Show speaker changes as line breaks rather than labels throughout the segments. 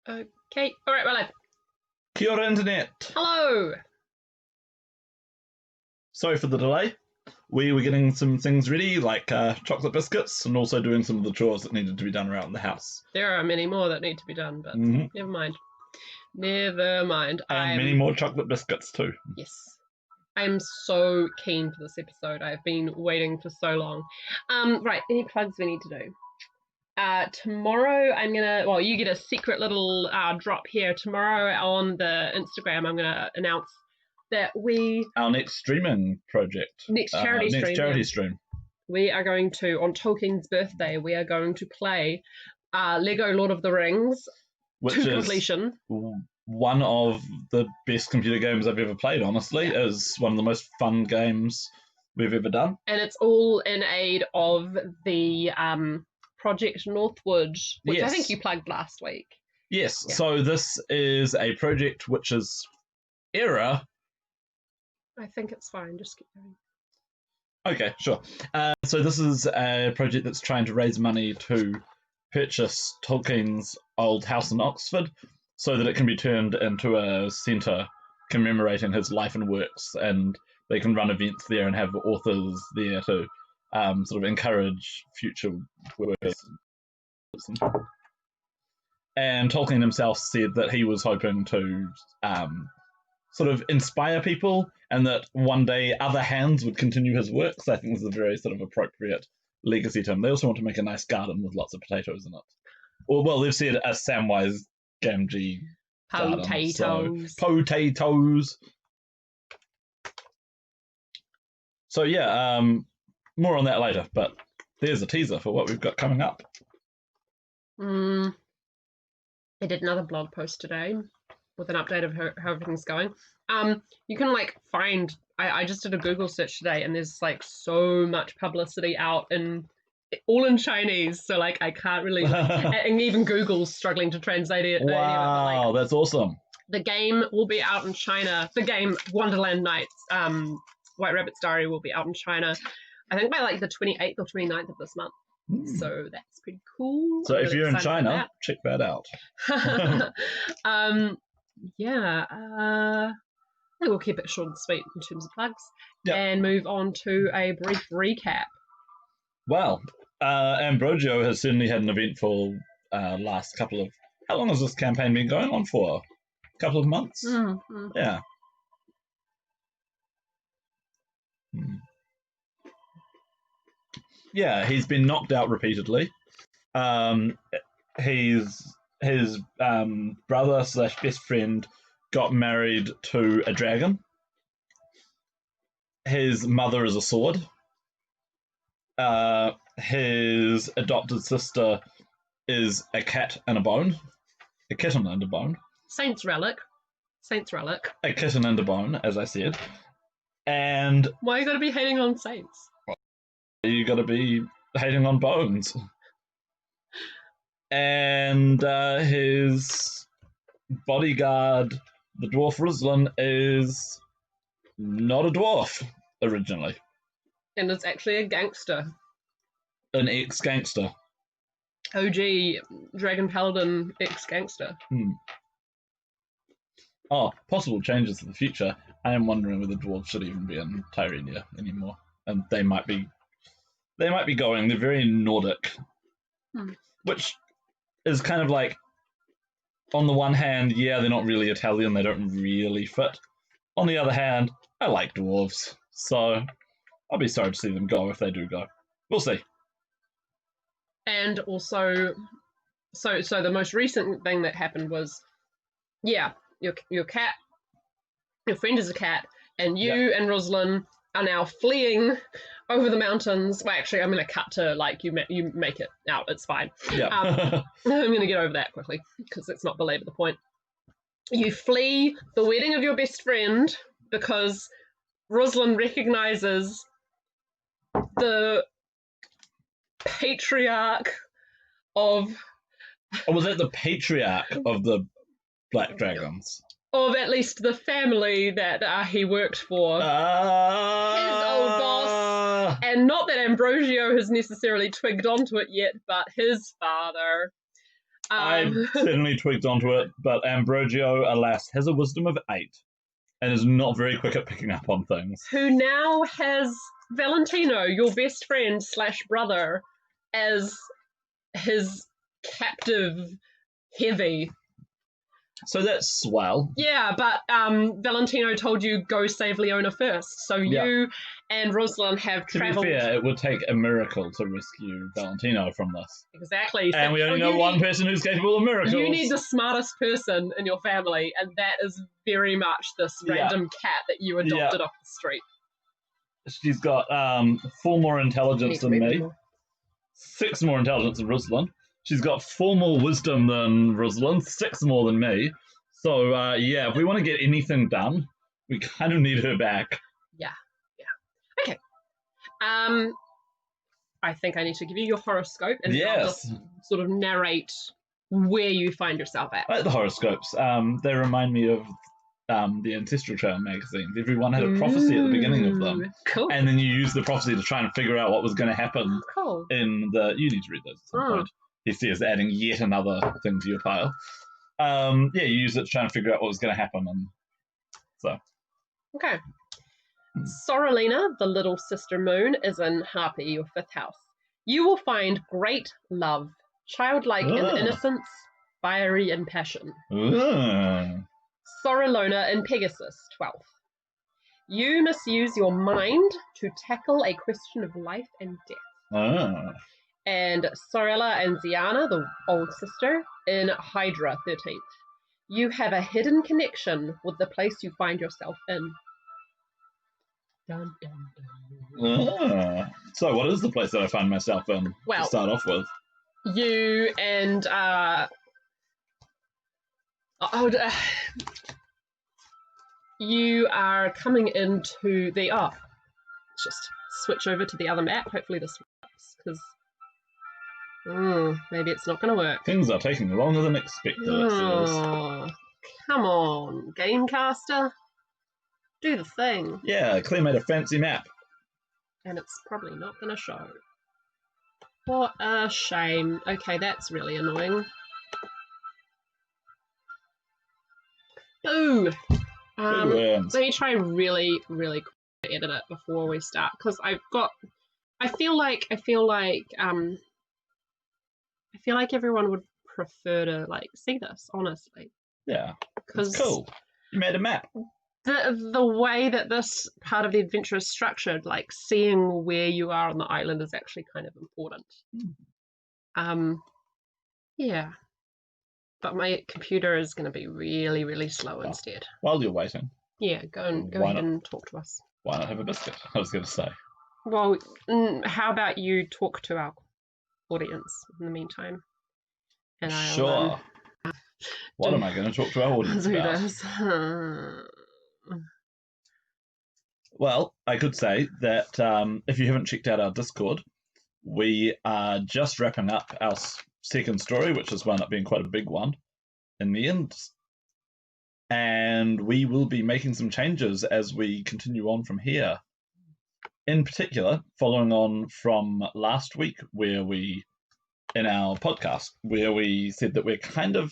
Okay. All right, we're live.
Kia ora, internet.
Hello.
Sorry for the delay. We were getting some things ready, like chocolate biscuits, and also doing some of the chores that needed to be done around the house.
There are many more that need to be done, but never mind. Never mind.
And many more chocolate biscuits too.
Yes. I'm so keen for this episode. I've been waiting for so long. Right, any plugs we need to do? Tomorrow I'm gonna, well, you get a secret little drop here. Tomorrow on the Instagram I'm gonna announce that
our next streaming project.
Next charity
stream.
We are going to, on Tolkien's birthday, we are going to play Lego Lord of the Rings
Which
to
is
completion.
One of the best computer games I've ever played, honestly. It is one of the most fun games we've ever done.
And it's all in aid of the Project Northwood, which
Yes.
I think you plugged last week.
Yes,
Yeah.
So this is a project which is error.
I think it's fine, just keep going.
Okay, sure. So this is a project that's trying to raise money to purchase Tolkien's old house in Oxford so that it can be turned into a centre commemorating his life and works, and they can run events there and have authors there to sort of encourage future workers. And Tolkien himself said that he was hoping to sort of inspire people, and that one day other hands would continue his works. I think this is a very sort of appropriate legacy to him. They also want to make a nice garden with lots of potatoes in it. Well, they've said a Samwise Gamgee garden.
Potatoes.
Potatoes. So yeah, more on that later, but there's a teaser for what we've got coming up.
I did another blog post today with an update of how everything's going. You can find, I just did a Google search today, and there's so much publicity out all in Chinese, so I can't really, and even Google's struggling to translate it.
Wow, that's awesome.
The game will be out in China. The game Wonderland Nights, White Rabbit's Diary, will be out in China, I think by the 28th or 29th of this month. So that's pretty cool.
So if you're in China, check that out.
Yeah, I think we'll keep it short and sweet in terms of plugs, and move on to a brief recap.
Well, Ambrogio has certainly had an eventful last couple of... How long has this campaign been going on for? A couple of months?
Mm-hmm.
Yeah. Yeah, he's been knocked out repeatedly. His brother / best friend got married to a dragon. His mother is a sword. His adopted sister is a cat and a bone. A kitten and a bone.
Saint's relic.
A kitten and a bone, as I said. And
why you gotta be hating on saints?
You gotta be hating on bones. And his bodyguard, the dwarf Ruslan, is not a dwarf originally.
And it's actually a gangster.
An ex-gangster.
OG Dragon Paladin ex-gangster.
Oh, possible changes in the future. I am wondering whether dwarves should even be in Tirenia anymore. And they might be going. They're very Nordic. Which is kind of on the one hand, yeah, they're not really Italian, they don't really fit. On the other hand, I like dwarves, so I'll be sorry to see them go if they do go. We'll see.
And also, so the most recent thing that happened was, your cat, your friend is a cat, and you and Ruslan are now fleeing over the mountains. Well, actually, I'm going to cut to you make it out. It's fine.
Yeah.
I'm going to get over that quickly because let's not belabor the point. You flee the wedding of your best friend because Ruslan recognizes the patriarch of...
Or was it the patriarch of the Black Dragons?
Of at least the family that he worked for. His old boss. And not that Ambrogio has necessarily twigged onto it yet, but his father.
I've certainly tweaked onto it, but Ambrogio, alas, has a wisdom of 8 and is not very quick at picking up on things.
Who now has Valentino, your best friend / brother, as his captive heavy.
So that's swell.
Yeah, but Valentino told you go save Leona first. So you and Rosalind have travelled.
To be fair, it would take a miracle to rescue Valentino from this.
Exactly.
And we only know one person who's capable of miracles.
You need the smartest person in your family, and that is very much this random cat that you adopted off the street.
She's got 4 more intelligence than me, 6 more intelligence than Rosalind. She's got 4 more wisdom than Rosalind, 6 more than me. So, if we want to get anything done, we kind of need her back.
Yeah. Okay. I think I need to give you your horoscope and I'll just sort of narrate where you find yourself at.
I like the horoscopes. They remind me of the Ancestral Trail magazines. Everyone had a prophecy at the beginning of them.
Cool.
And then you use the prophecy to try and figure out what was going to happen in the... You need to read those at some point. He says adding yet another thing to your pile. You use it to try and figure out what was going to happen. And so.
Okay. Sorrelina, the little sister moon, is in Harpy, your 5th house. You will find great love, childlike in innocence, fiery in passion. Sorrelona in Pegasus, 12th. You must use your mind to tackle a question of life and death. And Sorella and Ziana, the old sister, in Hydra, 13th. You have a hidden connection with the place you find yourself in. Dun, dun,
dun. So what is the place that I find myself in to start off with?
You and... you are coming into the... let's just switch over to the other map. Hopefully this works, because... maybe it's not going to work.
Things are taking longer than expected, it feels.
Come on, Gamecaster. Do the thing.
Yeah, Claire made a fancy map.
And it's probably not going to show. What a shame. Okay, that's really annoying. Boo! Let me try really, really quick to edit it before we start, because I feel like everyone would prefer to see this, honestly.
Yeah, it's cool. You made a map.
The way that this part of the adventure is structured, seeing where you are on the island is actually kind of important. Yeah. But my computer is going to be really, really slow instead.
While you're waiting.
Yeah, go ahead and talk to us.
Why not have a biscuit? I was going to say.
Well, how about you talk to our audience in the meantime? And
Sure. What am I going to talk to our audience about? Well, I could say that if you haven't checked out our Discord, we are just wrapping up our second story, which has wound up being quite a big one in the end. And we will be making some changes as we continue on from here. In particular, following on from last week, in our podcast, where we said that we're kind of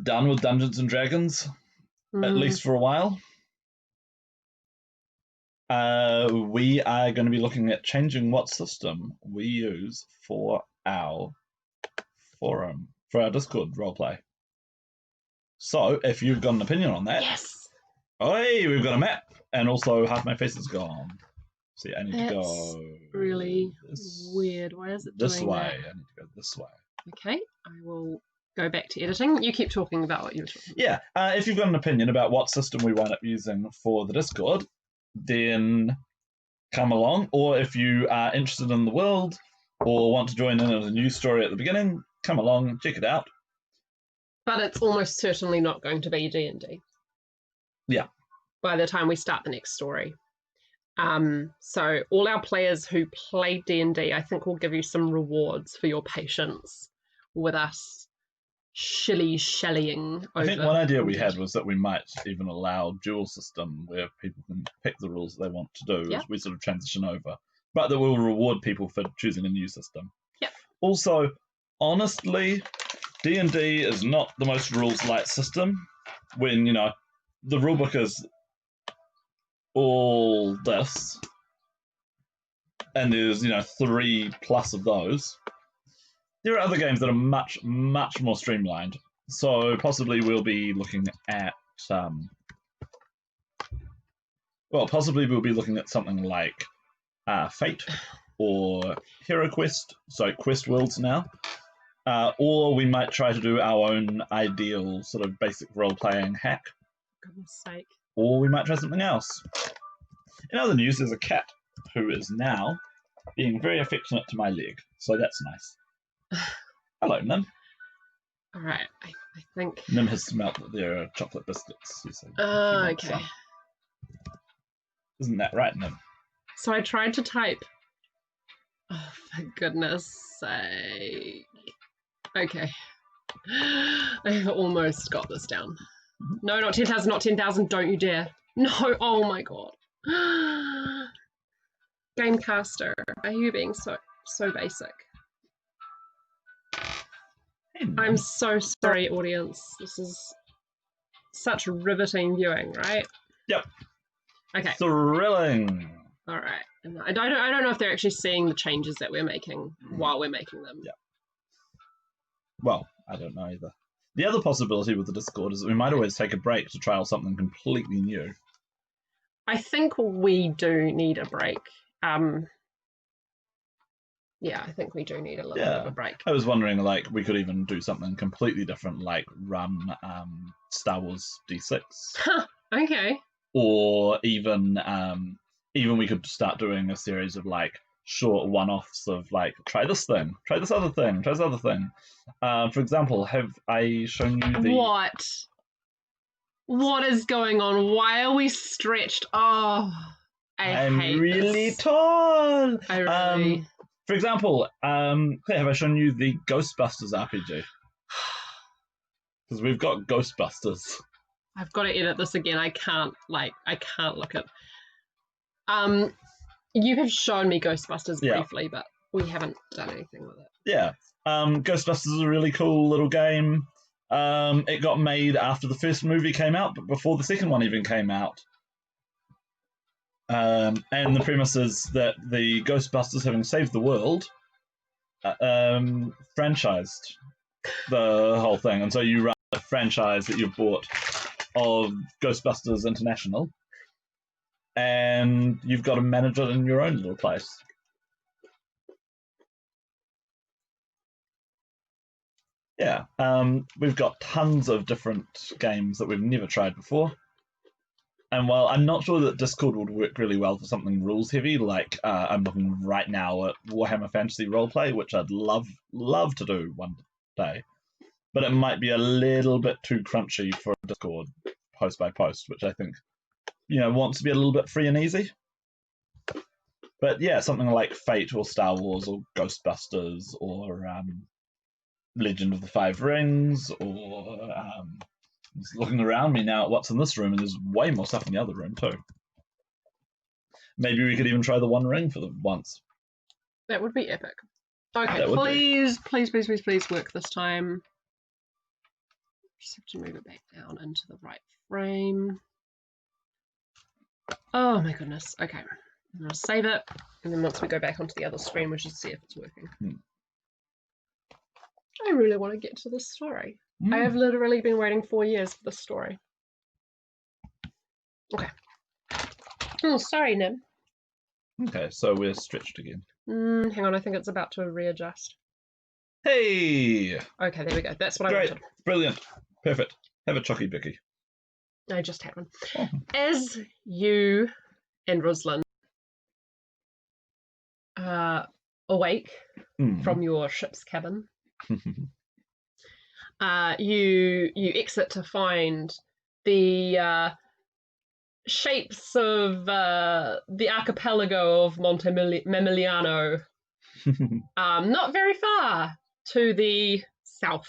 done with Dungeons and Dragons, at least for a while. We are going to be looking at changing what system we use for our forum, for our Discord roleplay. So, if you've got an opinion on that...
Yes!
Oh, hey, we've got a map! And also, half my face is gone. See, I need to go...
really weird. Why is it
this
doing
way.
that?
I need to go this way.
Okay, I will go back to editing. You keep talking about what you were talking about.
Yeah, if you've got an opinion about what system we wind up using for the Discord, then come along. Or if you are interested in the world or want to join in as a news story at the beginning, come along, check it out.
But it's almost certainly not going to be D&D.
Yeah.
By the time we start the next story. So all our players who play D&D, I think, will give you some rewards for your patience with us shilly-shallying over.
I think one idea we had was that we might even allow dual system where people can pick the rules they want to do as we sort of transition over. But that will reward people for choosing a new system.
Yep.
Also, honestly, D&D is not the most rules light system. When the rulebook is all this, and there's 3+ of those. There are other games that are much more streamlined. So possibly we'll be looking at something like Fate or Hero Quest, so Quest Worlds now. Or we might try to do our own ideal sort of basic role-playing hack.
For goodness sake.
Or we might try something else. In other news, there's a cat who is now being very affectionate to my leg, so that's nice. Hello, Nim.
All right, I think...
Nim has smelt that there are chocolate biscuits.
Okay.
Isn't that right, Nim?
So I tried to type... Oh, for goodness sake. Okay. I've almost got this down. No, not 10,000, not 10,000, don't you dare. No, oh my god. Gamecaster, are you being so basic?
Hey,
I'm so sorry, audience. This is such riveting viewing, right?
Yep.
Okay.
Thrilling.
All right. And I don't know if they're actually seeing the changes that we're making while we're making them.
Yeah. Well, I don't know either. The other possibility with the Discord is that we might always take a break to trial something completely new.
I think we do need a break. Yeah, I think we do need a little bit of a break.
I was wondering, like, we could even do something completely different, like run Star Wars D6.
Okay.
Or even we could start doing a series of like short one-offs of like try this thing, try this other thing, try this other thing. For example, have I shown you the
What is going on? Why are we stretched? Oh,
I'm
hate
really
this.
tall.
I really.
For example, Claire, have I shown you the Ghostbusters RPG? Because we've got Ghostbusters.
I've got to edit this again. I can't look at. You have shown me Ghostbusters briefly, but we haven't done anything with it.
Yeah. Ghostbusters is a really cool little game. It got made after the first movie came out, but before the second one even came out. And the premise is that the Ghostbusters, having saved the world, franchised the whole thing. And so you run a franchise that you've bought of Ghostbusters International, and you've got to manage it in your own little place. Yeah, we've got tons of different games that we've never tried before. And while I'm not sure that Discord would work really well for something rules heavy, like I'm looking right now at Warhammer Fantasy Roleplay, which I'd love to do one day, but it might be a little bit too crunchy for Discord post by post, which I think wants to be a little bit free and easy. But yeah, something like Fate or Star Wars or Ghostbusters or Legend of the Five Rings, or just looking around me now at what's in this room, and there's way more stuff in the other room too. Maybe we could even try the One Ring for once.
That would be epic. Okay, please work this time. Just have to move it back down into the right frame. Oh my goodness. Okay, I'm gonna save it, and then once we go back onto the other screen, we'll just see if it's working. I really want to get to this story. I have literally been waiting 4 years for this story. Okay. Oh, sorry, Nim.
Okay, so we're stretched again.
Hang on, I think it's about to readjust.
Hey!
Okay, there we go. That's what I wanted.
Brilliant. Perfect. Have a chocky bicky.
I just had one. Oh. As you and Rosalind awake from your ship's cabin, you exit to find the shapes of the archipelago of Monte Memiliano, not very far to the south,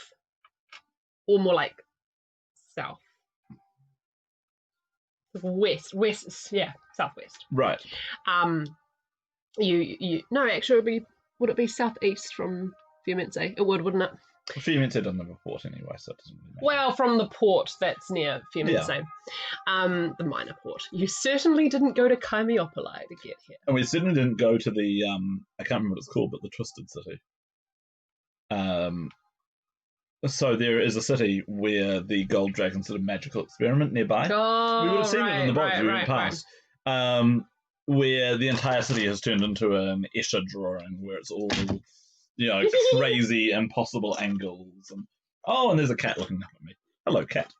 or more like south. West, yeah, southwest.
Right.
No, actually, would it be southeast from Fiumense. It would, wouldn't it?
Fiumense doesn't have a port anyway, so it doesn't really matter.
Well, from the port that's near Fiumense. Yeah. The minor port. You certainly didn't go to Kaimiopoli to get here.
And we certainly didn't go to the, I can't remember what it's called, but the Twisted City. So there is a city where the Gold Dragons did a magical experiment nearby.
Oh,
we would have seen it in the box we went past. Where the entire city has turned into an Escher drawing, where it's all, crazy, impossible angles. And there's a cat looking up at me. Hello, cat.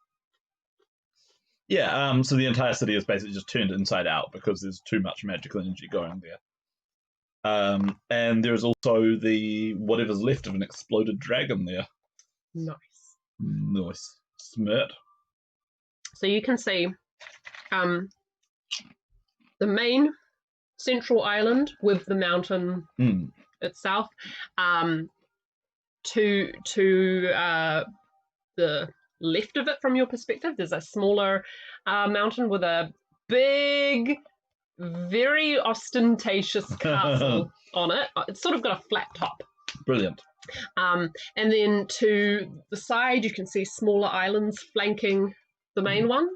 Yeah, so the entire city is basically just turned inside out because there's too much magical energy going there. And there's also whatever's left of an exploded dragon there. Nice. Smirt.
So you can see the main central island with the mountain itself. To the left of it from your perspective, there's a smaller mountain with a big, very ostentatious castle on it. It's sort of got a flat top.
Brilliant.
And then to the side, you can see smaller islands flanking the main one.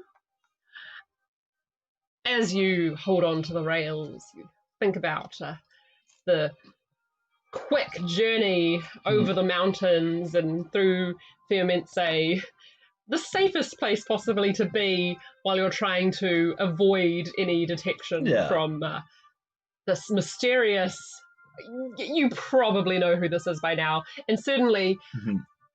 As you hold on to the rails, you think about the quick journey over the mountains and through Fiumense, the safest place possibly to be while you're trying to avoid any detection from this mysterious... You probably know who this is by now, and certainly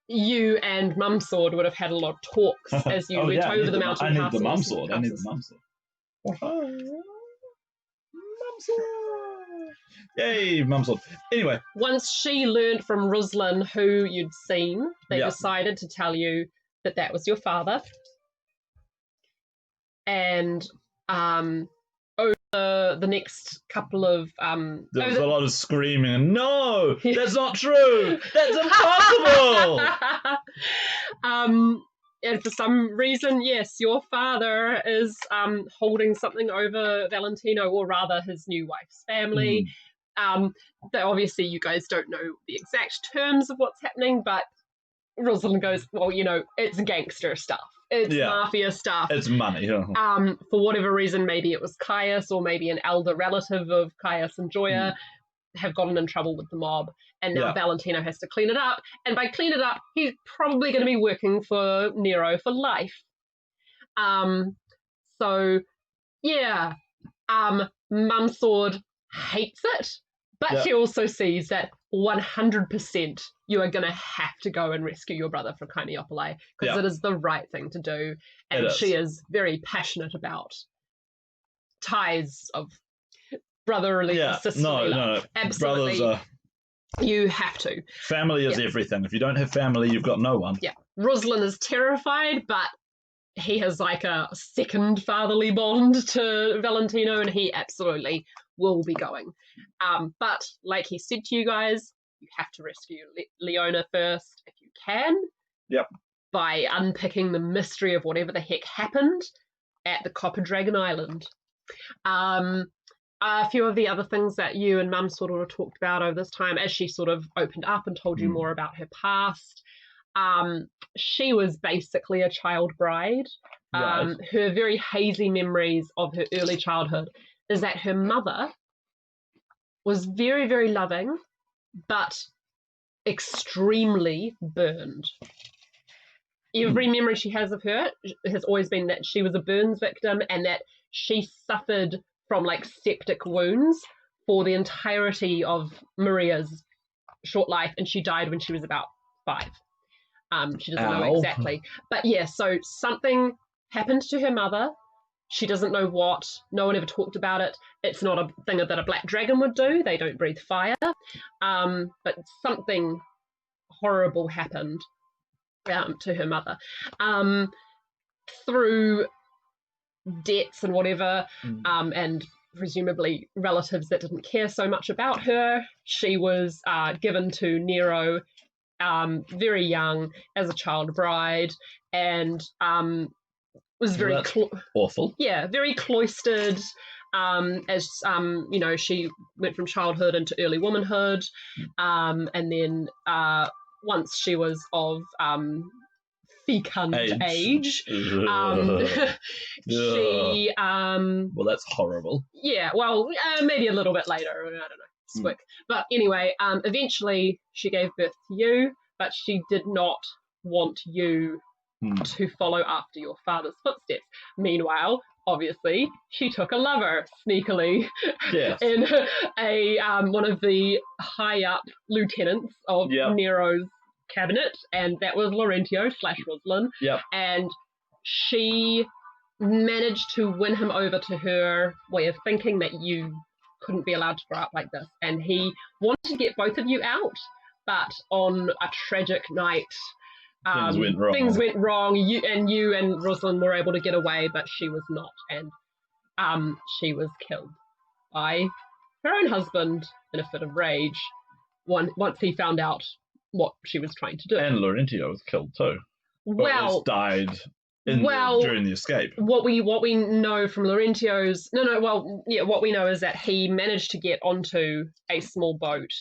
you and Mumsword would have had a lot of talks as you went over the mountain.
I need the Mumsword. Yay, Mumsword. Anyway.
Once she learned from Ruslan who you'd seen, they decided to tell you that was your father. And over the next couple of...
there was a lot of screaming and, no, that's not true! That's impossible!
And for some reason, yes, your father is holding something over Valentino, or rather his new wife's family. Obviously, you guys don't know the exact terms of what's happening, but Rosalind goes, well, it's gangster stuff. It's mafia stuff.
It's money.
For whatever reason, maybe it was Caius, or maybe an elder relative of Caius and Joya have gotten in trouble with the mob, and now Valentino has to clean it up. And by clean it up, he's probably going to be working for Nero for life. Mumsword hates it, but she also sees that 100% you are going to have to go and rescue your brother from Kaimiopoli, because it is the right thing to do, and she is very passionate about ties of brotherly sisterly love. No, absolutely. You have to.
Family is everything. If you don't have family, you've got no one.
Yeah. Ruslan is terrified, but he has like a second fatherly bond to Valentino, and he absolutely will be going. But like he said to you guys, you have to rescue Leona first if you can.
Yep.
By unpicking the mystery of whatever the heck happened at the Copper Dragon Island. A few of the other things that you and Mum sort of talked about over this time, as she sort of opened up and told you more about her past. She was basically a child bride. Her very hazy memories of her early childhood is that her mother was very, very loving, but extremely burned. Every memory she has of her has always been that she was a burns victim, and that she suffered from like septic wounds for the entirety of Maria's short life, and she died when she was about 5. She doesn't know exactly. But yeah, so something happened to her mother. She doesn't know what. No one ever talked about it. It's not a thing that a black dragon would do. They don't breathe fire. But something horrible happened to her mother. Through debts and whatever, and presumably relatives that didn't care so much about her, she was given to Nero very young as a child bride, and was very
awful.
Yeah, very cloistered, as she went from childhood into early womanhood, and then once she was of fecund age, she
well, that's horrible.
Yeah, well, maybe a little bit later. I don't know. Squick. But anyway, eventually she gave birth to you, but she did not want you to follow after your father's footsteps. Meanwhile, obviously, she took a lover sneakily in one of the high up lieutenants of Nero's cabinet, and that was Laurentio / Rosalind. And she managed to win him over to her way of thinking that you couldn't be allowed to grow up like this, and he wanted to get both of you out, but on a tragic night things went wrong. You and Rosalind were able to get away, but she was not, and she was killed by her own husband in a fit of rage once he found out what she was trying to do.
And Laurentio was killed too. Well, died during the escape.
What we know from Laurentio's what we know is that he managed to get onto a small boat,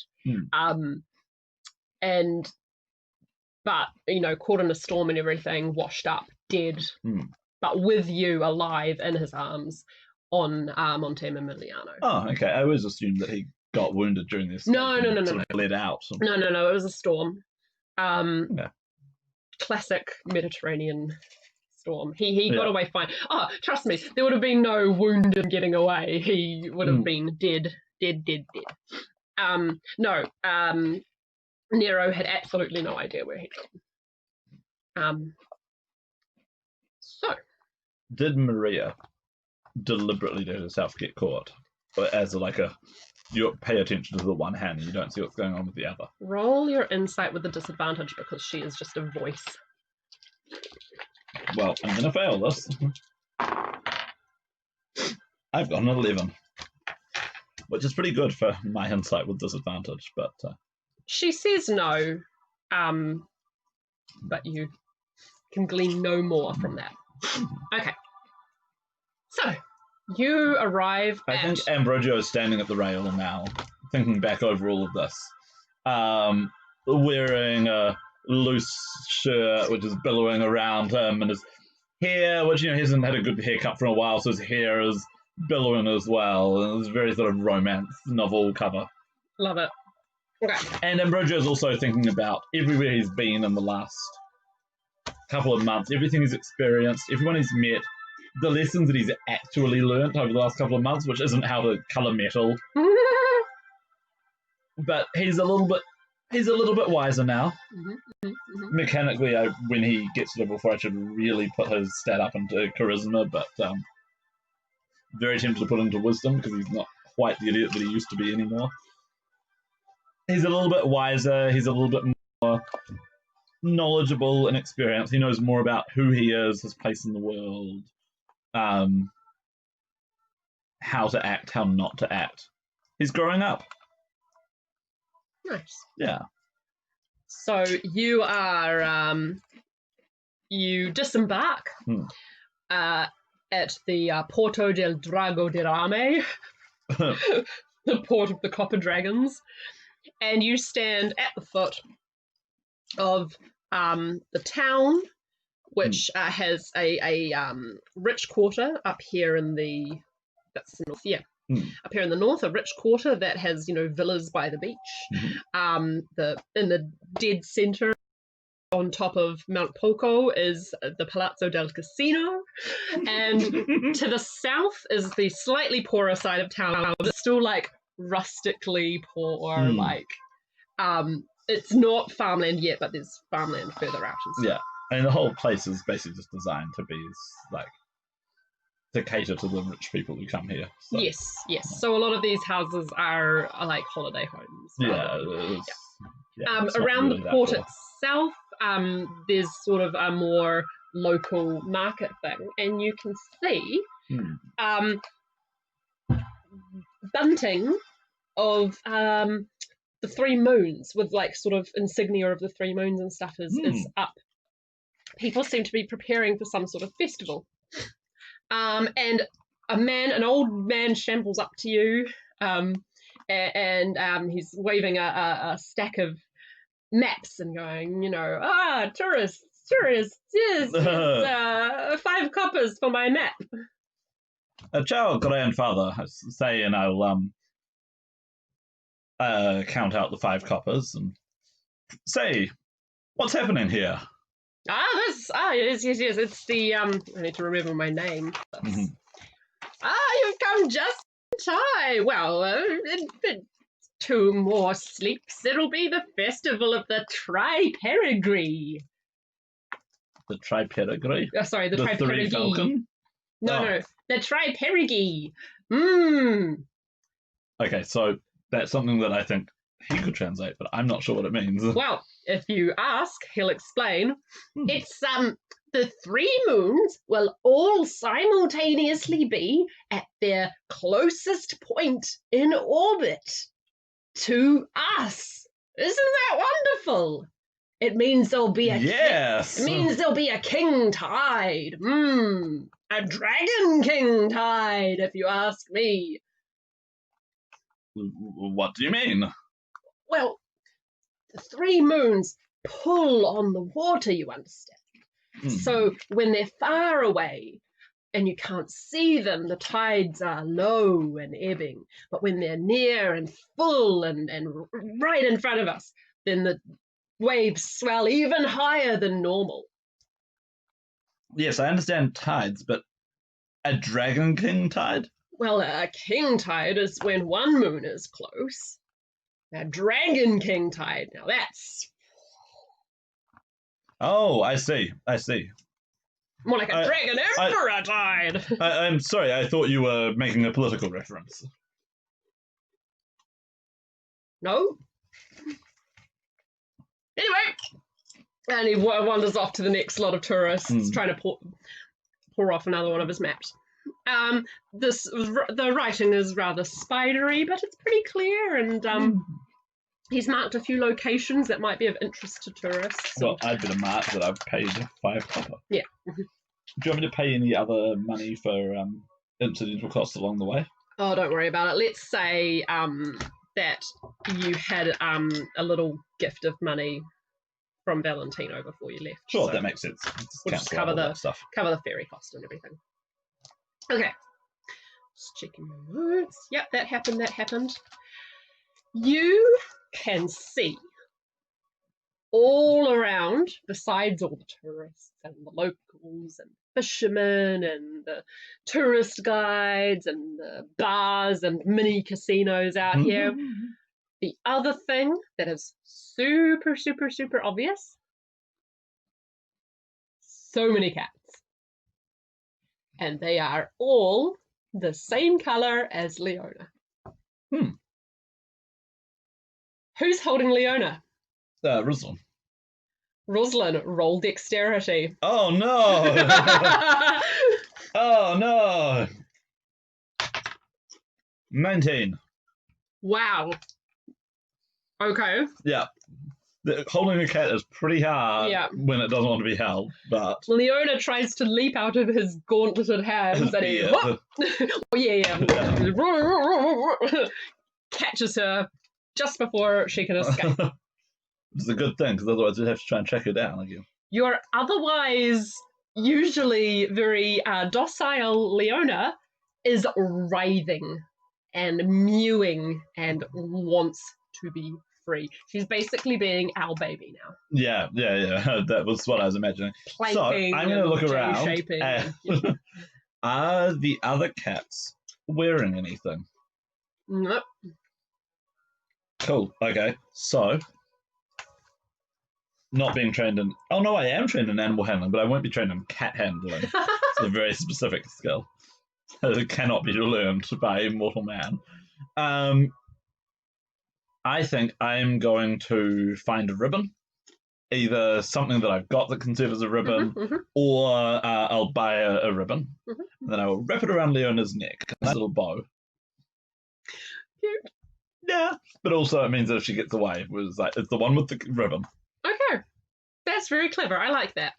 but caught in a storm and everything, washed up, dead, but with you alive in his arms on Monte Emiliano.
Oh, okay. I always assumed that he got wounded during the escape.
No.
Bled out.
No. It was a storm. Classic Mediterranean storm. He got away fine. Oh, trust me, there would have been no wounded getting away. He would have been dead. Nero had absolutely no idea where he'd gone. So,
did Maria deliberately let herself get caught, or as you pay attention to the one hand and you don't see what's going on with the other?
Roll your insight with a disadvantage because she is just a voice.
Well, I'm going to fail this. I've got an 11, which is pretty good for my insight with disadvantage, but...
She says no, but you can glean no more from that. Okay. So, you arrive
I think Ambrogio is standing at the rail now, thinking back over all of this. Wearing a loose shirt, which is billowing around him, and his hair, which, he hasn't had a good haircut for a while, so his hair is billowing as well. And it's a very sort of romance novel cover.
Love it. Okay.
And Ambrogio is also thinking about everywhere he's been in the last couple of months, everything he's experienced, everyone he's met, the lessons that he's actually learnt over the last couple of months, which isn't how to colour metal. But he's a little bit wiser now. Mechanically, when he gets to level 4, I should really put his stat up into charisma, but very tempted to put into wisdom because he's not quite the idiot that he used to be anymore. He's a little bit wiser. He's a little bit more knowledgeable and experienced. He knows more about who he is, his place in the world, how to act, how not to act. He's growing up.
Nice.
Yeah.
So you are, you disembark at the Porto del Drago di Rame, the port of the Copper Dragons, and you stand at the foot of the town, which has a rich quarter up here in the north. Yeah. Up here in the north, a rich quarter that has, villas by the beach. In the dead centre, on top of Mount Poco, is the Palazzo del Casino, and to the south is the slightly poorer side of town. It's still rustically poor, it's not farmland yet, but there's farmland further out.
Yeah, and the whole place is basically just designed to be to cater to the rich people who come here. So.
Yes. So a lot of these houses are holiday homes. Around the port itself, there's sort of a more local market thing, and you can see bunting of the three moons with sort of insignia of the three moons and stuff is up. People seem to be preparing for some sort of festival. And an old man shambles up to you, and he's waving a stack of maps and going, tourists, yes, 5 coppers for my map.
Ciao, grandfather, say, and I'll count out the 5 coppers and say, what's happening here?
Yes, it's the, I need to remember my name.
Mm-hmm.
You've come just in time. Well, in 2 more sleeps, it'll be the festival of the Tri-Perigee.
The Tri-Perigee?
Sorry, the Tri-Perigee.
3 falcon?
No, the Tri-Perigee.
Okay, so that's something that I think he could translate, but I'm not sure what it means.
Well, if you ask, he'll explain. It's the 3 moons will all simultaneously be at their closest point in orbit to us. Isn't that wonderful? It means there'll be a
yes.
It means there'll be a king tide. A dragon king tide, if you ask me.
What do you mean?
Well, the 3 moons pull on the water, you understand. So when they're far away and you can't see them, the tides are low and ebbing. But when they're near and full and right in front of us, then the waves swell even higher than normal.
Yes, I understand tides, but a dragon king tide?
Well, a king tide is when 1 moon is close. A dragon king tide, now that's...
Oh, I see.
More like a dragon emperor tide.
I'm sorry, I thought you were making a political reference.
No? Anyway, and he wanders off to the next lot of tourists, trying to pour off another one of his maps. The writing is rather spidery, but it's pretty clear, and he's marked a few locations that might be of interest to tourists.
Well, I'd better mark that I've paid 5 copper.
Yeah.
Do you want me to pay any other money for incidental costs along the way?
Oh, don't worry about it. Let's say that you had a little gift of money from Valentino before you left.
Sure, so that makes sense.
We'll just cover the ferry cost and everything. Okay. Just checking my notes. Yep, that happened. You can see all around, besides all the tourists and the locals and fishermen and the tourist guides and the bars and mini casinos out here, the other thing that is super, super, super obvious, so many cats. And they are all the same color as Leona. Who's holding Leona?
Ruslan.
Ruslan, roll dexterity.
Oh no! Oh no! 19.
Wow. Okay.
Yeah. Holding a cat is pretty hard when it doesn't want to be held, but...
Leona tries to leap out of his gauntleted hands and he catches her just before she can escape.
It's a good thing, because otherwise we'd have to try and track her down again.
Your otherwise usually very docile Leona is writhing and mewing and wants to be free. She's basically being our baby now.
Yeah. That was what I was imagining.
Planking,
so I'm going to look around. Are the other cats wearing anything?
Nope.
Cool. Okay. So, not being trained in... Oh, no, I am trained in animal handling, but I won't be trained in cat handling. It's a very specific skill. It cannot be learned by a mortal man. I think I'm going to find a ribbon. Either something that I've got that can serve as a ribbon, or I'll buy a ribbon. And then I will wrap it around Leona's neck. A nice little bow.
Cute.
Yeah, but also it means that if she gets away, it's the one with the ribbon.
Okay. That's very clever. I like that.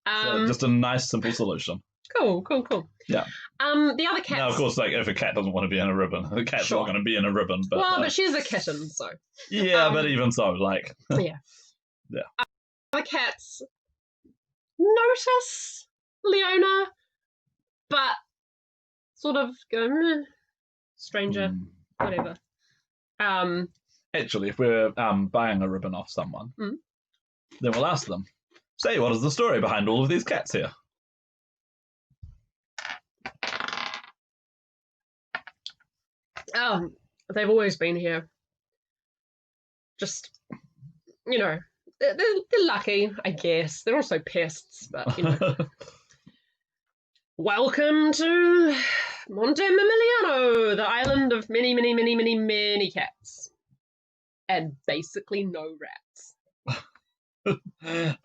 So just a nice, simple solution.
Cool.
Yeah.
The other cats.
Now, of course, like if a cat doesn't want to be in a ribbon, the cat's not going to be in a ribbon. But
but she's a kitten, so.
Yeah, but even so, like.
Yeah.
Yeah.
The cats notice Leona, but sort of go, meh, stranger, whatever.
Actually, if we're buying a ribbon off someone, then we'll ask them, say, what is the story behind all of these cats here?
They've always been here. Just, they're lucky, I guess. They're also pests, but, Welcome to Monte Mimiliano, the island of many, many, many, many, many cats. And basically no rats.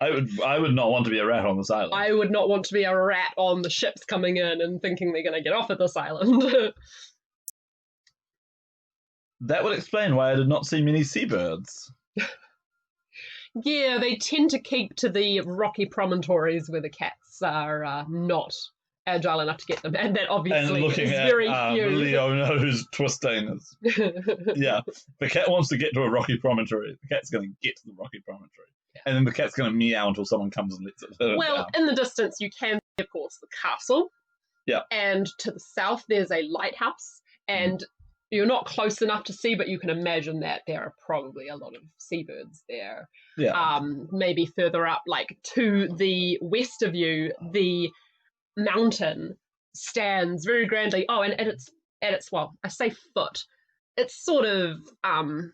I would not want to be a rat on this island.
I would not want to be a rat on the ships coming in and thinking they're going to get off at this island.
That would explain why I did not see many seabirds.
Yeah, they tend to keep to the rocky promontories where the cats are not agile enough to get them, and that obviously
and looking
is
at,
very few.
Leona who's twisting. Yeah, the cat wants to get to a rocky promontory. The cat's going to get to the rocky promontory. Yeah. And then the cat's going to meow until someone comes and lets it
Well, in the distance you can see, of course, the castle.
Yeah.
And to the south there's a lighthouse, and you're not close enough to see, but you can imagine that there are probably a lot of seabirds there.
Yeah.
Maybe further up, like to the west of you, the mountain stands very grandly. Oh, and at its well, I say foot. It's sort of the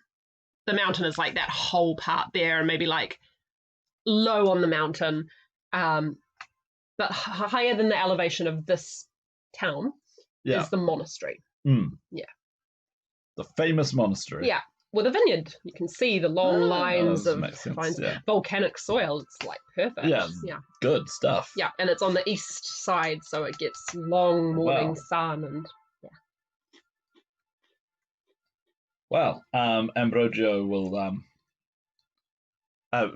mountain is like that whole part there, and maybe like low on the mountain, but higher than the elevation of this town is the monastery. Yeah.
The famous monastery.
Yeah, with a vineyard. You can see the long lines of vines.
Yeah.
Volcanic soil. It's like perfect.
Yeah. Good stuff.
Yeah, and it's on the east side, so it gets long morning sun and
Well, Ambrogio will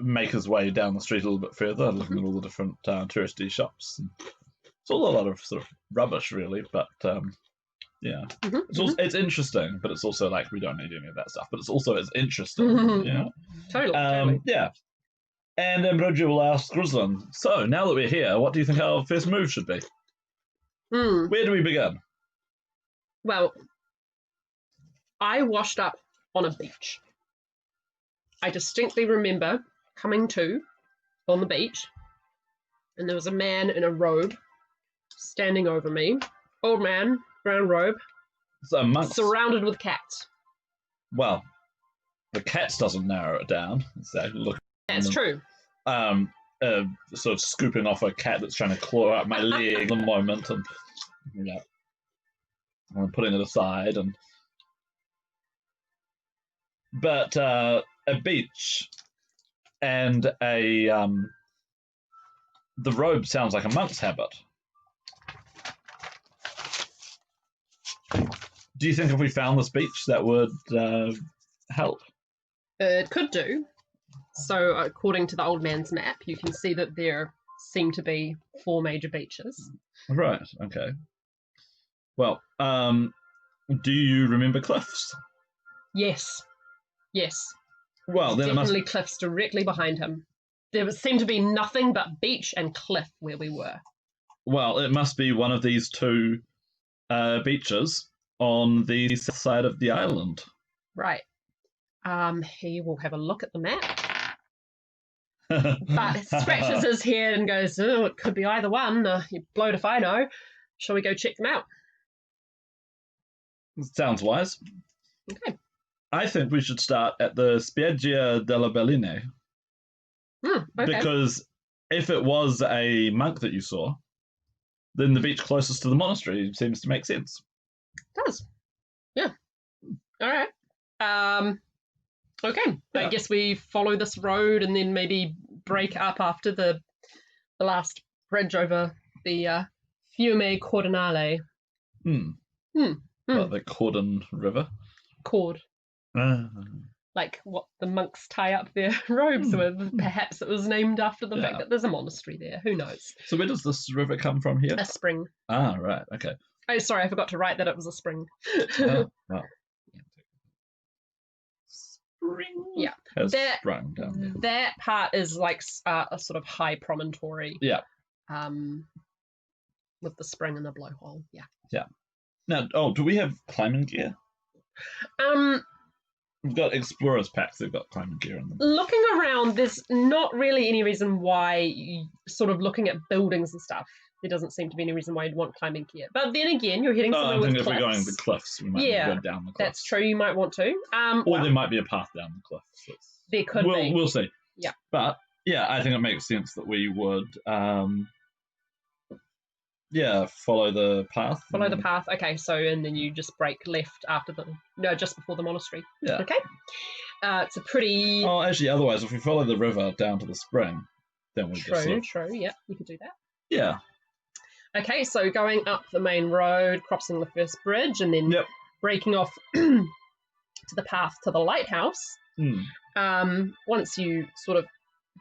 make his way down the street a little bit further, looking at all the different touristy shops. It's all a lot of sort of rubbish, really, but yeah. It's interesting, but it's also like we don't need any of that stuff. But it's interesting. Yeah.
Totally.
Yeah. And Ambrogio will ask Grislin, so now that we're here, what do you think our first move should be? Where do we begin?
Well, I washed up on a beach. I distinctly remember coming to on the beach, and there was a man in a robe standing over me. Old man, brown robe, surrounded with cats.
Well, the cats doesn't narrow it down. So look,
that's true.
Sort of scooping off a cat that's trying to claw out my leg at the moment, and I'm putting it aside, but a beach and the robe sounds like a monk's habit. Do you think if we found this beach that would help?
It could do. So according to the old man's map, you can see that there seem to be 4 major beaches.
Right, okay. Well, do you remember cliffs?
Yes.
Well, then
definitely cliffs directly behind him. There seemed to be nothing but beach and cliff where we were.
Well, it must be one of these 2 beaches on the south side of the island.
Right. He will have a look at the map. But scratches his head and goes, oh, it could be either one. You're blowed if I know. Shall we go check them out?
Sounds wise.
Okay.
I think we should start at the Spiaggia della Belline.
Okay.
Because if it was a monk that you saw, then the beach closest to the monastery seems to make sense.
It does. Yeah. All right. Okay. Yeah. I guess we follow this road and then maybe break up after the last bridge over the Fiume Cordonale.
Well, the Cordon River.
Cord. like what the monks tie up their robes with. Perhaps it was named after the fact that there's a monastery there. Who knows?
So where does this river come from here?
A spring.
Ah, right. Okay.
Oh, sorry, I forgot to write that it was a spring.
Oh, well. Spring.
Yeah.
Has sprung down there.
That part is like a sort of high promontory.
Yeah.
With the spring and the blowhole. Yeah.
Yeah. Now, do we have climbing gear? We've got explorers packs. They've got climbing gear in them.
Looking around, there's not really any reason why, sort of looking at buildings and stuff, there doesn't seem to be any reason why you'd want climbing gear. But then again, you're heading somewhere with cliffs.
I think if we're going to the cliffs, we might go down the cliffs.
That's true. You might want to.
Or there might be a path down the cliffs.
There could be.
We'll see.
Yeah.
But, yeah, I think it makes sense that we would... follow the path.
Follow the path. Okay, so and then you just break left after just before the monastery.
Yeah.
Okay. It's a pretty.
Oh, actually, otherwise, if we follow the river down to the spring, then we just.
True. Yeah, you could do that.
Yeah.
Okay, so going up the main road, crossing the first bridge, and then breaking off to the path to the lighthouse. Once you sort of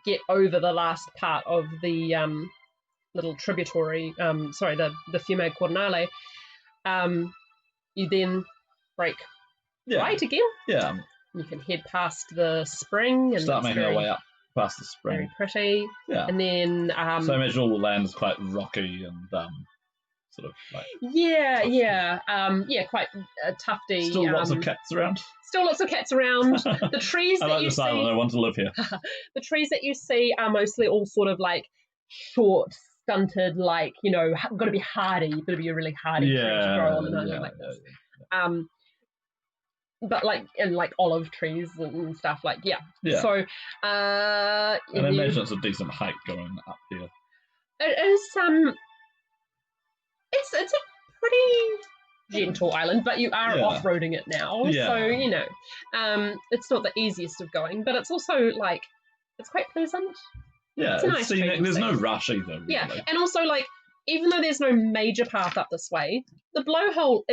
get over the last part of the little tributary, the Fiume Cornale, you then break right again.
Yeah.
You can head past the spring and
start making our way up past the spring.
Very pretty.
Yeah.
And then
so I imagine all the land is quite rocky and sort of like
quite tufty.
Still lots of cats around.
Still lots of cats around. The trees
I
that
like
you
this island. I want to live here.
The trees that you see are mostly all sort of like short, stunted, like, got to be hardy. You've got to be a really hardy tree to grow on an island like this. But like olive trees and stuff, like So
and I imagine it's a decent hike going up here.
It is it's a pretty gentle island, but you are off-roading it now, so it's not the easiest of going, but it's also like it's quite pleasant.
Yeah,
it's a nice
scenic. There's no rush either. Really.
Yeah, and also like even though there's no major path up this way, the blowhole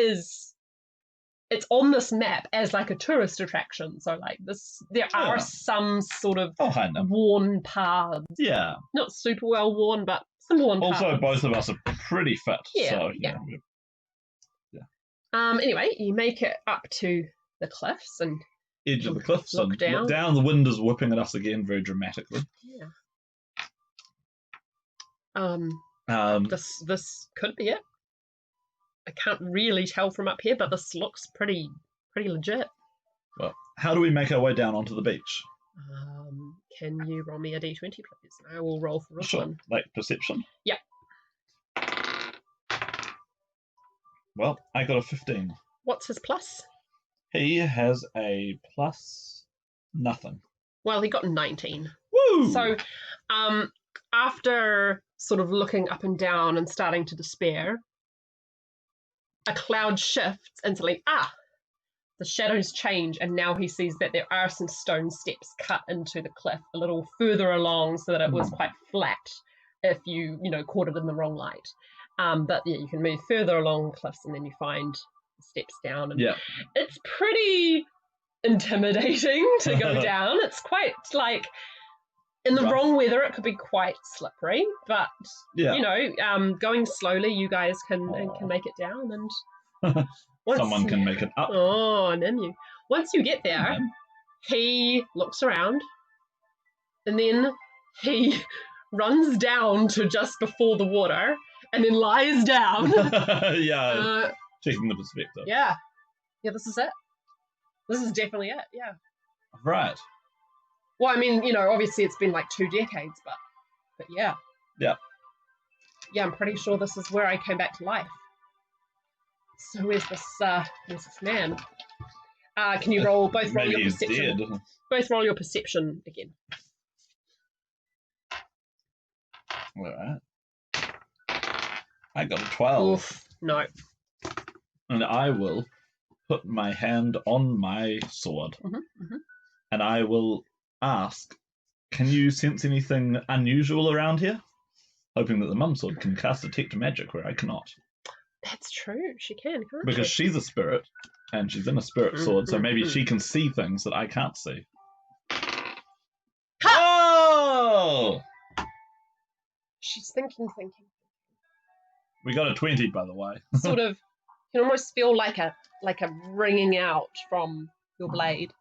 it's on this map as like a tourist attraction. So like there are some sort of worn paths. Yeah, not super well worn, but some worn paths.
Also, both of us are pretty fit. So,
Anyway, you make it up to the cliffs and
edge of the cliffs
look down.
Look down. The wind is whipping at us again very dramatically.
Yeah. This could be it. I can't really tell from up here, but this looks pretty legit.
Well, how do we make our way down onto the beach?
Can you roll me a d20, please? I will roll for this one.
Like perception?
Yeah.
Well, I got a 15.
What's his plus?
He has a plus nothing.
Well, he got 19.
Woo!
So, after sort of looking up and down and starting to despair, a cloud shifts and suddenly, the shadows change, and now he sees that there are some stone steps cut into the cliff a little further along so that it was quite flat if you caught it in the wrong light. But yeah, you can move further along the cliffs and then you find the steps down. And it's pretty intimidating to go down. It's quite like, in the wrong weather, it could be quite slippery, but going slowly, you guys can make it down, and
someone can make it up.
Oh, and then once you get there, he looks around, and then he runs down to just before the water, and then lies down.
Checking the perspective.
Yeah, this is it. This is definitely it. Yeah.
Right.
Well, I mean, obviously it's been like 2 decades, but yeah.
Yeah.
Yeah, I'm pretty sure this is where I came back to life. So where's this man? Can you roll your perception?
Dead.
Both roll your perception again.
All right. I got a 12.
Oof, no.
And I will put my hand on my sword, and I will ask, can you sense anything unusual around here? Hoping that the mum sword can cast detect magic where I cannot.
That's true. She can, can't
because
she?
she's a spirit, And she's in a spirit sword, so maybe she can see things that I can't see. Oh!
She's thinking.
We got a 20, by the way.
Sort of, you can almost feel like a ringing out from your blade.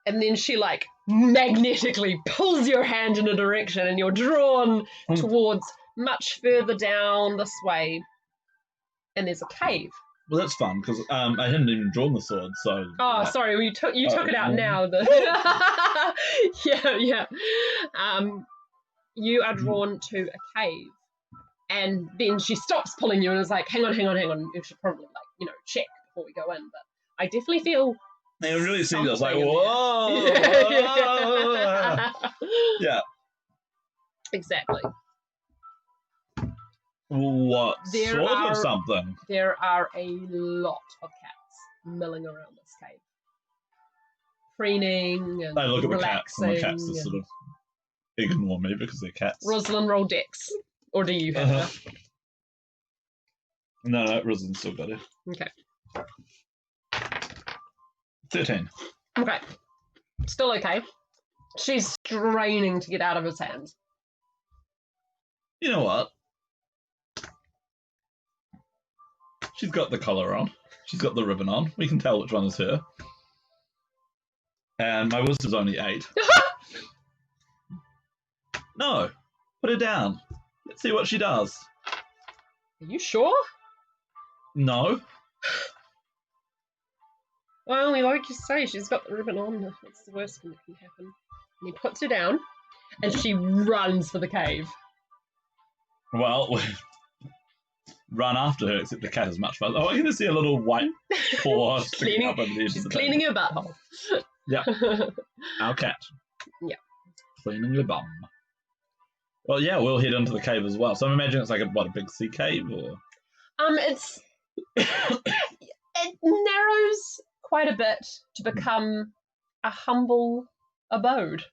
And then she like magnetically pulls your hand in a direction and you're drawn towards much further down this way. And there's a cave.
Well, that's fun because I hadn't even drawn the sword, so.
Oh, sorry, you took it out now. Yeah. You are drawn to a cave, and then she stops pulling you and is like, "Hang on. You should probably check before we go in." But I definitely feel.
I really see this like,
whoa.
Yeah.
Exactly.
What sort of something?
There are a lot of cats milling around this cave. Preening and
I look at the
relaxing.
cats, and the cats just sort of ignore me because they're cats.
Rosalind, roll dex. Or do you have to?
No, Rosalind's still got it.
Okay.
13.
Okay. Still okay. She's straining to get out of his hands.
You know what? She's got the collar on. She's got the ribbon on. We can tell which one is her. And my wisdom's only 8. No. Put her down. Let's see what she does.
Are you sure?
No.
Well, like you say, she's got the ribbon on. That's the worst thing that can happen. And he puts her down, and she runs for the cave.
Well, we run after her, except the cat is much faster. Oh, I can see a little white paw sticking up over the edge of the
cleaning her butthole.
Yeah. Our cat.
Yeah.
Cleaning your bum. Well, yeah, we'll head into the cave as well. So I'm imagining it's like a big sea cave, or?
It's it narrows quite a bit to become a humble abode.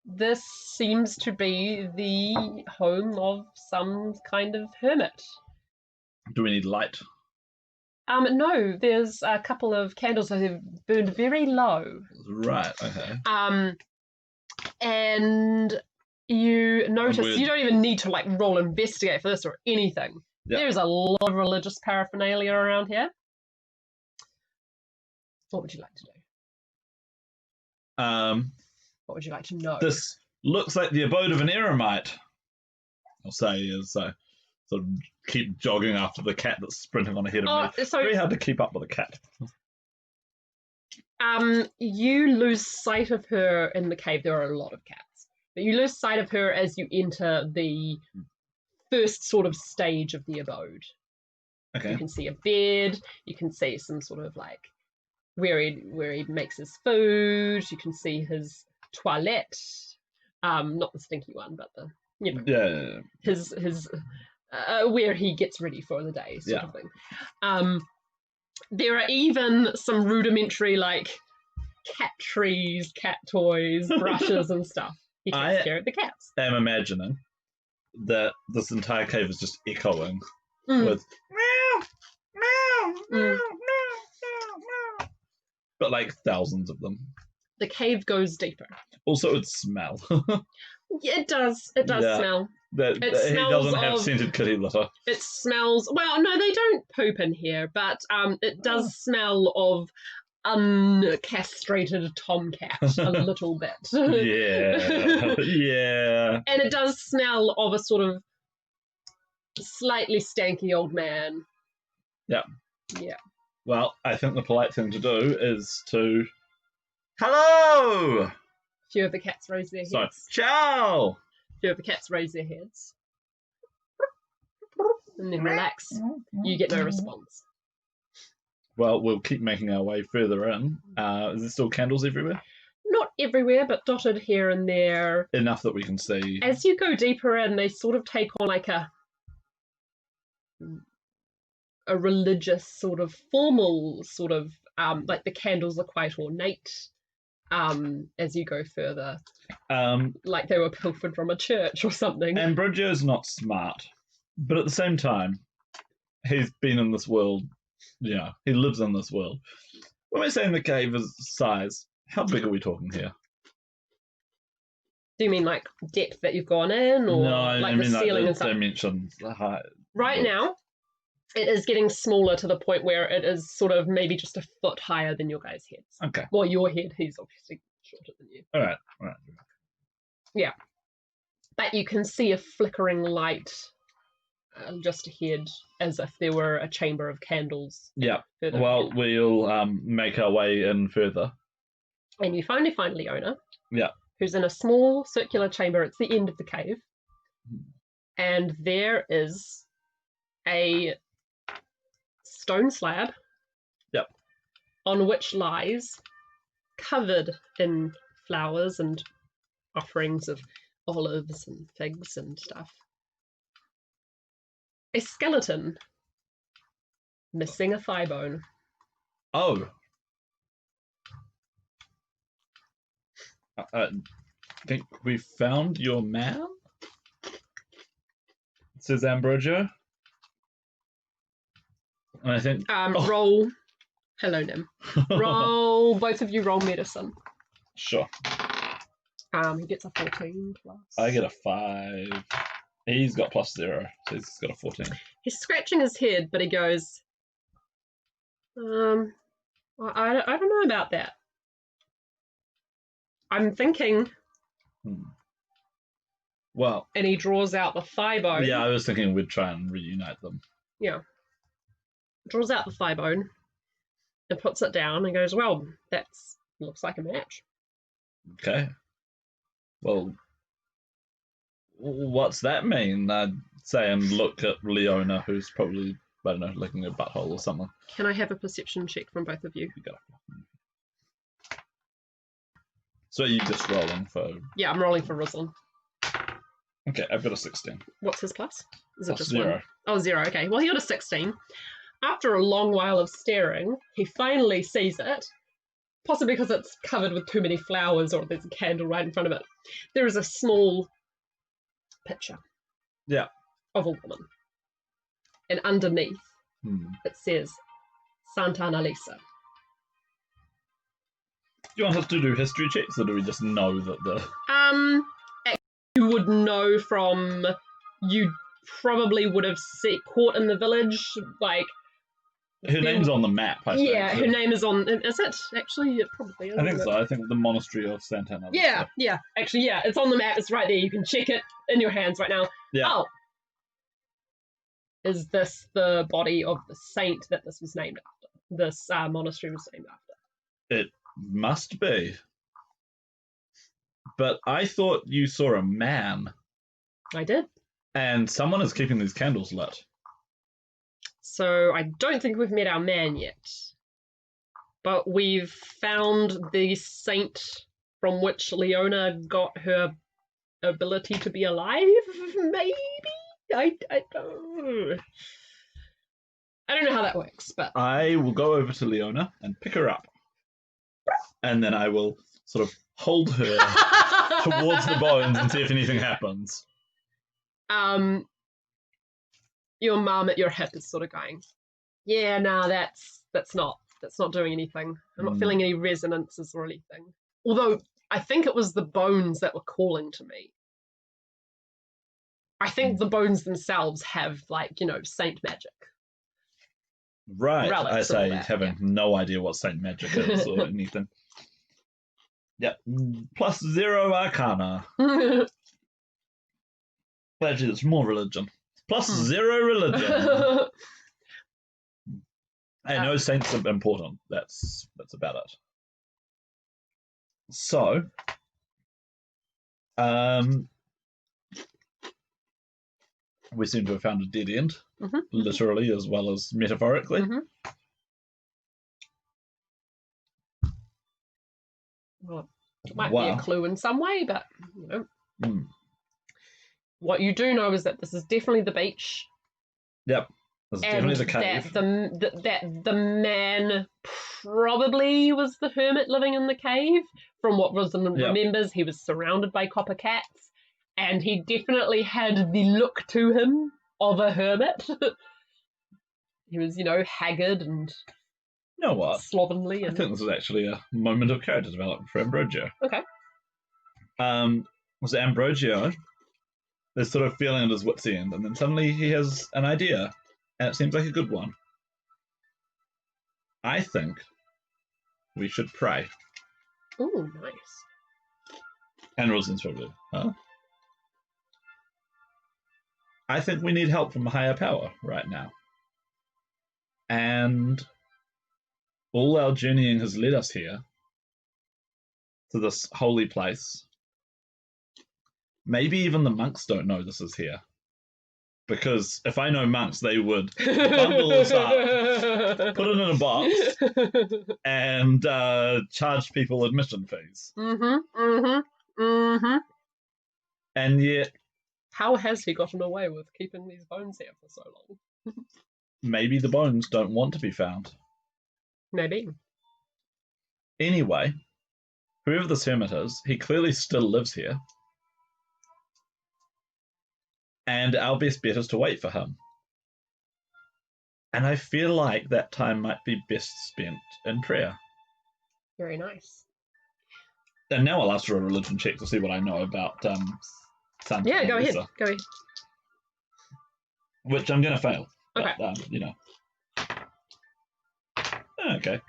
This seems to be the home of some kind of hermit.
Do we need light?
No, there's a couple of candles that have burned very low.
Right, okay.
And you notice you don't even need to roll investigate for this or anything. Yep. There's a lot of religious paraphernalia around here. What would you like to do? What would you like to know?
This looks like the abode of an eremite. I'll say as I sort of keep jogging after the cat that's sprinting on ahead of me. So, very hard to keep up with a cat.
You lose sight of her in the cave. There are a lot of cats. But you lose sight of her as you enter the first sort of stage of the abode.
Okay.
You can see a bed. You can see some sort of where he makes his food. You can see his toilette. Not the stinky one, but the his where he gets ready for the day sort of thing. There are even some rudimentary cat trees, cat toys, brushes and stuff. He takes care of the cats.
I'm imagining that this entire cave is just echoing with meow, meow, meow, meow, meow, but thousands of them.
The cave goes deeper.
Also, it smells.
It does. It does smell.
He doesn't have scented kitty litter.
It smells. Well, no, they don't poop in here, but it does smell of uncastrated tomcat a little bit.
Yeah.
And it does smell of a sort of slightly stanky old man.
Yeah.
Yeah.
Well, I think the polite thing to do is to hello.
A few of the cats raise their heads.
Sorry. Ciao.
A few of the cats raise their heads. And then relax. You get no response.
Well, we'll keep making our way further in. Is there still candles everywhere?
Not everywhere, but dotted here and there.
Enough that we can see.
As you go deeper in, they sort of take on a religious sort of formal sort of the candles are quite ornate. As you go further, like they were pilfered from a church or something.
Ambrogio's not smart, but at the same time, he's been in this world. Yeah, he lives in this world. When we're saying the cave is size, how big are we talking here?
Do you mean like depth that you've gone in, or
No, I
like
mean
the ceiling
like
and stuff?
dimensions.
Right now, it is getting smaller to the point where it is sort of maybe just a foot higher than your guys' heads.
Okay.
Well, your head, he's obviously shorter than you.
All right.
Yeah. But you can see a flickering light just ahead, as if there were a chamber of candles.
Yeah.
Further
Well,
ahead.
we'll make our way in further.
And you finally find Leona.
Yeah.
Who's in a small circular chamber. It's the end of the cave. And there is a stone slab.
Yep.
On which lies, covered in flowers and offerings of olives and figs and stuff, a skeleton missing a thigh bone.
Oh. I think we found your man, says Ambrogio. And I think
roll. Hello, Nim. Roll. Both of you roll medicine.
Sure.
He gets a 14 plus.
I get a 5. He's got +0, so he's got a 14.
He's scratching his head, but he goes, I don't know about that. I'm thinking.
Well.
And he draws out the thigh bone.
Yeah, I was thinking we'd try and reunite them.
Yeah. Draws out the thigh bone and puts it down and goes, well, that looks like a match.
Okay. Well, what's that mean? I'd say and look at Leona, who's probably, I don't know, licking a butthole or something.
Can I have a perception check from both of you?
You go. So are you just rolling for...
Yeah, I'm rolling for Ruslan.
Okay, I've got a 16.
What's his plus? Is
Plus
it just
0.
1? Oh, 0, okay. Well, he got a 16. After a long while of staring, he finally sees it. Possibly because it's covered with too many flowers or there's a candle right in front of it. There is a small picture.
Yeah.
Of a woman. And underneath, it says Santa Annalisa.
Do you want us to do history checks, or do we just know that the...
You would know from... You probably would have caught in the village, like...
Her name's on the map, I think.
Yeah, her name is on... Is it? Actually, it probably is.
I think so. I think the Monastery of Santa Annalisa.
Yeah. Actually, yeah, it's on the map. It's right there. You can check it in your hands right now.
Yeah.
Oh. Is this the body of the saint that this was named after? This monastery was named after?
It must be. But I thought you saw a man.
I did.
And someone is keeping these candles lit.
So I don't think we've met our man yet. But we've found the saint from which Leona got her ability to be alive, maybe? I don't know how that works, but...
I will go over to Leona and pick her up. And then I will sort of hold her towards the bones and see if anything happens.
Your mum at your hip is sort of going, yeah, nah, that's not doing anything. I'm not feeling any resonances or anything. Although I think it was the bones that were calling to me. I think the bones themselves have, like, saint magic.
Right,
Relics
I say,
that,
having no idea what saint magic is or anything. Yep, +0 Arcana. Actually, it's more religion. +0 religion. I know saints are important. That's about it. So, we seem to have found a dead end, literally as well as metaphorically.
Well, it might be a clue in some way, but what you do know is that this is definitely the beach.
Yep, this is definitely the cave.
That the man probably was the hermit living in the cave. From what Rosalind remembers, he was surrounded by copper cats, and he definitely had the look to him of a hermit. He was, haggard and
You know what?
slovenly.
I
And...
think this is actually a moment of character development for Ambrogio.
Okay.
Was Ambrogio is sort of feeling at his wit's end, and then suddenly he has an idea, and it seems like a good one. I think we should pray.
Oh, nice.
And Rosalind's probably, huh? I think we need help from a higher power right now. And all our journeying has led us here to this holy place. Maybe even the monks don't know this is here. Because if I know monks, they would bundle us up, put it in a box, and charge people admission fees. And yet...
How has he gotten away with keeping these bones here for so long?
Maybe the bones don't want to be found.
Maybe.
Anyway, whoever this hermit is, he clearly still lives here. And our best bet is to wait for him. And I feel like that time might be best spent in prayer.
Very nice.
And now I'll ask for a religion check to see what I know about Santa.
Yeah, go ahead. Go ahead.
Which I'm going to fail.
Okay.
But, Okay.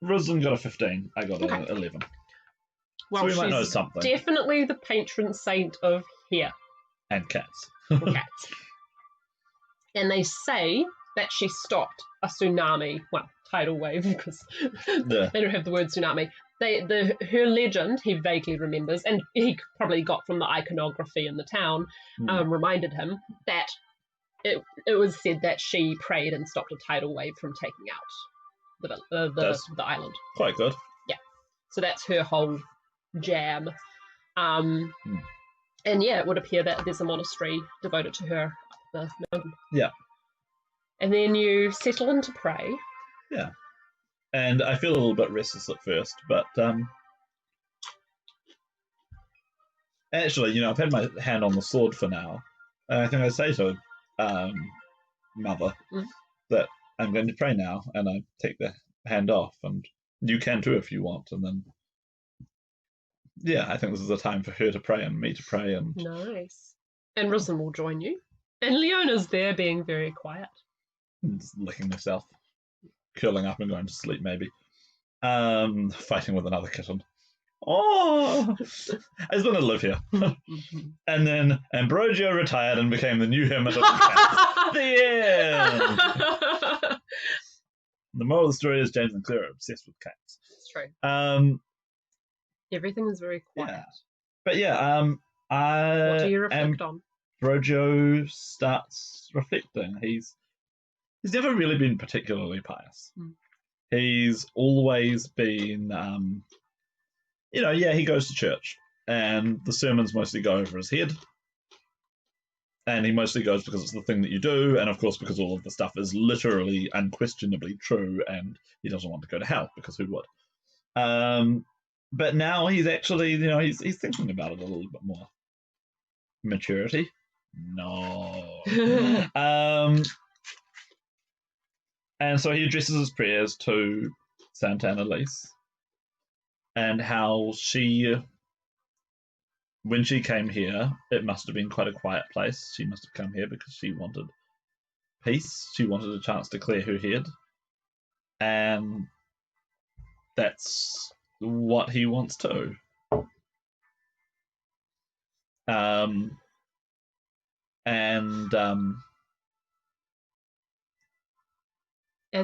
Rosalind got a 15. I got a 11.
Well,
so we might know
she's
something.
Definitely the patron saint of here.
And cats.
And cats. And they say that she stopped a tsunami, tidal wave, because they don't have the word tsunami. Her legend, he vaguely remembers, and he probably got from the iconography in the town, reminded him that it was said that she prayed and stopped a tidal wave from taking out the island.
Quite good.
Yeah. So that's her whole jam. And yeah, it would appear that there's a monastery devoted to her up the mountain.
Yeah.
And then you settle in to pray.
Yeah. And I feel a little bit restless at first, but actually, I've had my hand on the sword for now. And I think I say to Mother that I'm going to pray now, and I take the hand off, and you can too if you want. And then, yeah, I think this is a time for her to pray and me to pray. And
nice. And Rosalind will join you. And Leona's there being very quiet.
Just licking herself, curling up and going to sleep maybe. Fighting with another kitten. Oh, I just want to live here. And then Ambrogio retired and became the new hermit of the cats. The end. The moral of the story is James and Claire are obsessed with cats.
It's true. Everything is very quiet.
Yeah. But yeah,
what do you reflect on?
Ambrogio starts reflecting. He's never really been particularly pious. He's always been, he goes to church, and the sermons mostly go over his head. And he mostly goes because it's the thing that you do, and of course because all of the stuff is literally, unquestionably true, and he doesn't want to go to hell, because who would? But now he's actually, he's thinking about it a little bit more. Maturity? No. And so he addresses his prayers to Santa Annalise, and how when she came here, it must have been quite a quiet place. She must have come here because she wanted peace. She wanted a chance to clear her head. And that's what he wants too.
As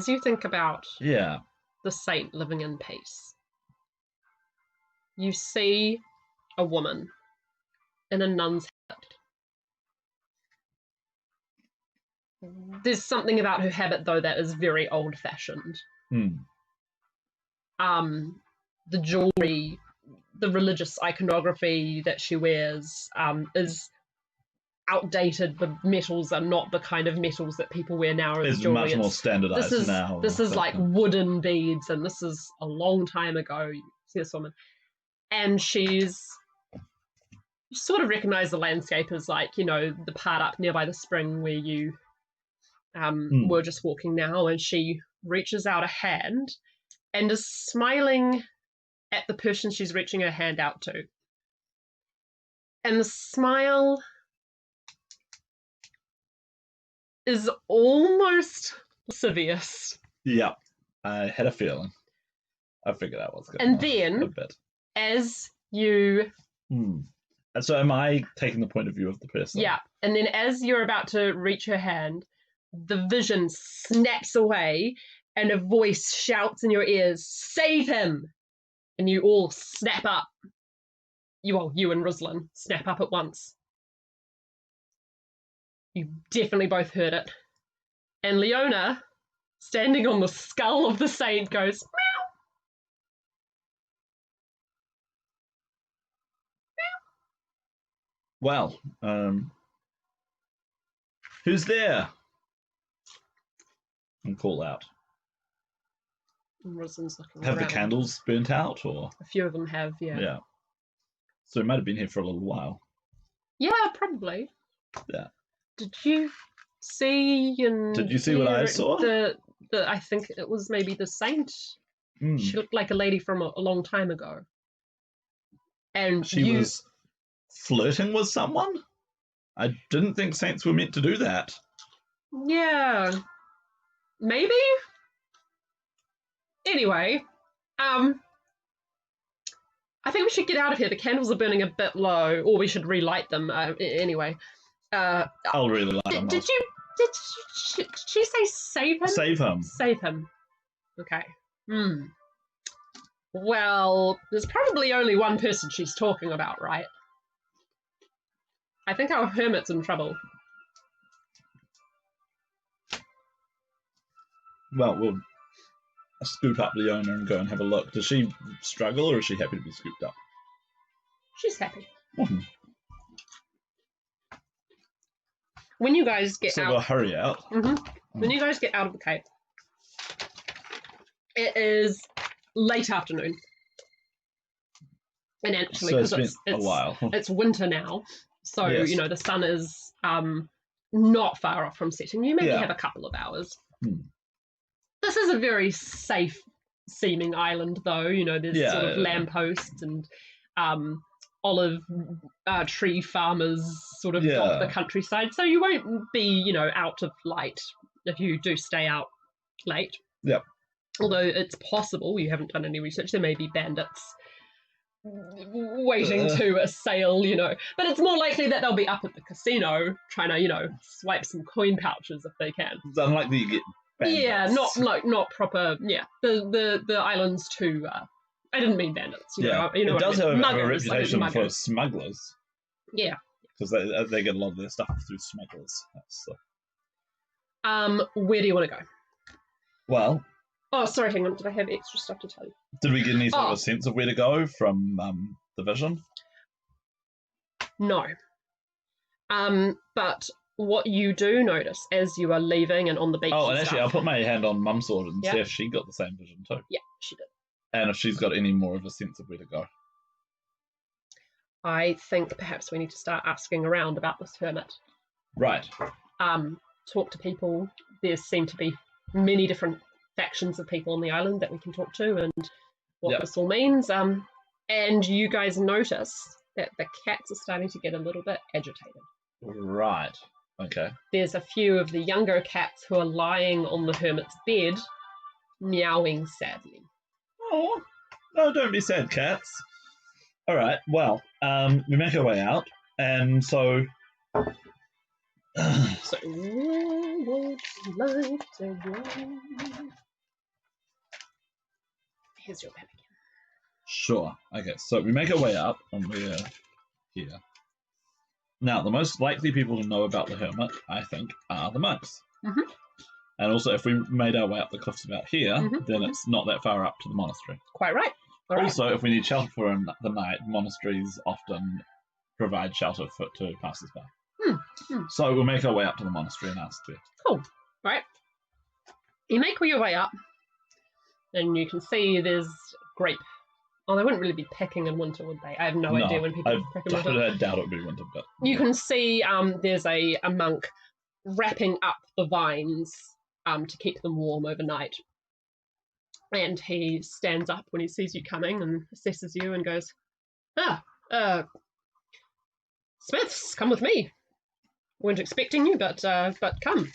you think about
the
saint living in peace, you see a woman in a nun's habit. There's something about her habit, though, that is very old-fashioned. The jewelry, the religious iconography that she wears is outdated. The metals are not the kind of metals that people wear now.
It's much more standardized now.
This is like wooden beads, and this is a long time ago. You see this woman, and you sort of recognize the landscape as the part up nearby the spring where you were just walking now, and she reaches out a hand and is smiling at the person she's reaching her hand out to. And the smile is almost lascivious.
Yeah, I had a feeling. I figured out what's going on.
And then,
a bit.
As you...
And so am I taking the point of view of the person?
Yeah, and then as you're about to reach her hand, the vision snaps away and a voice shouts in your ears, "Save him!" And you all snap up. You and Ruslin snap up at once. You definitely both heard it. And Leona, standing on the skull of the saint, goes, "Meow."
Well, who's there? And call out.
And Ruslin's looking
Have
around.
the candles burnt out, or?
A few of them have, yeah.
Yeah. So it might have been here for a little while.
Yeah, probably.
Yeah.
Did you see
what I saw?
I think it was maybe the saint.
Mm.
She looked like a lady from a long time ago. And
she was flirting with someone? I didn't think saints were meant to do that.
Yeah. Maybe? Anyway, I think we should get out of here. The candles are burning a bit low, or we should relight them. Anyway.
I'll really light them.
Did she say save him?
Save him.
Save him. Okay. Well, there's probably only one person she's talking about, right? I think our hermit's in trouble.
Well, we'll scoop up Leona and go and have a look. Does she struggle, or is she happy to be scooped up?
She's happy.
Mm-hmm.
When you guys get out...
So we'll hurry out.
When you guys get out of the cave, it is late afternoon. And actually,
so it's
because
been a while.
It's winter now, so,
yes.
The sun is not far off from setting. You maybe have a couple of hours. This is a very safe seeming island, though. There's sort of lampposts and olive tree farmers sort of dot the countryside, so you won't be, out of light if you do stay out late.
Yep.
Although it's possible, you haven't done any research, there may be bandits waiting to assail, But it's more likely that they'll be up at the casino trying to, swipe some coin pouches if they can.
It's unlikely you get bandits.
Yeah, not proper. Yeah, the island's too. I didn't mean bandits. It does
have
muggers,
a reputation
like
for smugglers.
Yeah,
because they get a lot of their stuff through smugglers.
Where do you want to go?
Well.
Oh, sorry. Hang on. Did I have extra stuff to tell you?
Did we get any sort of a sense of where to go from the vision?
No. But what you do notice as you are leaving and on the beach.
Oh, and actually, I'll put my hand on Mum's sword and see if she got the same vision too.
Yeah, she did.
And if she's got any more of a sense of where to go.
I think perhaps we need to start asking around about this hermit.
Right.
Talk to people. There seem to be many different factions of people on the island that we can talk to, and what this all means. And you guys notice that the cats are starting to get a little bit agitated.
Right. Okay.
There's a few of the younger cats who are lying on the hermit's bed, meowing sadly.
Oh, no, don't be sad, cats. All right, well, we make our way out, and so...
So, where would you like to go? Here's your pen again.
Sure. Okay, so we make our way up, and we're here. Now, the most likely people to know about the hermit, I think, are the monks.
Mm-hmm.
And also, if we made our way up the cliffs about here, then it's not that far up to the monastery.
Quite right.
Also, if we need shelter for the night, monasteries often provide shelter to passers-by. So we'll make our way up to the monastery and ask there.
Cool. Right. You make your way up, and you can see there's grape. Oh, they wouldn't really be picking in winter, would they? I have no idea when people pick in winter.
I doubt it would be winter, but...
You can see there's a monk wrapping up the vines to keep them warm overnight. And he stands up when he sees you coming and assesses you and goes, Smiths, come with me. Weren't expecting you, but come.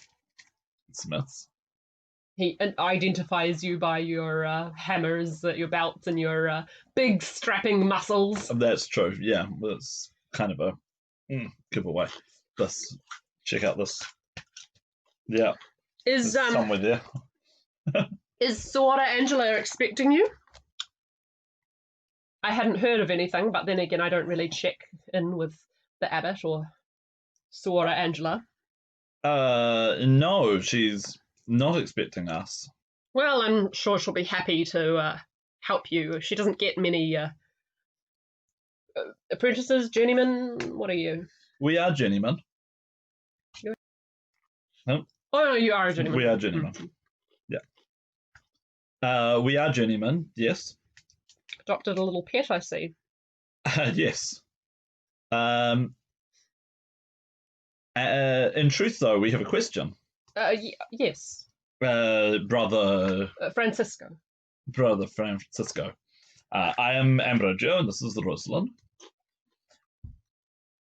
Smiths.
He identifies you by your hammers, your belts, and your big strapping muscles.
That's true. Yeah, that's kind of a giveaway. Check out this. Yeah,
is
somewhere there.
Is Suora Angela expecting you? I hadn't heard of anything, but then again, I don't really check in with the abbot or Suora Angela.
No, she's not expecting us.
Well, I'm sure she'll be happy to help you. She doesn't get many apprentices, journeymen. What are you?
We are journeymen.
Oh, no, you are a journeyman.
We are journeymen. Yeah. We are journeymen, yes.
Adopted a little pet, I see.
Yes. In truth, though, we have a question.
Yes.
Brother
Francisco.
Brother Francisco. I am Ambrogio, and this is the Rosalind.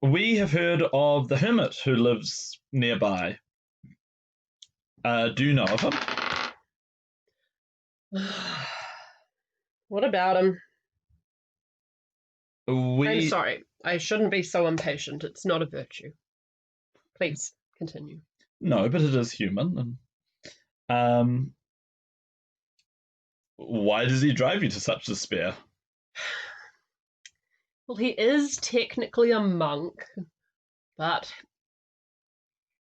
We have heard of the hermit who lives nearby. Do you know of him?
What about him?
I'm
sorry. I shouldn't be so impatient. It's not a virtue. Please, continue.
No, but it is human. Why does he drive you to such despair?
Well, he is technically a monk, but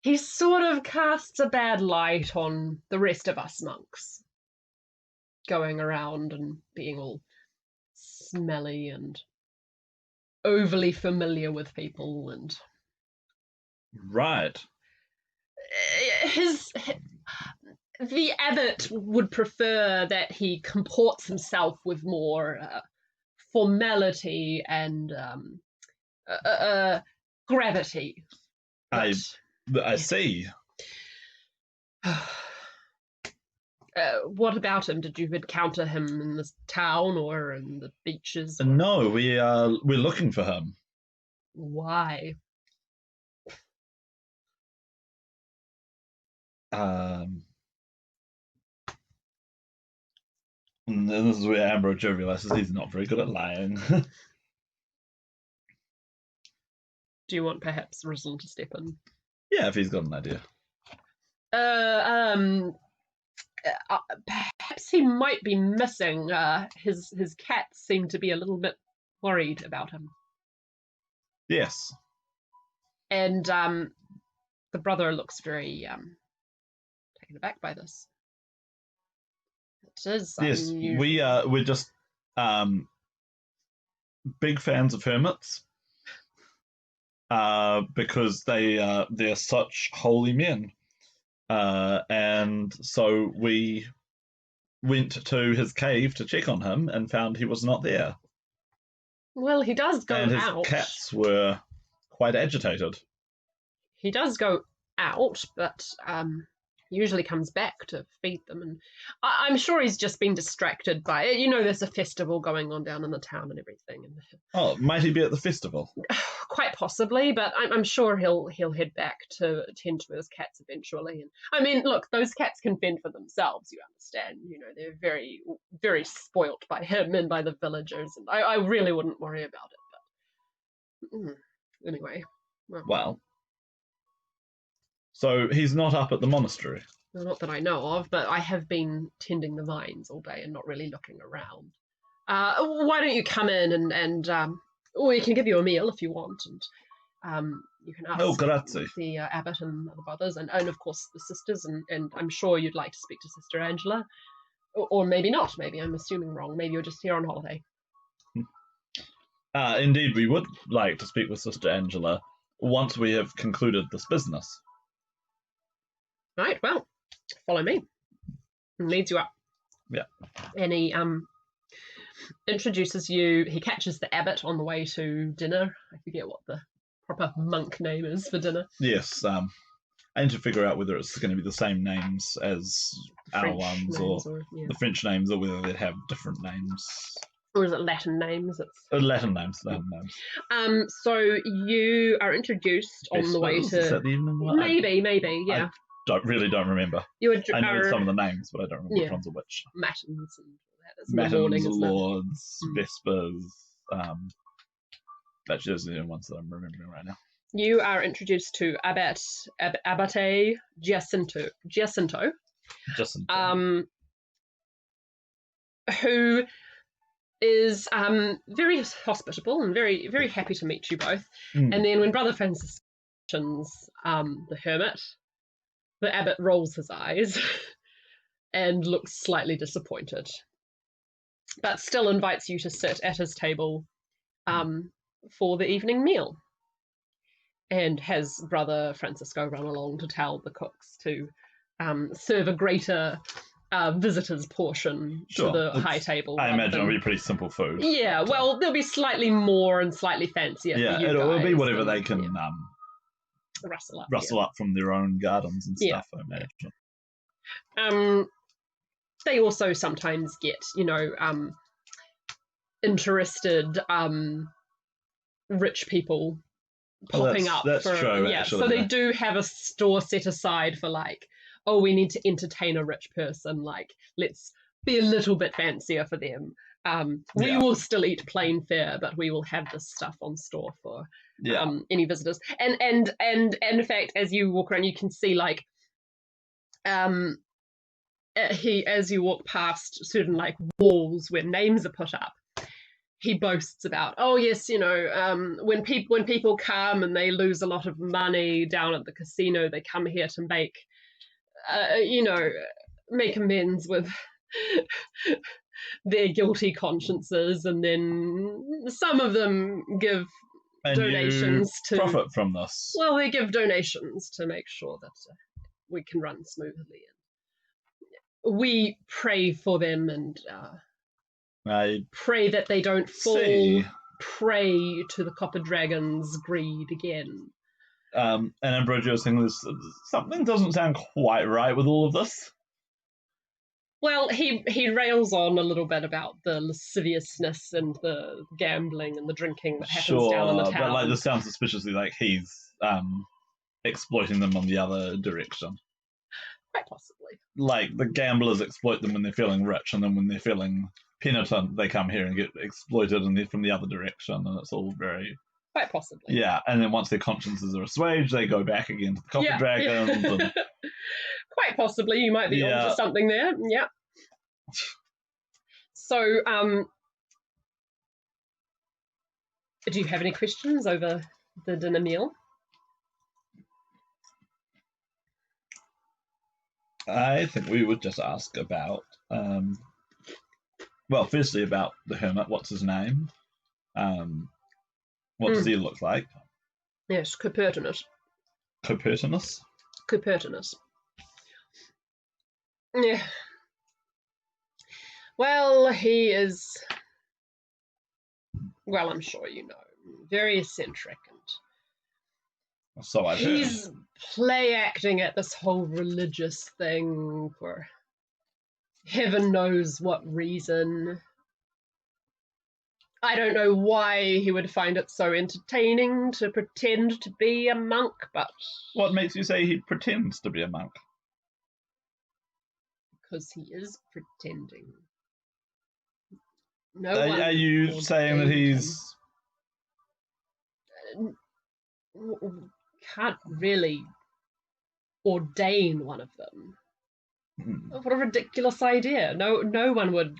he sort of casts a bad light on the rest of us monks. Going around and being all smelly and overly familiar with people and...
Right.
The abbot would prefer that he comports himself with more formality and gravity.
I see.
What about him? Did you encounter him in the town or in the beaches? Or...
No, we're looking for him.
Why?
And this is where Ambrogio realizes he's not very good at lying.
Do you want perhaps Rosalind to step in?
Yeah, if he's got an idea.
Perhaps he might be missing. His cats seem to be a little bit worried about him.
Yes.
And the brother looks very taken aback by this. It is
yes,
unusual.
we're just big fans of hermits because they're such holy men, and so we went to his cave to check on him and found he was not there.
Well, he does go out.
And his cats were quite agitated.
He does go out, but usually comes back to feed them. And I'm sure he's just been distracted by it. You know, there's a festival going on down in the town and everything. And
oh, might he be at the festival?
Quite possibly, but I'm sure he'll head back to attend to his cats eventually. And I mean, look, those cats can fend for themselves. You understand? You know, they're very, very spoilt by him and by the villagers, and I really wouldn't worry about it. But anyway,
well. So he's not up at the monastery?
Not that I know of, but I have been tending the vines all day and not really looking around. Why don't you come in and or we can give you a meal if you want, and you can ask the abbot and the brothers, and of course the sisters, and I'm sure you'd like to speak to Sister Angela, or maybe not. Maybe I'm assuming wrong. Maybe you're just here on holiday.
Indeed, we would like to speak with Sister Angela once we have concluded this business.
Right, well, follow me. And leads you up.
Yeah.
And he introduces you. He catches the abbot on the way to dinner. I forget what the proper monk name is for dinner.
Yes, I need to figure out whether it's going to be the same names as our ones, or
yeah.
the French names, or whether they'd have different names.
Or is it Latin names? It's
Latin names.
So you are introduced on the way
Is
to
that the evening one?
maybe, yeah.
I don't remember. I know some of the names, but I don't remember which ones are which.
Matins and that is
Matins,
in the morning,
Lords, Vespers. That's just the ones that I'm remembering right now.
You are introduced to Abate Giacinto, who is very hospitable and very, very happy to meet you both. And then when Brother Francis mentions the hermit, the abbot rolls his eyes and looks slightly disappointed, but still invites you to sit at his table for the evening meal, and has Brother Francisco run along to tell the cooks to serve a greater visitors' portion to the high table.
I imagine it'll be pretty simple food.
Yeah, well, there'll be slightly more and slightly fancier for you
it'll
guys.
Be whatever they can rustle up from their own gardens and stuff, I imagine.
They also sometimes get, interested rich people popping up.
That's true, actually.
So they do have a store set aside for we need to entertain a rich person, let's be a little bit fancier for them. We will still eat plain fare, but we will have this stuff on store for any visitors. And in fact, as you walk around, you can see as you walk past certain walls where names are put up, he boasts about, oh yes, when people come and they lose a lot of money down at the casino, they come here to make amends with their guilty consciences, and then some of them give donations to
profit from this.
Well, they give donations to make sure that we can run smoothly. We pray for them and
I
pray that they don't fall prey to the copper dragon's greed again.
And Ambrogio's saying something doesn't sound quite right with all of this.
Well, he rails on a little bit about the lasciviousness and the gambling and the drinking that happens down in the town.
But this sounds suspiciously like he's exploiting them on the other direction.
Quite possibly.
The gamblers exploit them when they're feeling rich, and then when they're feeling penitent, they come here and get exploited, and they're from the other direction, and it's all very...
Quite possibly.
Yeah, and then once their consciences are assuaged, they go back again to the copper dragons. Yeah. And...
Quite possibly, you might be onto something there. Yeah. So, do you have any questions over the dinner meal?
I think we would just ask about, firstly about the hermit. What's his name? What does he look like?
Yes, Copertinus.
Copertinus?
Copertinus. Yeah. Well, he is, I'm sure you know, very eccentric, and
so I've
he's play acting at this whole religious thing for heaven knows what reason. I don't know why he would find it so entertaining to pretend to be a monk, but...
What makes you say he pretends to be a monk?
Because he is pretending.
Are you saying that he's...
Can't really ordain one of them. What a ridiculous idea. No one would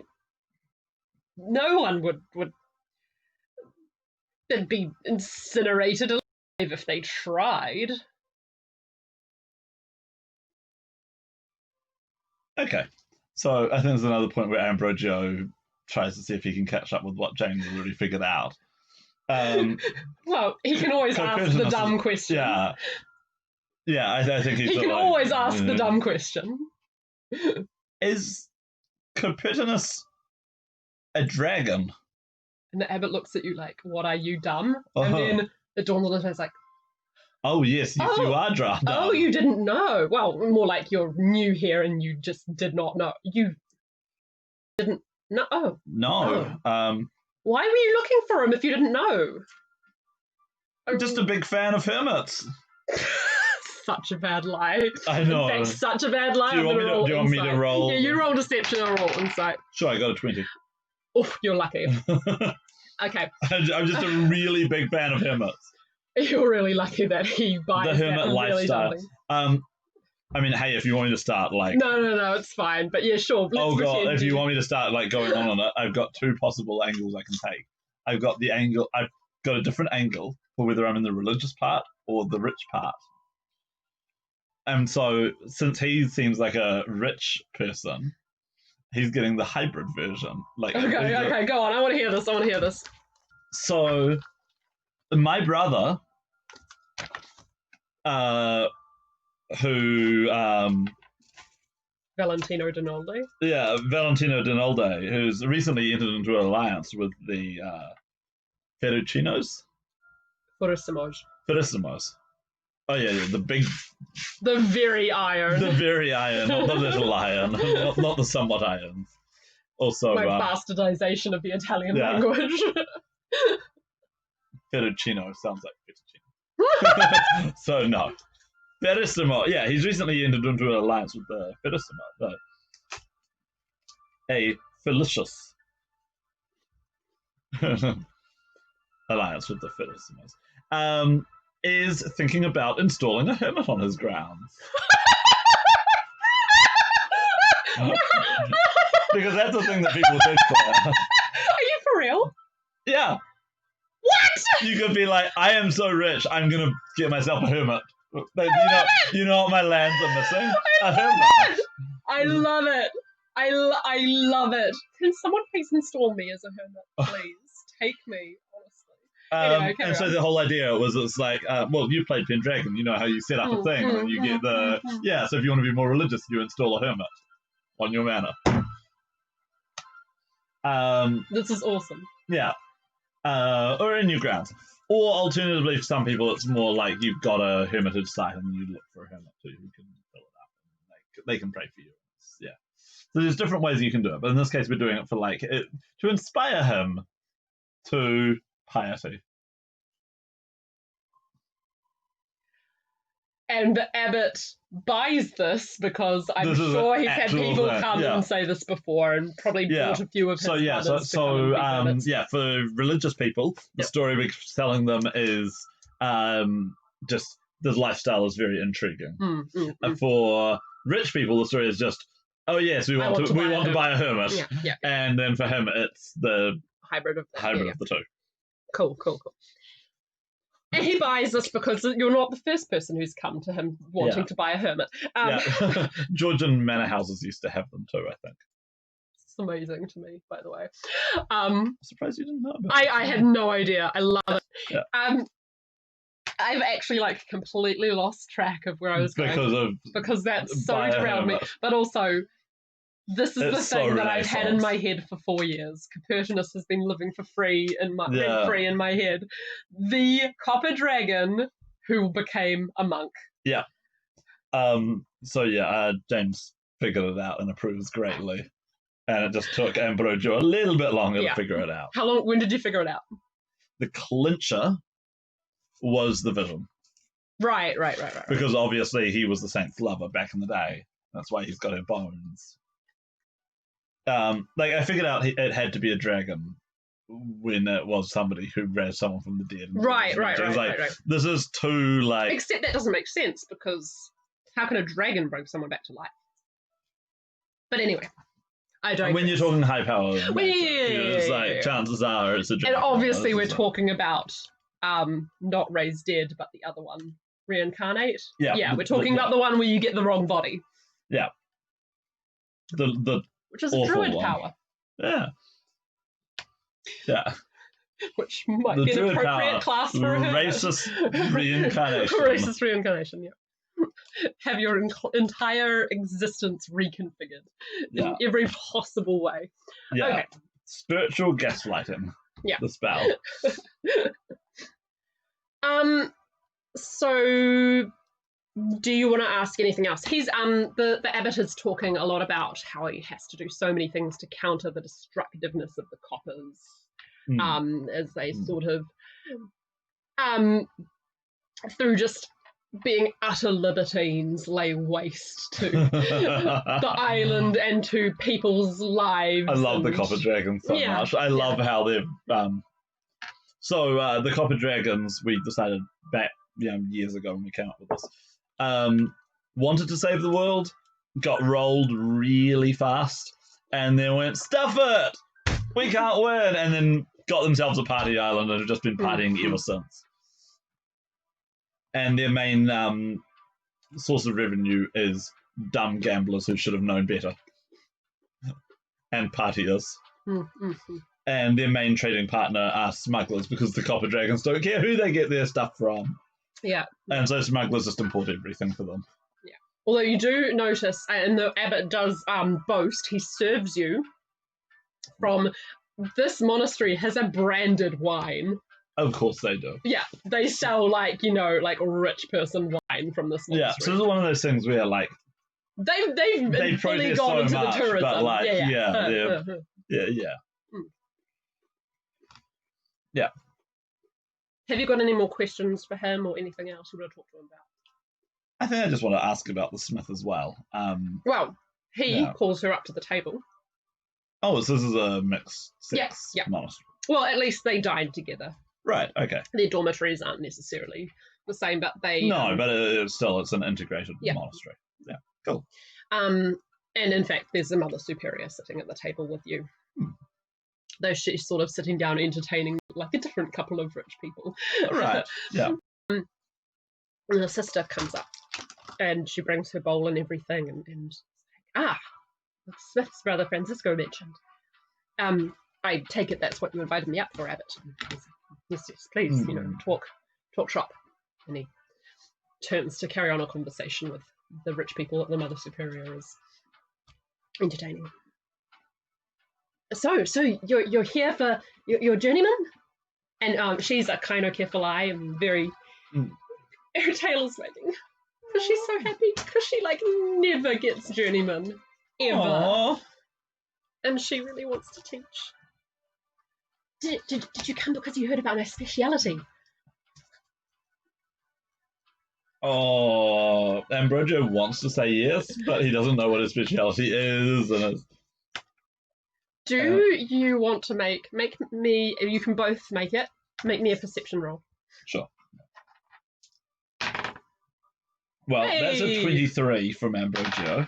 they'd be incinerated alive if they tried.
Okay. So I think there's another point where Ambrogio tries to see if he can catch up with what James has already figured out.
Well, he can always ask the dumb question.
Yeah, I think
he can always ask the dumb question.
Is Copertinus a dragon?
And the abbot looks at you like, what are you, dumb? And then it dawns on his face like,
Oh, yes, you
Oh.
are drowned.
Oh, you didn't know. Well, more like you're new here and you just did not know. You didn't know. Oh.
No.
Why were you looking for him if you didn't know?
I'm just a big fan of hermits.
Such a bad lie.
I know.
In fact, such a bad lie.
Do you want me to roll?
Yeah, you roll deception or roll insight.
Sure, I got a 20.
Oof, you're lucky. Okay.
I'm just a really big fan of hermits.
You're really lucky that he buys
the hermit
that
lifestyle.
Really
I mean, hey, if you want me to start, like...
No, it's fine. But yeah, sure.
Oh, God, if you want me to start, like, going on it, I've got two possible angles I can take. I've got a different angle for whether I'm in the religious part or the rich part. And so, since he seems like a rich person, he's getting the hybrid version.
Okay, go on. I want to hear this.
So, my brother, who
Valentino Dinaldi.
Yeah, Valentino Dinaldi, who's recently entered into an alliance with the Ferruccinos. Furissimos. Oh yeah,
the very iron.
The very iron, not the little iron, not the somewhat irons. Also,
my bastardization of the Italian language.
Ferruccino sounds like fettuccine. So no. Ferrissimo, yeah, he's recently entered into an alliance with the Ferrissimo, a felicious alliance with the Ferissimos, is thinking about installing a hermit on his grounds. Because that's the thing that people do for.
Are you for real?
Yeah.
What?
You could be like, I am so rich, I'm going to get myself a hermit. You know what my lands are missing? A hermit.
I love it. I love it. Can someone please install me as a hermit, please? Take me, honestly. Anyway,
and so the whole idea was, it's like, well, you played Pendragon, you know how you set up a thing, and you get the... Yeah, so if you want to be more religious, you install a hermit on your manor.
This is awesome.
Yeah. Or in your grounds. Or alternatively, for some people, it's more like you've got a hermitage site and you look for a hermit who can fill it up, and they can pray for you. Yeah. So there's different ways you can do it, but in this case, we're doing it for to inspire him to piety.
And the abbot buys this because I'm sure he's had people come and say this before, and probably bought a few of his
for religious people, the story we're telling them is just the lifestyle is very intriguing. For rich people, the story is just, oh yes, we want to buy a hermit, and then for him, it's the hybrid of the two.
Cool. And he buys this because you're not the first person who's come to him wanting to buy a hermit.
Georgian manor houses used to have them too, I think.
It's amazing to me, by the way.
I'm surprised you didn't know about
it. I had no idea. I love it.
Yeah.
I've actually completely lost track of where I was going. Because that's so derailed me. But also, this is the thing that I've had in my head for 4 years. Copernicus has been living for free in my head. The copper dragon who became a monk.
Yeah. James figured it out and approves greatly. And it just took Ambrogio a little bit longer to figure it out.
How long? When did you figure it out?
The clincher was the vision.
Right.
Because obviously he was the saint's lover back in the day. That's why he's got her bones. I figured out it had to be a dragon when it was somebody who raised someone from the dead.
Right.
This is too
Except that doesn't make sense, because how can a dragon bring someone back to life? But anyway, I don't.
When you're talking high power, chances are it's a dragon.
And obviously, we're talking about not raised dead, but the other one, reincarnate. Yeah, we're talking about the one where you get the wrong body.
Yeah.
Which is a druid power.
Yeah. Yeah.
Which might be an appropriate class for a
racist reincarnation.
Racist reincarnation, yeah. Have your entire existence reconfigured in every possible way.
Yeah.
Okay. So, do you want to ask anything else? He's the abbot is talking a lot about how he has to do so many things to counter the destructiveness of the coppers, as they sort of through just being utter libertines lay waste to the island and to people's lives.
I love the Copper Dragons so much. I love how they've the Copper Dragons, we decided back years ago when we came up with this, wanted to save the world, got rolled really fast, and then went, stuff it! We can't win! And then got themselves a party island and have just been partying ever since. And their main source of revenue is dumb gamblers who should have known better. And partiers. And their main trading partner are smugglers, because the Copper Dragons don't care who they get their stuff from.
Yeah.
And so smugglers just import everything for them.
Yeah. Although you do notice, and the abbot does boast, he serves you from this monastery has a branded wine.
Of course they do.
Yeah, they sell like rich person wine from this monastery.
Yeah, so it's one of those things where
they've fully gone into the tourism.
But
yeah.
Yeah.
Have you got any more questions for him or anything else you want to talk to him about?
I think I just want to ask about the smith as well.
He calls her up to the table.
Oh, so this is a mixed sex monastery.
Well, at least they dined together.
Right, okay.
Their dormitories aren't necessarily the same, but they...
No, but it's an integrated monastery. Yeah, cool.
And in fact, there's a mother superior sitting at the table with you. Though she's sort of sitting down entertaining like a different couple of rich people.
Right, yeah.
And the sister comes up and she brings her bowl and everything and Smith's brother Francisco mentioned. I take it that's what you invited me up for, Abbot. Yes, please, talk shop. And he turns to carry on a conversation with the rich people that the Mother Superior is entertaining. So you're here for your journeyman? And she's a kind of careful eye and very... Her tail is wagging. But she's so happy because she never gets journeyman. Ever.
Aww.
And she really wants to teach. Did you come because you heard about my speciality?
Oh, Ambrogio wants to say yes, but he doesn't know what his speciality is.
Do you want to make me, you can both make me a perception roll.
Sure. Well, that's a 23 from Ambrogio.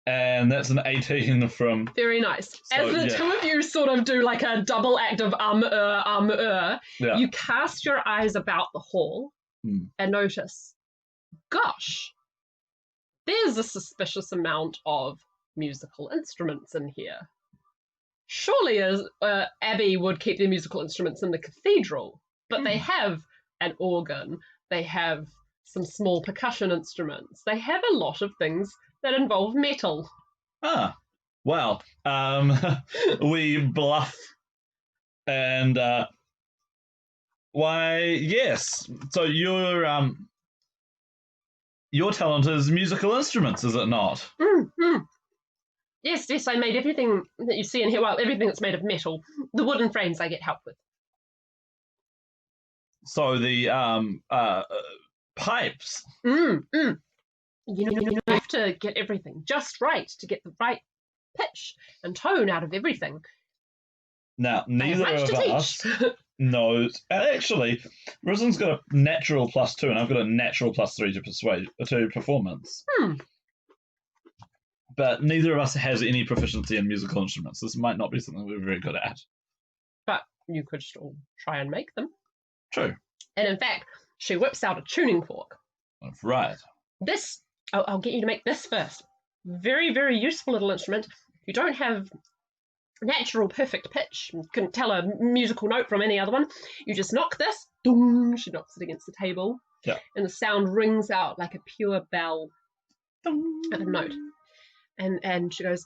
And that's an 18 from...
Very nice. So, as the two of you sort of do like a double act of you cast your eyes about the hall and notice, gosh, there's a suspicious amount of musical instruments in here. Surely Abbey would keep their musical instruments in the cathedral, but they have an organ, they have some small percussion instruments, they have a lot of things that involve metal.
Well, we bluff and why, yes. So your talent is musical instruments, is it not?
Yes, I made everything that you see in here, well, everything that's made of metal. The wooden frames I get help with.
So the pipes.
You have to get everything just right to get the right pitch and tone out of everything.
Now, neither of us knows. Actually, Rizen's got a natural +2, and I've got a natural +3 to performance. But neither of us has any proficiency in musical instruments. This might not be something we're very good at.
But you could still try and make them.
True.
And in fact, she whips out a tuning fork.
Right.
This, I'll get you to make this first. Very, very useful little instrument. If you don't have natural perfect pitch, you couldn't tell a musical note from any other one, you just knock this, dong, she knocks it against the table, and the sound rings out like a pure bell of a note. And she goes,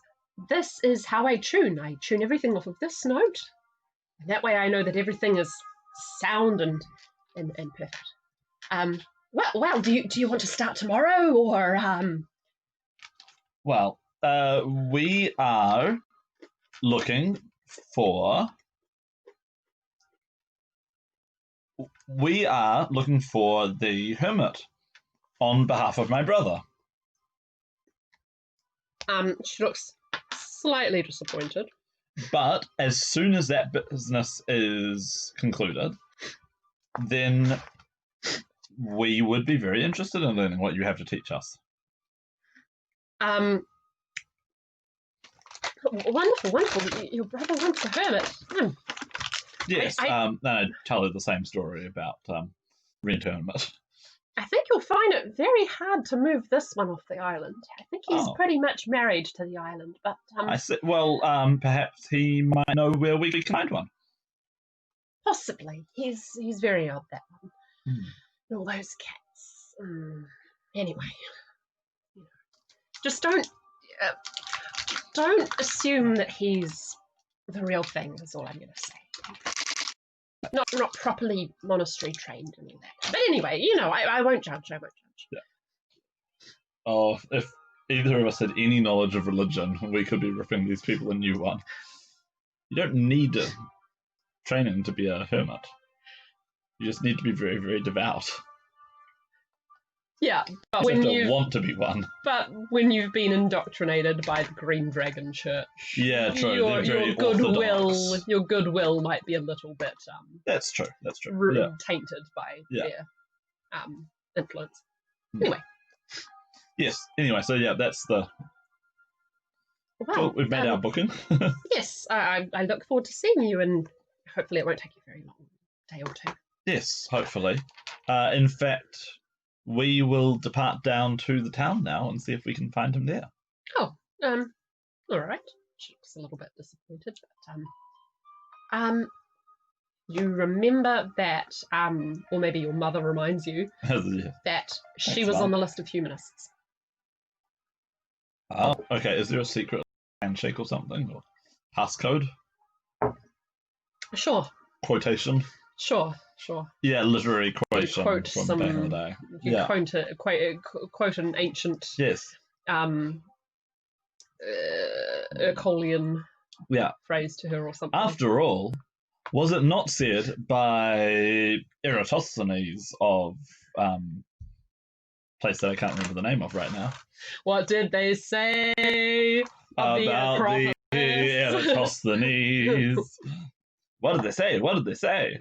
this is how I tune. I tune everything off of this note. And that way I know that everything is sound and perfect. Well, do you want to start tomorrow or
Well, we are looking for the hermit on behalf of my brother.
She looks slightly disappointed.
But as soon as that business is concluded, then we would be very interested in learning what you have to teach us.
Wonderful. Your brother wants a hermit.
Yes, I tell her the same story about reinternment.
I think you'll find it very hard to move this one off the island. I think he's pretty much married to the island, but
I said, well, perhaps he might know where we can find one.
Possibly. He's very odd, that one. All those cats. Anyway, just don't assume that he's the real thing. Is all I'm going to say. Not properly monastery trained and all that. But anyway, I won't judge.
Yeah. Oh, if either of us had any knowledge of religion, we could be ripping these people a new one. You don't need training to be a hermit. You just need to be very, very devout.
Yeah, but
when you want to be one.
But when you've been indoctrinated by the Green Dragon Church,
yeah, true.
Your goodwill might be a little bit
That's true.
Tainted by their influence. Anyway.
Yes. Anyway, so yeah, that's the.
Well,
cool. We've made our booking.
Yes, I look forward to seeing you, and hopefully it won't take you very long, a day or two.
Yes, hopefully. In fact, we will depart down to the town now and see if we can find him there.
Oh, all right. She looks a little bit disappointed, but you remember that, or maybe your mother reminds you that she was on the list of humanists.
Oh, okay. Is there a secret handshake or something, or passcode?
Sure.
Quotation.
Sure.
Yeah, literary quotation from back in the day.
You quote an ancient Ercolian phrase to her or something.
After all, was it not said by Eratosthenes of place that I can't remember the name of right now?
What did they say
about the Eratosthenes? What did they say?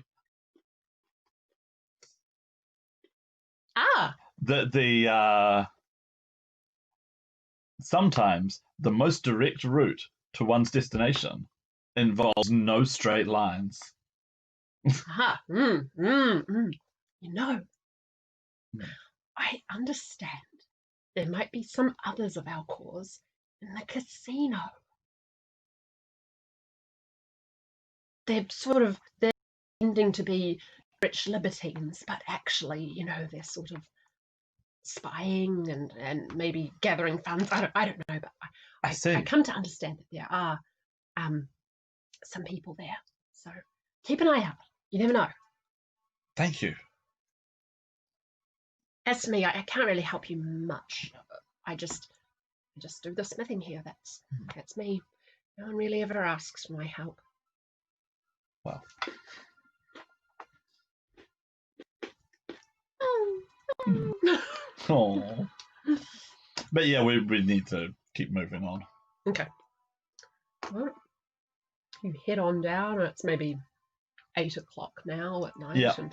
That sometimes the most direct route to one's destination involves no straight lines.
I understand. There might be some others of our cause in the casino. They're tending to be rich libertines, but actually, they're sort of spying and maybe gathering funds. I don't know, but I come to understand that there are some people there. So keep an eye out. You never know.
Thank you.
As for me, I can't really help you much. I just do the smithing here. That's me. No one really ever asks for my help.
Well. Oh. But yeah, we need to keep moving on.
Okay. Well, you head on down. It's maybe 8 o'clock now at night, and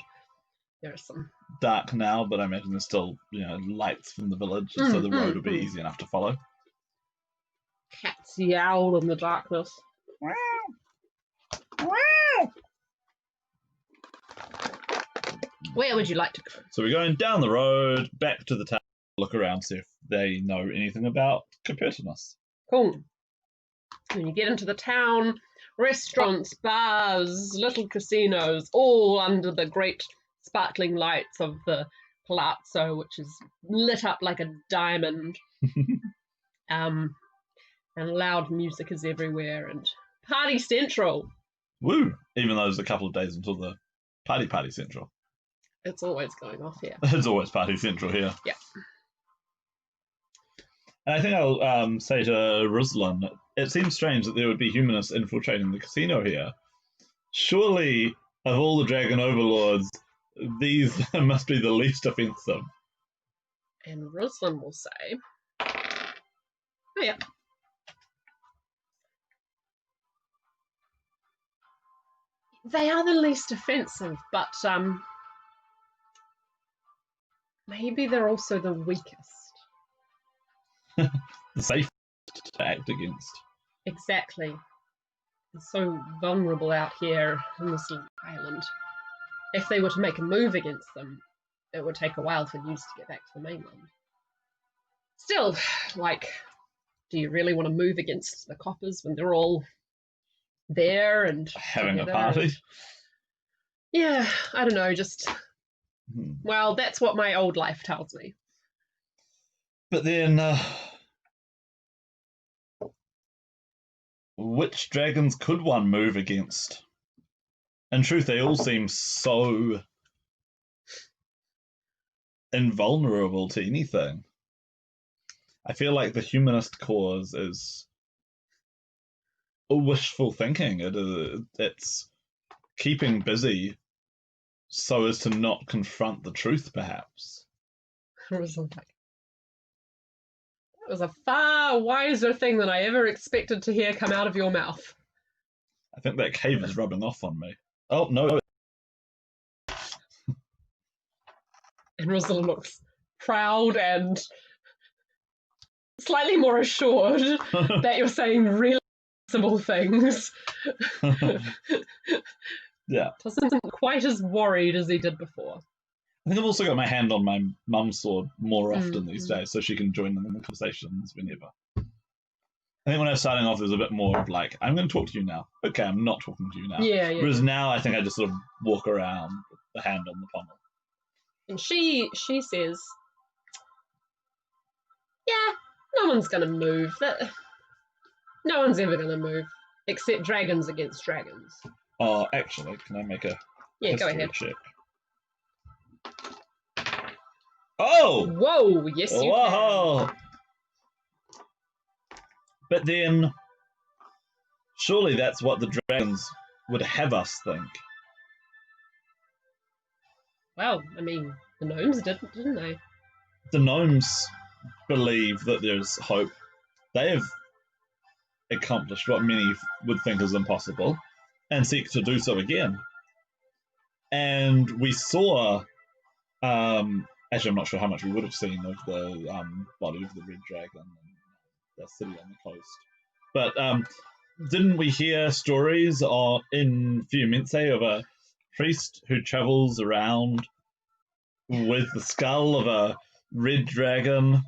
there are some
dark now, but I imagine there's still lights from the village, so the road will be easy enough to follow.
Cats yowl in the darkness. Where would you like to go?
So we're going down the road, back to the town, look around, see if they know anything about Copernicus.
Cool. When you get into the town, restaurants, bars, little casinos, all under the great sparkling lights of the palazzo, which is lit up like a diamond. And loud music is everywhere, and party central.
Woo! Even though there's a couple of days until the party central.
It's always going off here.
It's always party central here.
Yeah.
And I think I'll say to Ruslan, it seems strange that there would be humanists infiltrating the casino here. Surely, of all the dragon overlords, these must be the least offensive.
And Ruslan will say, oh yeah. They are the least offensive, but maybe they're also the weakest.
The safest to act against.
Exactly. It's so vulnerable out here on this little island. If they were to make a move against them, it would take a while for news to get back to the mainland. Still, like, do you really want to move against the coppers when they're all there and
having a party?
Yeah, I don't know, just well, that's what my old life tells me.
But then which dragons could one move against? In truth, they all seem so invulnerable to anything. I feel like the humanist cause is wishful thinking. It's keeping busy so as to not confront the truth, perhaps.
It was a far wiser thing than I ever expected to hear come out of your mouth.
I think that cave is rubbing off on me. Oh, no.
And Rosalind looks proud and slightly more assured that you're saying really sensible things.
Yeah.
Doesn't quite as worried as he did before.
I think I've also got my hand on my mum's sword more often these days, so she can join in the conversations whenever. I think when I was starting off, there was a bit more of like, I'm going to talk to you now. Okay, I'm not talking to you now.
Yeah.
Whereas now, I think I just sort of walk around with the hand on the pommel.
And she says, yeah, no one's going to move. No one's ever going to move, except dragons against dragons.
Oh, actually, can I make a history check? Oh!
Whoa, yes you can.
But then, surely that's what the dragons would have us think.
Well, I mean, the gnomes didn't they?
The gnomes believe that there's hope. They have accomplished what many would think is impossible and seek to do so again. And we saw, actually I'm not sure how much we would have seen of the body of the red dragon and the city on the coast. But didn't we hear stories in Fiumense of a priest who travels around with the skull of a red dragon?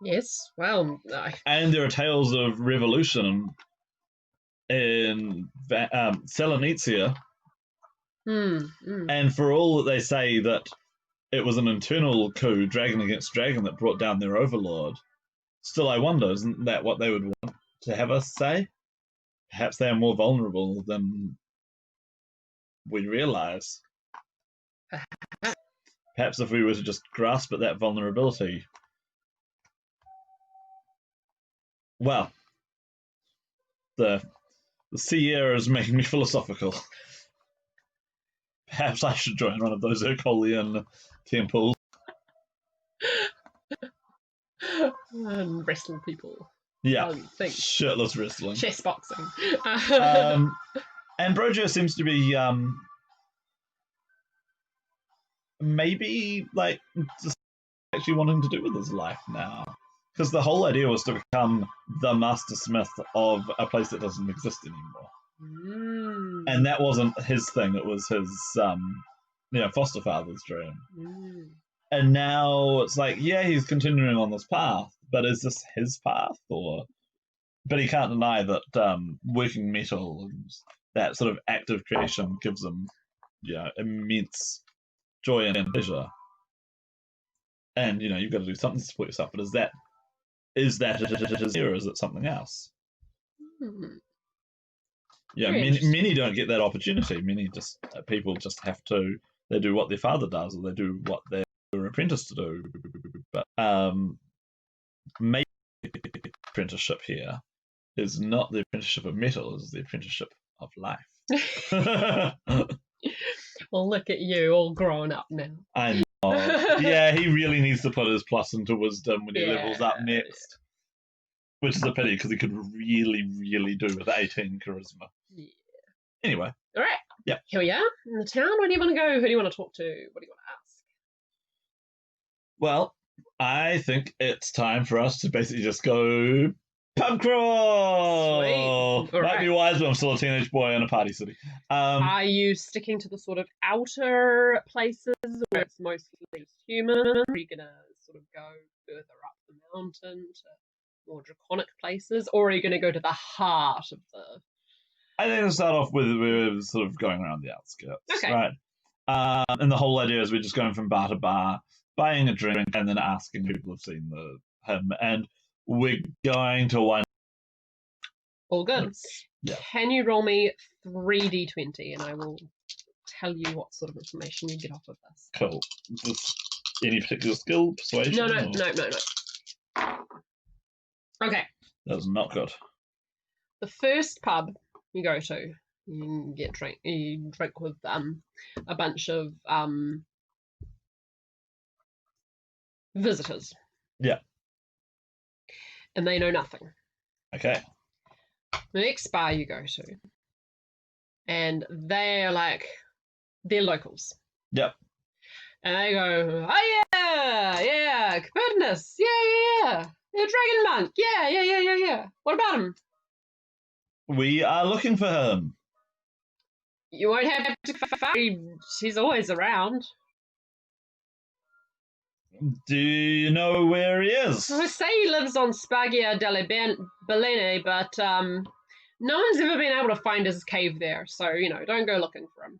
Yes, well...
And there are tales of revolution in Selenizia. And for all that they say that it was an internal coup, dragon against dragon, that brought down their overlord, still I wonder, isn't that what they would want to have us say? Perhaps they are more vulnerable than we realise. Perhaps if we were to just grasp at that vulnerability. Well, the sea air is making me philosophical. Perhaps I should join one of those Herculean temples.
And wrestle people.
Yeah, shirtless wrestling.
Chess boxing.
And Brojo seems to be maybe like just actually wanting to do with his life now. Because the whole idea was to become the master smith of a place that doesn't exist anymore. And that wasn't his thing, it was his foster father's dream. And now it's like, yeah, he's continuing on this path, but is this his path? But he can't deny that working metal and that sort of active creation gives him immense joy and pleasure. And you've got to do something to support yourself. But is that his or is it something else? Yeah, many don't get that opportunity. Many people just have to they do what their father does, or they do what they were apprenticed to do. But maybe the apprenticeship here is not the apprenticeship of metal, it's the apprenticeship of life.
Well, look at you, all grown up now.
I know. Yeah, he really needs to put his plus into wisdom when he levels up next. Which is a pity, because he could really, really do with 18 charisma.
Yeah.
Anyway.
All right.
Yeah.
Here we are in the town. Where do you want to go? Who do you want to talk to? What do you want to ask?
Well, I think it's time for us to basically just go pub crawl.
Sweet. All
Might
right.
be wise, but I'm still a teenage boy in a party city.
Are you sticking to the sort of outer places where it's mostly human? Or are you going to sort of go further up the mountain to more draconic places? Or are you going to go to the heart of the...
I think we'll start off with sort of going around the outskirts.
Okay.
Right? And the whole idea is we're just going from bar to bar, buying a drink, and then asking who people have seen him. And we're going to wind.
All good.
Yeah.
Can you roll me 3d20 and I will tell you what sort of information you get off of this.
Cool. Is this any particular skill? Persuasion?
No. Okay.
That was not good.
The first pub you go to, you drink with a bunch of visitors.
Yeah.
And they know nothing.
Okay.
The next bar you go to, and they're locals.
Yep.
And they go, oh yeah, Apprentices, yeah, the dragon monk, yeah. What about him?
We are looking for him.
You won't have to find. She's always around.
Do you know where he is?
I say he lives on Spagia delle Balene, but no one's ever been able to find his cave there. So don't go looking for him.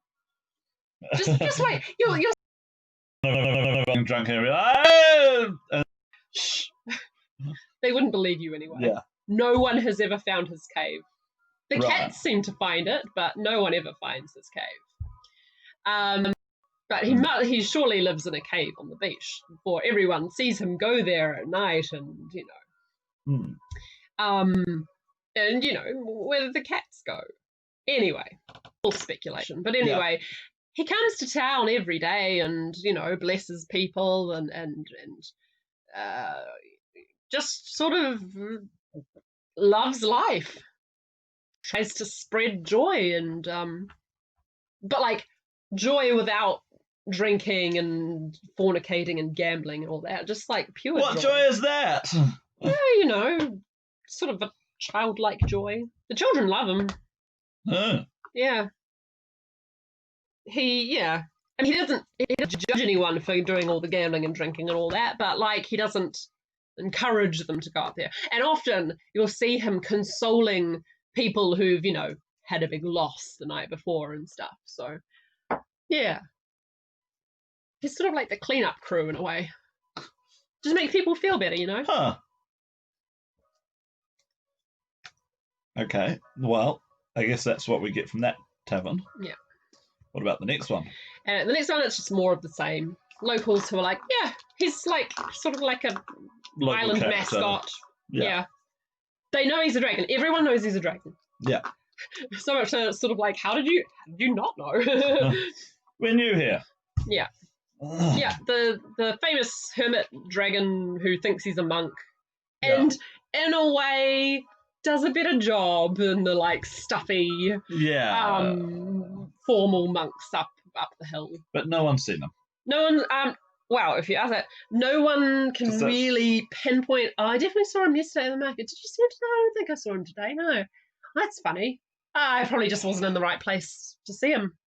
Just wait. You'll.
I'm drunk here.
Shh. They wouldn't believe you anyway.
Yeah.
No one has ever found his cave. The
Right.
cats seem to find it, but no one ever finds his cave. But he surely lives in a cave on the beach, for everyone sees him go there at night, and and where did the cats go? Anyway, all speculation. But anyway, he comes to town every day, and blesses people, and just sort of loves life. Tries to spread joy, and but joy without drinking and fornicating and gambling and all that, just pure
What joy is that?
Yeah, sort of a childlike joy. The children love him.
Oh.
Yeah. I mean, he doesn't judge anyone for doing all the gambling and drinking and all that, but he doesn't encourage them to go up there. And often you'll see him consoling people who've had a big loss the night before and stuff. So yeah, he's sort of like the cleanup crew in a way. Just make people feel better,
Huh. Okay. Well, I guess that's what we get from that tavern.
Yeah.
What about the next one?
And the next one, it's just more of the same. Locals who are he's sort of like a
Local
island
character.
mascot.
Yeah.
They know he's a dragon. Everyone knows he's a dragon.
Yeah.
So much to sort of how did you not know?
We're new here.
Yeah. Yeah, the famous hermit dragon who thinks he's a monk, and in a way does a better job than the stuffy formal monks up the hill.
But no one's seen them.
No one wow, if you ask that, no one can really pinpoint. Oh, I definitely saw him yesterday in the market. Did you see him today? I don't think I saw him today. No. That's funny. I probably just wasn't in the right place to see him.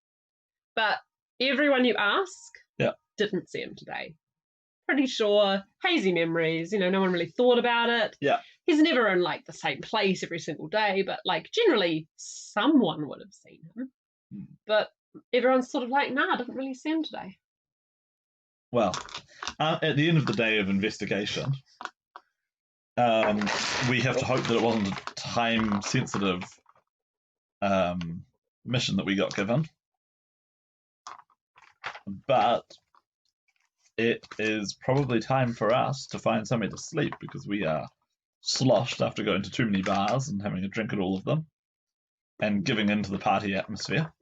But everyone you ask didn't see him today. Pretty sure, hazy memories, no one really thought about it.
Yeah.
He's never in the same place every single day, but generally someone would have seen him. But everyone's sort of nah, I didn't really see him today.
Well, at the end of the day of investigation, we have to hope that it wasn't a time-sensitive mission that we got given. but it is probably time for us to find somewhere to sleep because we are sloshed after going to too many bars and having a drink at all of them and giving into the party atmosphere.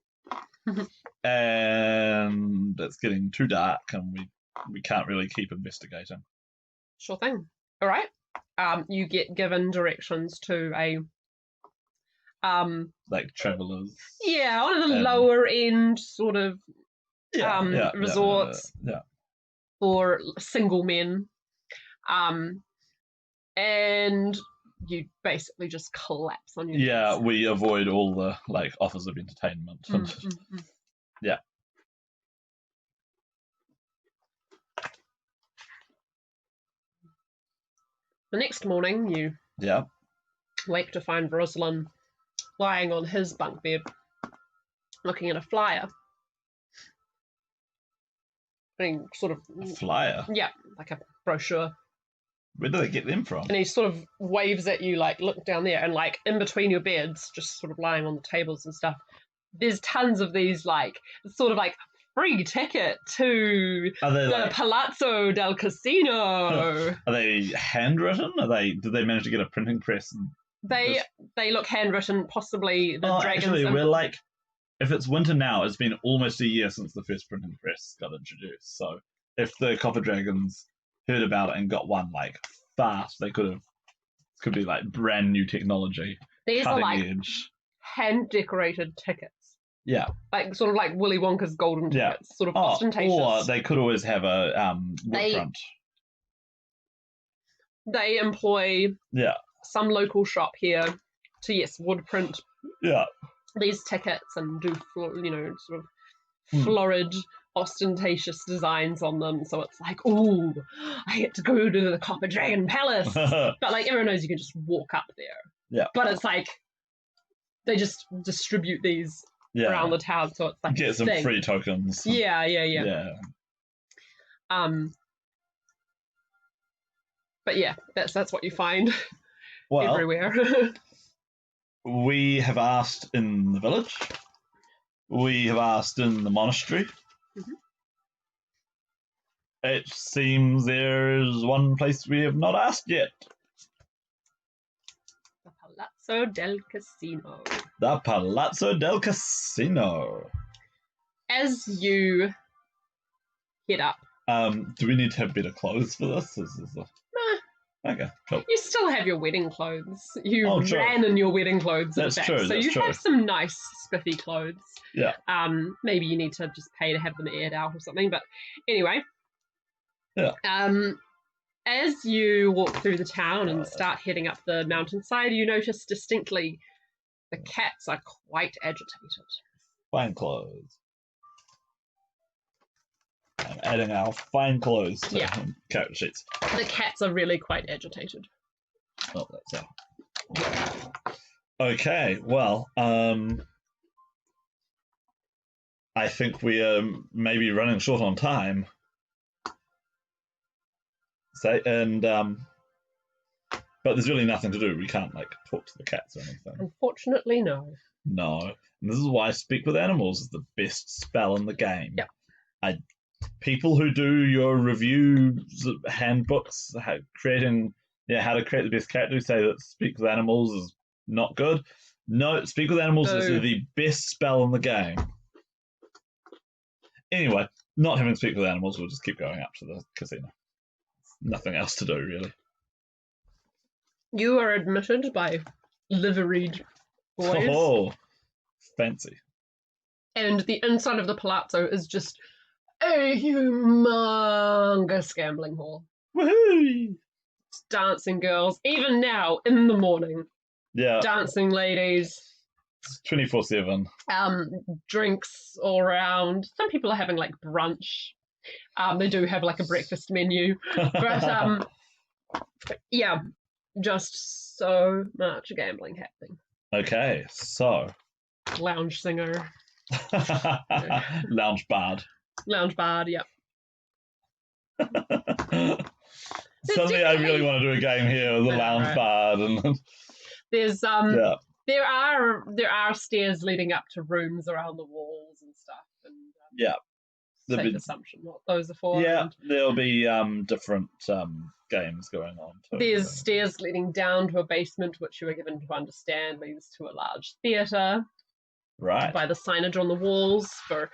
And it's getting too dark and we can't really keep investigating.
Sure thing. All right. You get given directions to a
like travelers.
Yeah, one of the lower end sort of resorts for single men. And you basically just collapse on your knees.
We avoid all the like offers of entertainment. Yeah.
The next morning, you wake to find Rosalind lying on his bunk bed, looking at a flyer. And sort of
a flyer?
Yeah, like a brochure.
Where do they get them from?
And he sort of waves at you, like, look down there, and like in between your beds, just sort of lying on the tables and stuff, there's tons of these like sort of like free ticket to the Palazzo del Casino.
Are they handwritten? Did they manage to get a printing press?
They look handwritten, possibly the dragons.
Actually, we're like, if it's winter now, it's been almost a year since the first printing press got introduced. So if the Copper Dragons heard about it and got one like fast, they could be like brand new technology.
These are like hand decorated tickets.
Yeah.
Like sort of like Willy Wonka's golden tickets, sort of ostentatious.
Or they could always have a wood front.
They employ some local shop here to wood print these tickets and do sort of florid ostentatious designs on them, so it's like, ooh, I get to go to the Copper Dragon Palace. But like everyone knows you can just walk up there. But it's like they just distribute these around the town, so it's like
get some free tokens.
Yeah. But yeah, that's what you find everywhere.
We have asked in the village. We have asked in the monastery. It seems there is one place we have not asked yet.
The Palazzo del Casino.
The Palazzo del Casino.
As you head up.
Do we need to have better clothes for this? Okay, cool.
You still have your wedding clothes. You ran in your wedding clothes at the back. So you have some nice spiffy clothes.
Yeah.
Maybe you need to just pay to have them aired out or something. But anyway.
Yeah.
As you walk through the town and start heading up the mountainside, you notice distinctly the cats are quite agitated.
Fine clothes. I'm adding our fine clothes to character sheets.
The cats are really quite agitated.
Oh, that's how. Okay, well, I think we are maybe running short on time. But there's really nothing to do. We can't like talk to the cats or anything.
Unfortunately, no.
No, and this is why Speak with Animals is the best spell in the game.
Yeah.
People who do your reviews handbooks, how to create the best character, say that Speak with Animals is not good. No, Speak with Animals is the best spell in the game. Anyway, not having Speak with Animals, we'll just keep going up to the casino. Nothing else to do, really.
You are admitted by liveried boys.
Oh, fancy.
And the inside of the palazzo is just a humongous gambling hall.
Woohoo!
Dancing girls, even now in the morning.
Yeah.
Dancing ladies.
24/7.
Drinks all around. Some people are having like brunch. They do have like a breakfast menu. But yeah, just so much gambling happening.
Okay, so.
Lounge singer.
Lounge bard.
Lounge bard, yep.
Suddenly I really want to do a game here with a lounge bard. And
there's there are stairs leading up to rooms around the walls and stuff. And safe assumption what those are for.
Yeah,
and
there'll be different games going on too.
there's stairs leading down to a basement, which you were given to understand leads to a large theatre
Right.
by the signage on the walls for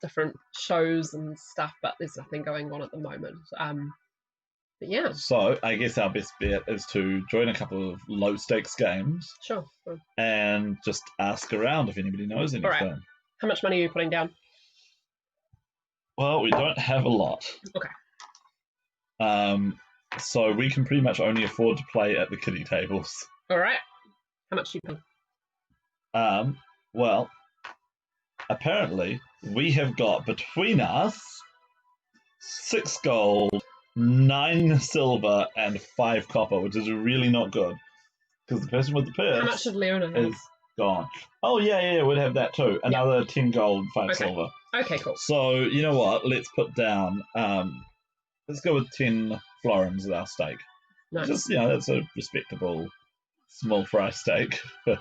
different shows and stuff, but there's nothing going on at the moment. But yeah,
So I guess our best bet is to join a couple of low stakes games
sure.
and just ask around if anybody knows anything.
All right. How much money are you putting down?
Well, we don't have a lot.
Okay.
So we can pretty much only afford to play at the kiddie tables.
All right. How much do you pay?
Well, apparently we have got between us 6 gold, 9 silver, and 5 copper, which is really not good. Because the person with the purse
How much did Leona have?
is gone. Oh, yeah, we'd have that too. Another 10 gold, 5 silver.
Okay, cool.
So, you know what? Let's put down, let's go with 10 florins at our stake.
Nice.
Just, that's a respectable small fry stake for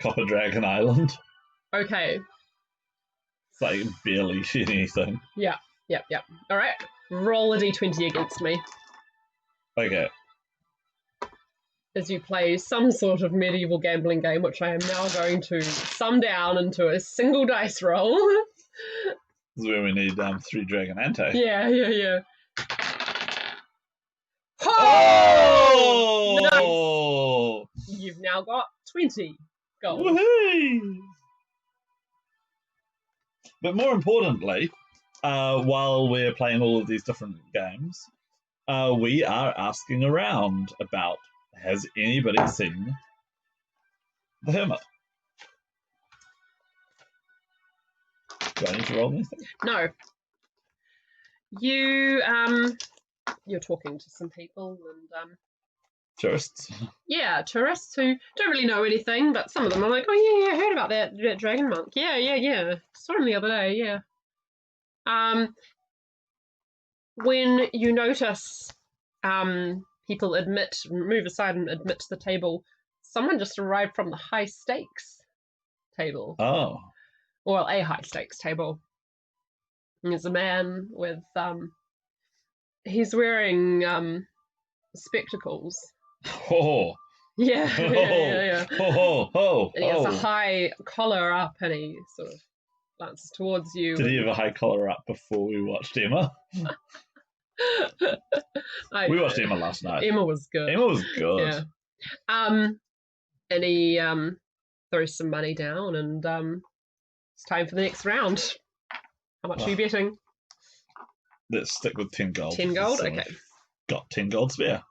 Copper Dragon Island.
Okay.
It's like barely anything.
Yep. All right. Roll a d20 against me
Okay.
as you play some sort of medieval gambling game, which I am now going to sum down into a single dice roll.
This is where we need 3 Dragon Ante.
Yeah.
Oh!
Nice. You've now got 20 gold.
Woohoo! But more importantly, while we're playing all of these different games, we are asking around about, has anybody seen the Hermit? Do I need to roll anything?
No. You're talking to some people and
Tourists?
yeah, tourists who don't really know anything, but some of them are like, oh yeah, I heard about that dragon monk. Yeah. Saw him the other day, yeah. When you notice people move aside and admit to the table, someone just arrived from the high stakes table.
Oh.
Well, a high stakes table. And there's a man with he's wearing spectacles.
Oh.
Yeah.
Oh.
And he has a high collar up and he sort of glances towards you.
Did he have a high collar up before we watched Emma? We watched Emma last night.
Emma was good. Yeah. And he throws some money down and it's time for the next round. How much are you betting?
Let's stick with 10 gold.
10 gold?
So
okay.
Got 10 gold spare.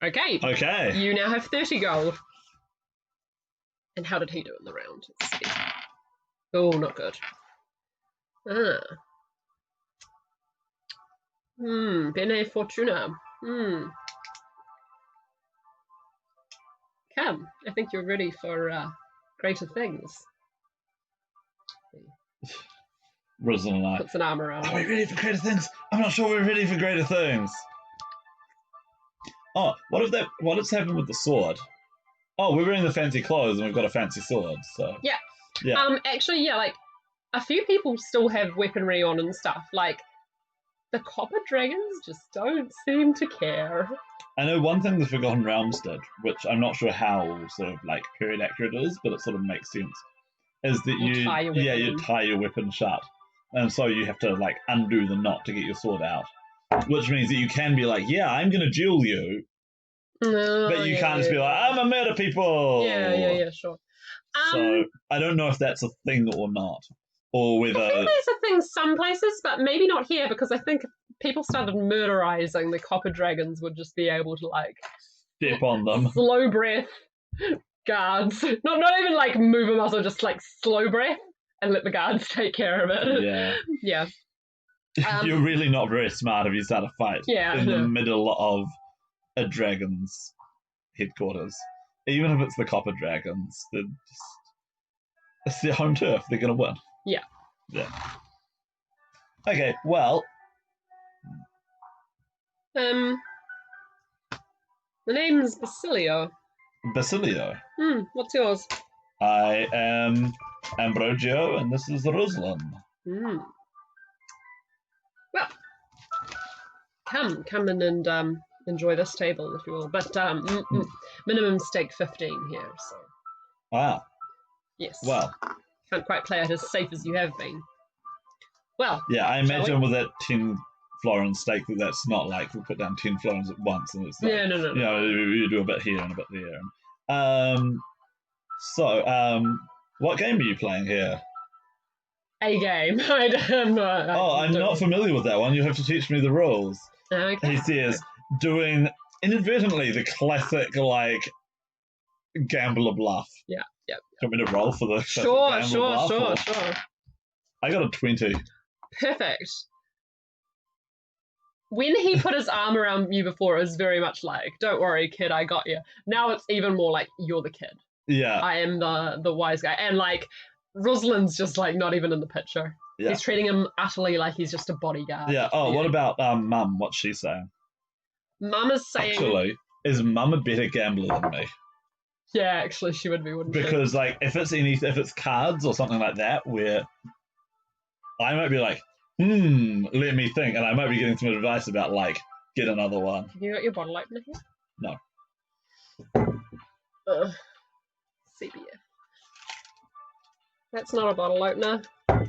Okay. You now have 30 gold. And how did he do in the round? Let's see. Oh, not good. Bene Fortuna. Come, I think you're ready for greater things.
Risen and I.
Puts an arm around.
Are we ready for greater things? I'm not sure we're ready for greater things. Oh, what has happened with the sword? Oh, we're wearing the fancy clothes and we've got a fancy sword, so.
Yeah.
Yeah.
Actually, yeah, like, a few people still have weaponry on and stuff. Like, the Copper Dragons just don't seem to care.
I know one thing the Forgotten Realms did, which I'm not sure how sort of like period accurate it is, but it sort of makes sense, is that you tie your weapon shut. And so you have to like undo the knot to get your sword out. Which means that you can be like, yeah, I'm gonna duel you. But you can't just be like, I'm a murder people.
Yeah, sure.
So I don't know if that's a thing or not. Or whether
I think there's a thing some places, but maybe not here, because I think if people started murderizing, the Copper Dragons would just be able to like
step on them.
Slow breath guards. Not even like move a muscle, just like slow breath and let the guards take care of it. Yeah.
You're really not very smart if you start a fight in the middle of a dragon's headquarters. Even if it's the Copper Dragons, it's their home turf. They're going to win.
Yeah.
Okay, well.
The name's Basilio.
Basilio?
What's yours?
I am Ambrogio, and this is Ruslan.
Well, come in and enjoy this table, if you will. But minimum stake 15 here, so.
Ah.
Yes.
Well.
Can't quite play it as safe as you have been. Well.
Yeah, I imagine with that 10 florins stake that's not like we put down 10 florins at once and it's like,
no.
You know, you do a bit here and a bit there. So, what game are you playing here?
A game. I'm
not familiar with that one. You have to teach me the rules.
Okay.
He says, doing inadvertently the classic, like, gambler bluff.
Yeah.
Do you want me to roll for the
Sure.
I got a 20.
Perfect. When he put his arm around you before, it was very much like, don't worry, kid, I got you. Now it's even more like, you're the kid.
Yeah.
I am the wise guy. And like, Ruslan's just like not even in the picture. Yeah. He's treating him utterly like he's just a bodyguard.
Yeah. Oh, what about Mum? What's she saying?
Mum is saying...
Actually, is Mum a better gambler than me?
Yeah, actually she would be, wouldn't she?
Because like, if it's cards or something like that, where I might be like, let me think, and I might be getting some advice about like, get another one.
Have you got your bottle opener here?
No.
CBF. That's not a bottle opener. Oh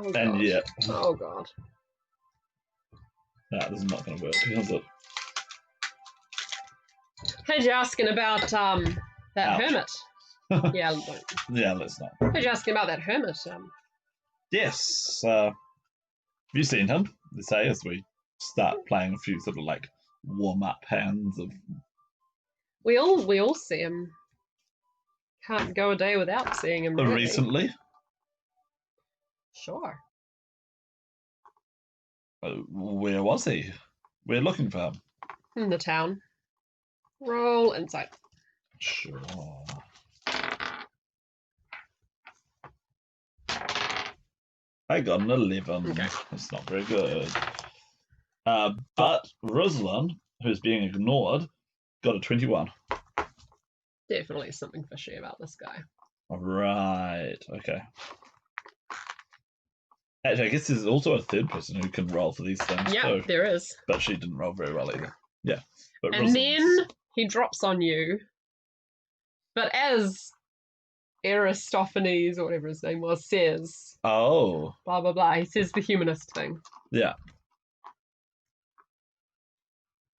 god.
And yet.
Oh god.
No, this is not going to work, is it?
Heard you asking about that hermit. Yeah.
Yeah, let's not.
Heard you asking about that hermit.
Yes. Have you seen him? They say as we start playing a few sort of like warm up hands of.
We all see him. Can't go a day without seeing him. Really.
Recently?
Sure.
Where was he? We're looking for him.
In the town. Roll inside.
Sure. I got an 11.
Okay.
That's not very good. But Ruslan, who's being ignored, got a 21.
Definitely something fishy about this guy.
Right. Okay. Actually, I guess there's also a third person who can roll for these things.
Yeah, there is.
But she didn't roll very well either. Yeah. But
and then he drops on you. But as Aristophanes, or whatever his name was, says,
oh,
blah, blah, blah. He says the humanist thing.
Yeah.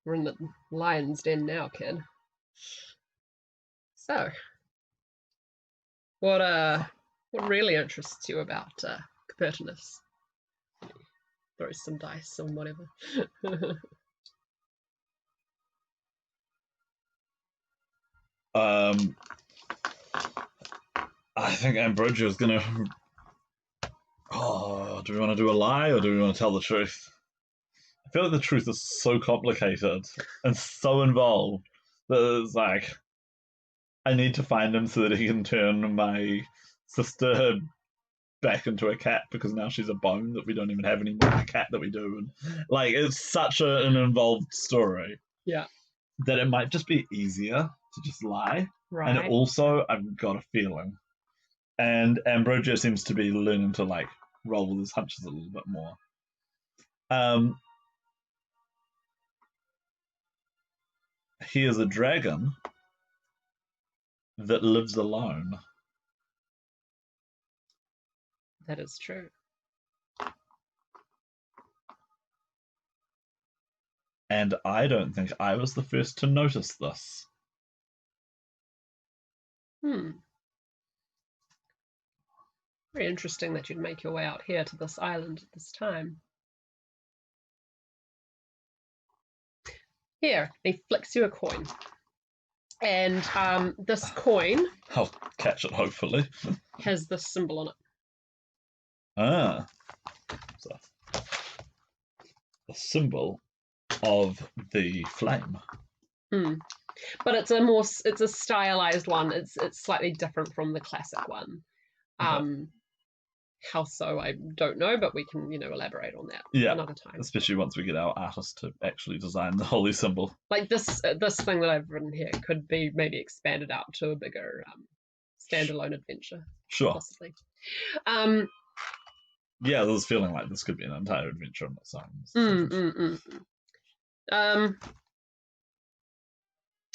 We're in the lion's den now, kid. So, what really interests you about Apprentices? Throw some dice or whatever.
I think Ambrogio is gonna. Oh, do we want to do a lie or do we want to tell the truth? I feel like the truth is so complicated and so involved that it's like I need to find him so that he can turn my sister back into a cat because now she's a bone that we don't even have anymore. A cat that we do, and like it's such an involved story.
Yeah.
That it might just be easier to just lie.
Right.
And also, I've got a feeling. And Ambrogio seems to be learning to like roll with his hunches a little bit more. He is a dragon that lives alone.
That is true.
And I don't think I was the first to notice this.
Very interesting that you'd make your way out here to this island at this time. Here, he flicks you a coin. And this coin...
I'll catch it, hopefully.
...has this symbol on it.
Ah. So, the symbol of the flame.
But it's a stylized one. It's slightly different from the classic one. How so, I don't know, but we can, elaborate on that another time.
Especially once we get our artist to actually design the holy symbol.
Like this thing that I've written here could be maybe expanded out to a bigger standalone adventure.
Sure.
possibly.
Yeah, there's feeling like this could be an entire adventure on its own.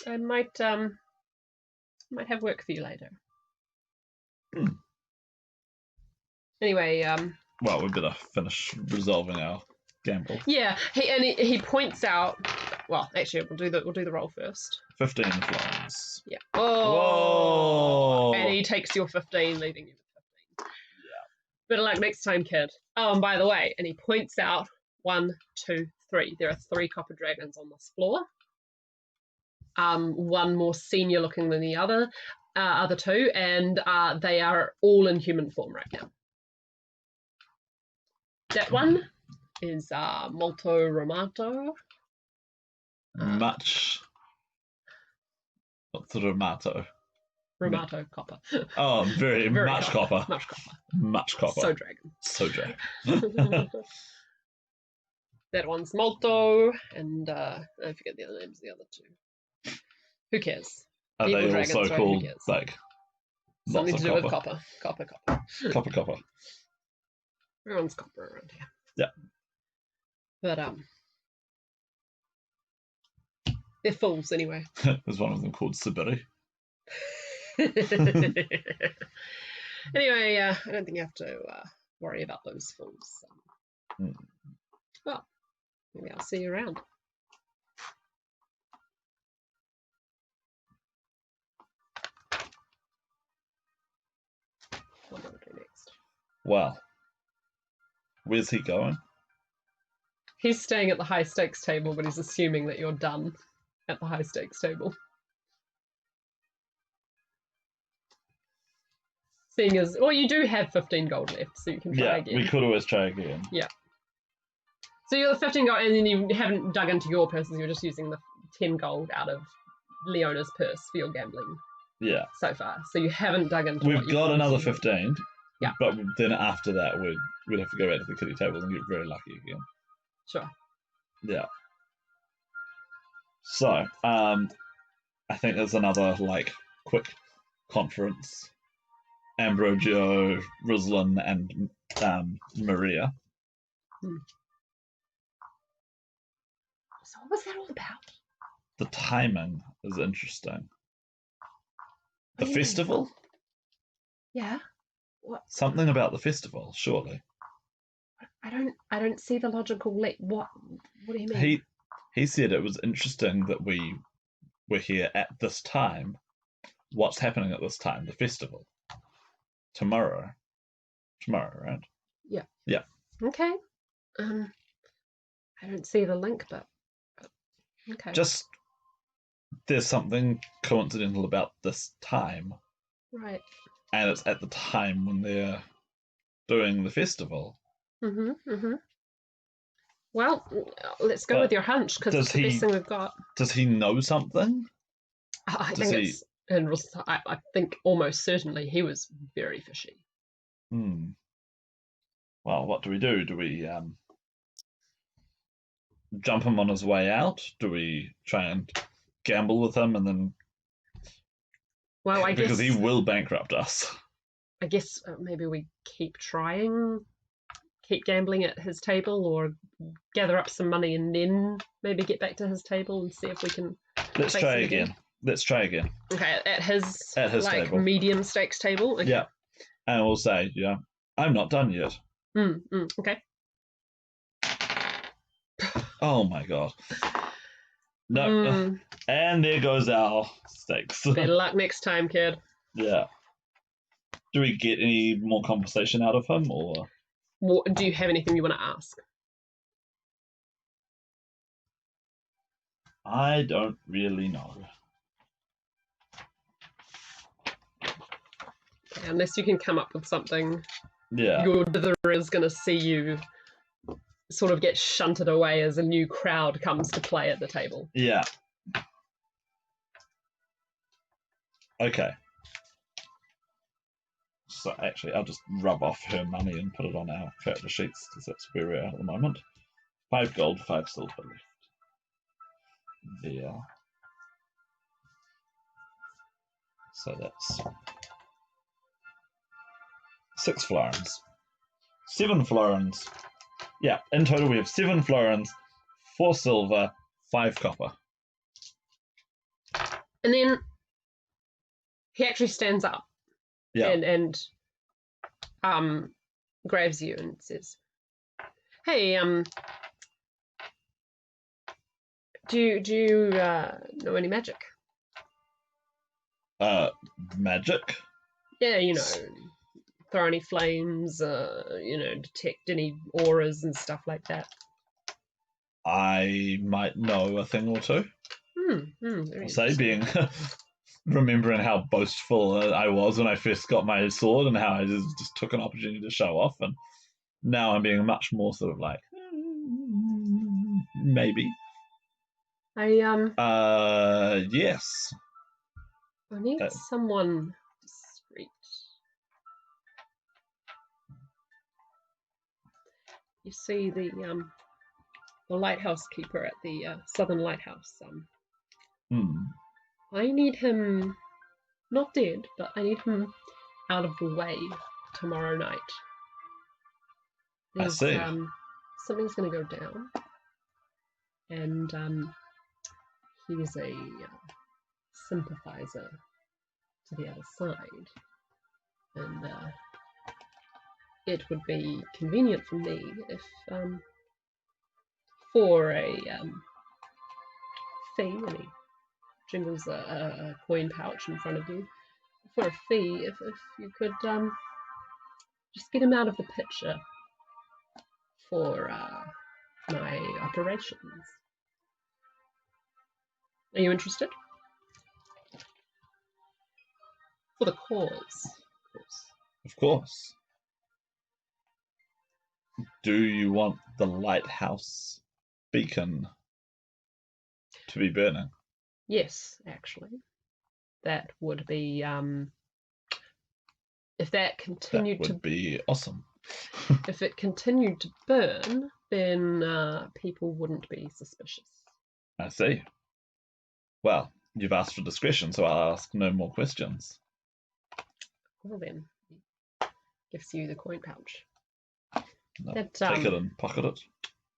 I might have work for you later. Anyway,
well, we better finish resolving our gamble.
Yeah, he points out. Well, actually, we'll do the roll first.
15 florins.
Yeah. Oh. Whoa. And he takes your 15, leaving you with 15.
Yeah.
Better luck next time, kid. Oh, and by the way, and he points out 1, 2, 3. There are 3 copper dragons on this floor. One more senior looking than the other 2, and they are all in human form right now. That one is molto romato.
Much. What's romato?
Romato copper.
Oh, very much copper.
Much copper.
Much copper.
So dragon.
So dragon.
That one's molto, and I forget the other names of the other 2. Who cares?
Are
Evil
they
dragons,
also
right?
called like
something to do
copper?
with copper? Copper.
Copper.
Everyone's copper around here.
Yeah.
But they're fools anyway.
There's one of them called Sibiri.
Anyway, I don't think you have to worry about those fools. Well, maybe I'll see you around. What will I do next?
Well, where's he going?
He's staying at the high stakes table, but he's assuming that you're done at the high stakes table. Seeing as, well, you do have 15 gold left, so you can try again.
Yeah, we could always try again.
Yeah. So you're 15 gold, and then you haven't dug into your purses, you're just using the 10 gold out of Leona's purse for your gambling.
Yeah.
So far. So you haven't dug into
We've got another 15.
Yeah.
But then after that, we'd have to go back to the kiddie tables and get very lucky again.
Sure.
Yeah. So, I think there's another, quick conference. Ambrogio, Ruslan, and Maria.
So what was that all about?
The timing is interesting. The festival?
Yeah. What?
Something about the festival, surely.
I don't see the logical what do you mean?
He said it was interesting that we were here at this time. What's happening at this time? The festival. Tomorrow, right?
Yeah.
Yeah.
Okay. I don't see the link, but okay.
Just there's something coincidental about this time.
Right.
And it's at the time when they're doing the festival.
Well, let's go with your hunch, because it's the best thing we've got.
Does he know something?
I think almost certainly he was very fishy.
Well, what do we do? Do we jump him on his way out? Do we try and gamble with him and then...
Well, I guess...
Because he will bankrupt us.
I guess maybe we keep gambling at his table, or gather up some money and then maybe get back to his table and see if we can...
Let's try again.
Okay, at his
table.
Medium stakes table? Okay.
Yeah. And we'll say, I'm not done yet.
Okay.
Oh my god. No. And there goes our stakes.
Better luck next time, kid.
Yeah. Do we get any more conversation out of him, or...
Do you have anything you want to ask?
I don't really know.
Okay, unless you can come up with something.
Yeah.
Your dither is going to see you sort of get shunted away as a new crowd comes to play at the table.
Yeah. Okay. So actually, I'll just rub off her money and put it on our character sheets, because that's where we're at the moment. 5 gold, 5 silver left. There. So that's 6 florins. 7 florins. Yeah, in total we have 7 florins, 4 silver, 5 copper.
And then he actually stands up
Yeah.
and grabs you and says, "Hey, do you know any magic?"
Magic?
Yeah, throw any flames, detect any auras and stuff like that.
I might know a thing or two.
Very
I'll say, being remembering how boastful I was when I first got my sword and how I just took an opportunity to show off, and now I'm being much more sort of like, maybe. Yes.
I need someone discreet. You see the lighthouse keeper at the Southern Lighthouse. I need him not dead, but I need him out of the way tomorrow night.
I see.
Something's going to go down, and he's a sympathizer to the other side, and it would be convenient for me if, for a fee, and he jingles a coin pouch in front of you, for a fee, if you could just get him out of the picture for my operations. Are you interested? For the cause, of course.
Of course. Do you want the lighthouse beacon to be burning?
Yes, actually. That would be, if that continued
that would be awesome.
If it continued to burn, then people wouldn't be suspicious.
I see. Well, you've asked for discretion, so I'll ask no more questions.
Well then, he gives you the coin pouch.
Take it and pocket it.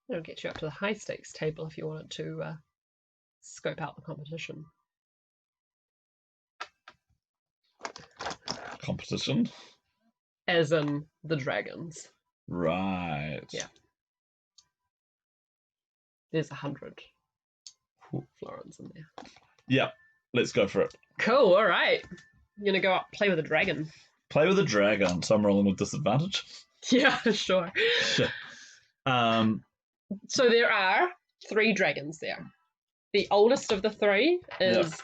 That'll get you up to the high stakes table if you wanted to scope out the competition.
Competition?
As in the dragons.
Right.
Yeah. There's 100 florins in there.
Yeah, let's go for it.
Cool, all right. You're going to go up, play with a dragon.
Play with a dragon, so I'm rolling with disadvantage.
Yeah, sure. So there are 3 dragons there. The oldest of the 3 is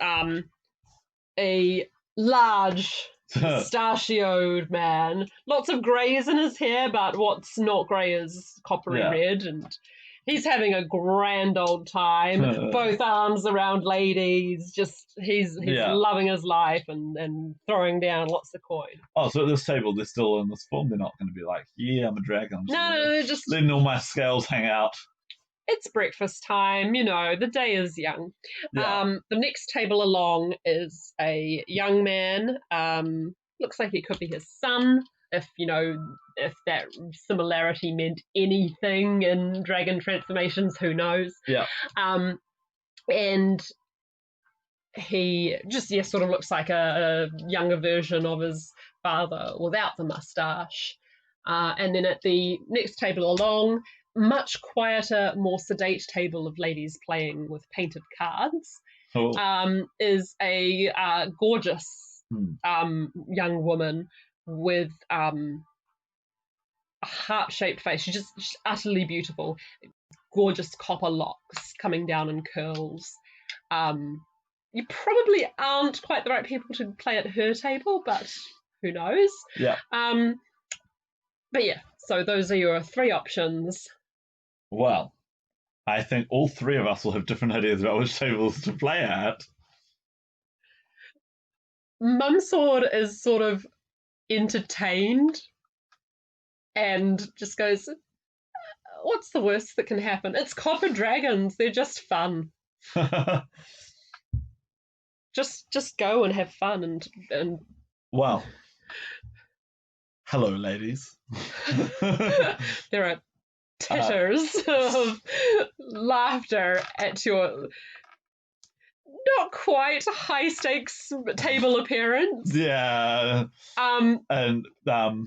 a large, mustachioed man. Lots of greys in his hair, but what's not grey is coppery red, and he's having a grand old time. Both arms around ladies. Just he's loving his life and throwing down lots of coin.
Oh, so at this table they're still in this form. They're not going to be like, yeah, I'm a dragon.
No, they're just
letting all my scales hang out.
It's breakfast time, the day is young. The next table along is a young man. Looks like it could be his son, if that similarity meant anything in dragon transformations, who knows?
Yeah.
And he just sort of looks like a younger version of his father without the mustache. And then at the next table along, much quieter, more sedate table of ladies playing with painted cards, is a gorgeous young woman with a heart-shaped face. She's just utterly beautiful. Gorgeous copper locks coming down in curls. You probably aren't quite the right people to play at her table, but who knows?
Yeah.
But yeah, so those are your 3 options.
Well, I think all 3 of us will have different ideas about which tables to play at.
Mumsword is sort of entertained and just goes, what's the worst that can happen? It's copper dragons. They're just fun. Just go and have fun and
Well, Hello, ladies.
There are titters of laughter at your not quite high stakes table appearance.
Yeah.
Um,
And no,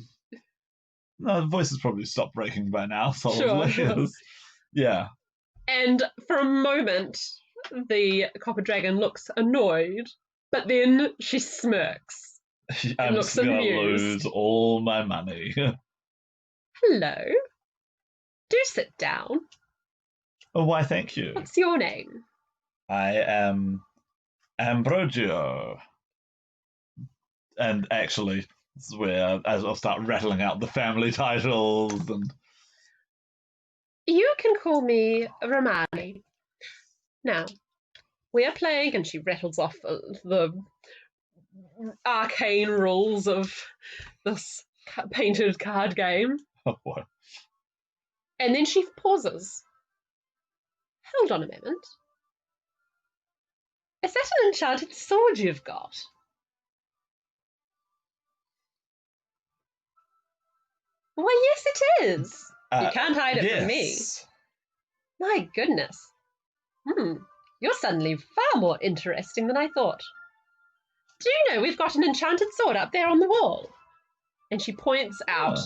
the voice has probably stopped breaking by now. Solidly.
Sure.
Yeah.
And for a moment, the copper dragon looks annoyed, but then she smirks and
I'm
looks
just gonna
amused.
lose all my money.
Hello. Do sit down.
Oh, why? Thank you.
What's your name?
I am Ambrogio, and actually, this is where as I'll start rattling out the family titles and.
You can call me Romani. Now, we are playing, and she rattles off the arcane rules of this painted card game.
Oh boy.
And then she pauses. Hold on a moment. Is that an enchanted sword you've got? Why, yes, it is. You can't hide it from me.
Yes.
My goodness. You're suddenly far more interesting than I thought. Do you know we've got an enchanted sword up there on the wall? And she points out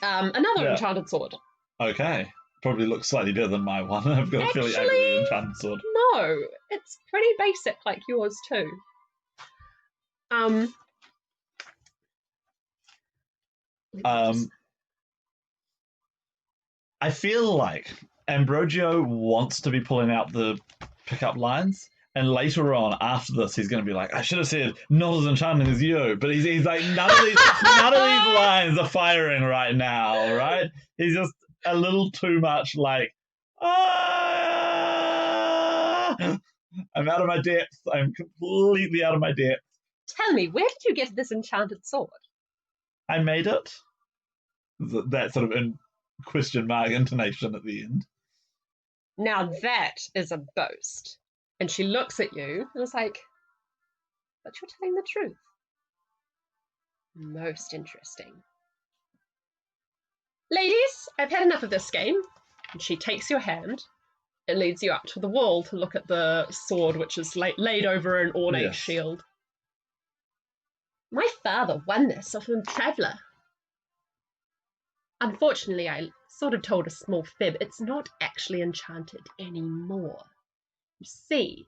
another
Yeah.
enchanted sword.
Okay. Probably looks slightly better than my one. I've got a feeling I got the enchanted sword.
No, it's pretty basic like yours too.
I feel like Ambrogio wants to be pulling out the pickup lines, and later on, after this, he's going to be like, "I should have said not as enchanting as you," but he's like, none of these lines are firing right now, right? He's just a little too much like, ah, I'm out of my depth. I'm completely out of my depth.
Tell me, where did you get this enchanted sword?
I made it. That sort of question mark intonation at the end.
Now that is a boast. And she looks at you and is like, but you're telling the truth. Most interesting. Ladies, I've had enough of this game. And she takes your hand and leads you up to the wall to look at the sword, which is laid over an ornate shield. My father won this off a traveller. Unfortunately, I sort of told a small fib. It's not actually enchanted anymore. You see,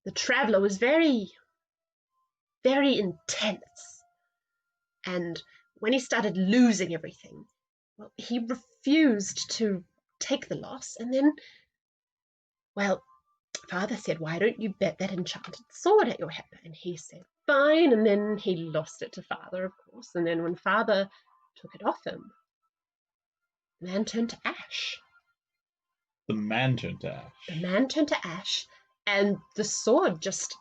the traveller was very, very intense. And when he started losing everything, well, he refused to take the loss. And then, well, father said, why don't you bet that enchanted sword at your head? And he said, fine. And then he lost it to father, of course. And then when father took it off him, the man turned to ash.
The man turned to ash.
The man turned to ash, and the sword just,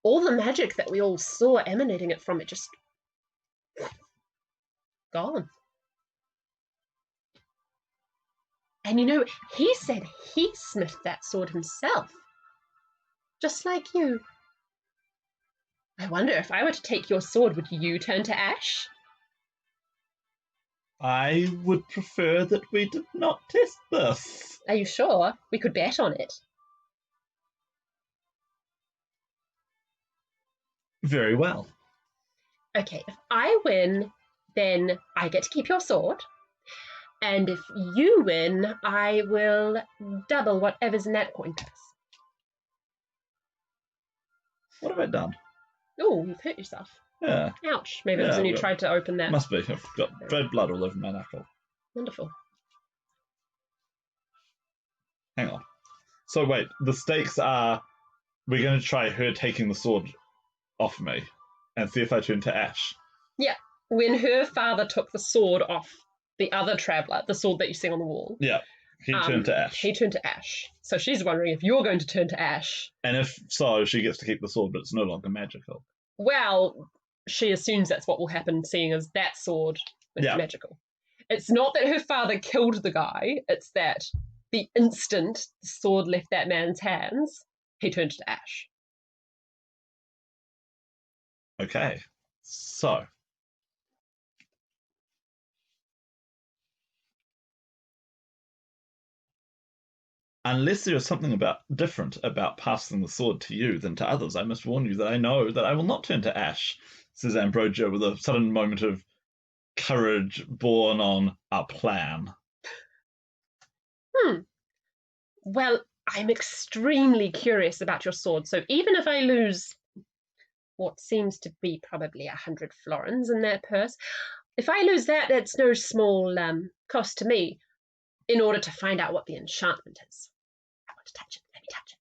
all the magic that we all saw emanating it from it just gone. And you know, he said he smithed that sword himself, just like you. I wonder if I were to take your sword, would you turn to ash?
I would prefer that we did not test this.
Are you sure? We could bet on it.
Very well.
Okay, if I win, then I get to keep your sword. And if you win, I will double whatever's in that coin purse.
What have I done?
Oh, you've hurt yourself.
Yeah.
Ouch. Maybe it was when you tried to open that.
Must be. I've got red blood all over my knuckle.
Wonderful.
Hang on. So wait, the stakes are we're going to try her taking the sword off me and see if I turn to ash.
Yeah. When her father took the sword off the other traveller, the sword that you see on the wall.
Yeah. He turned to ash.
He turned to ash. So she's wondering if you're going to turn to ash.
And if so, she gets to keep the sword, but it's no longer magical.
Well, she assumes that's what will happen, seeing as that sword is magical. It's not that her father killed the guy, it's that the instant the sword left that man's hands, he turned to ash.
Okay. So, unless there is something different about passing the sword to you than to others, I must warn you that I know that I will not turn to ash, says Ambrogio with a sudden moment of courage born on a plan.
Well, I'm extremely curious about your sword, so even if I lose what seems to be probably 100 florins in that purse, if I lose that, that's no small cost to me in order to find out what the enchantment is. I want to touch it. Let me touch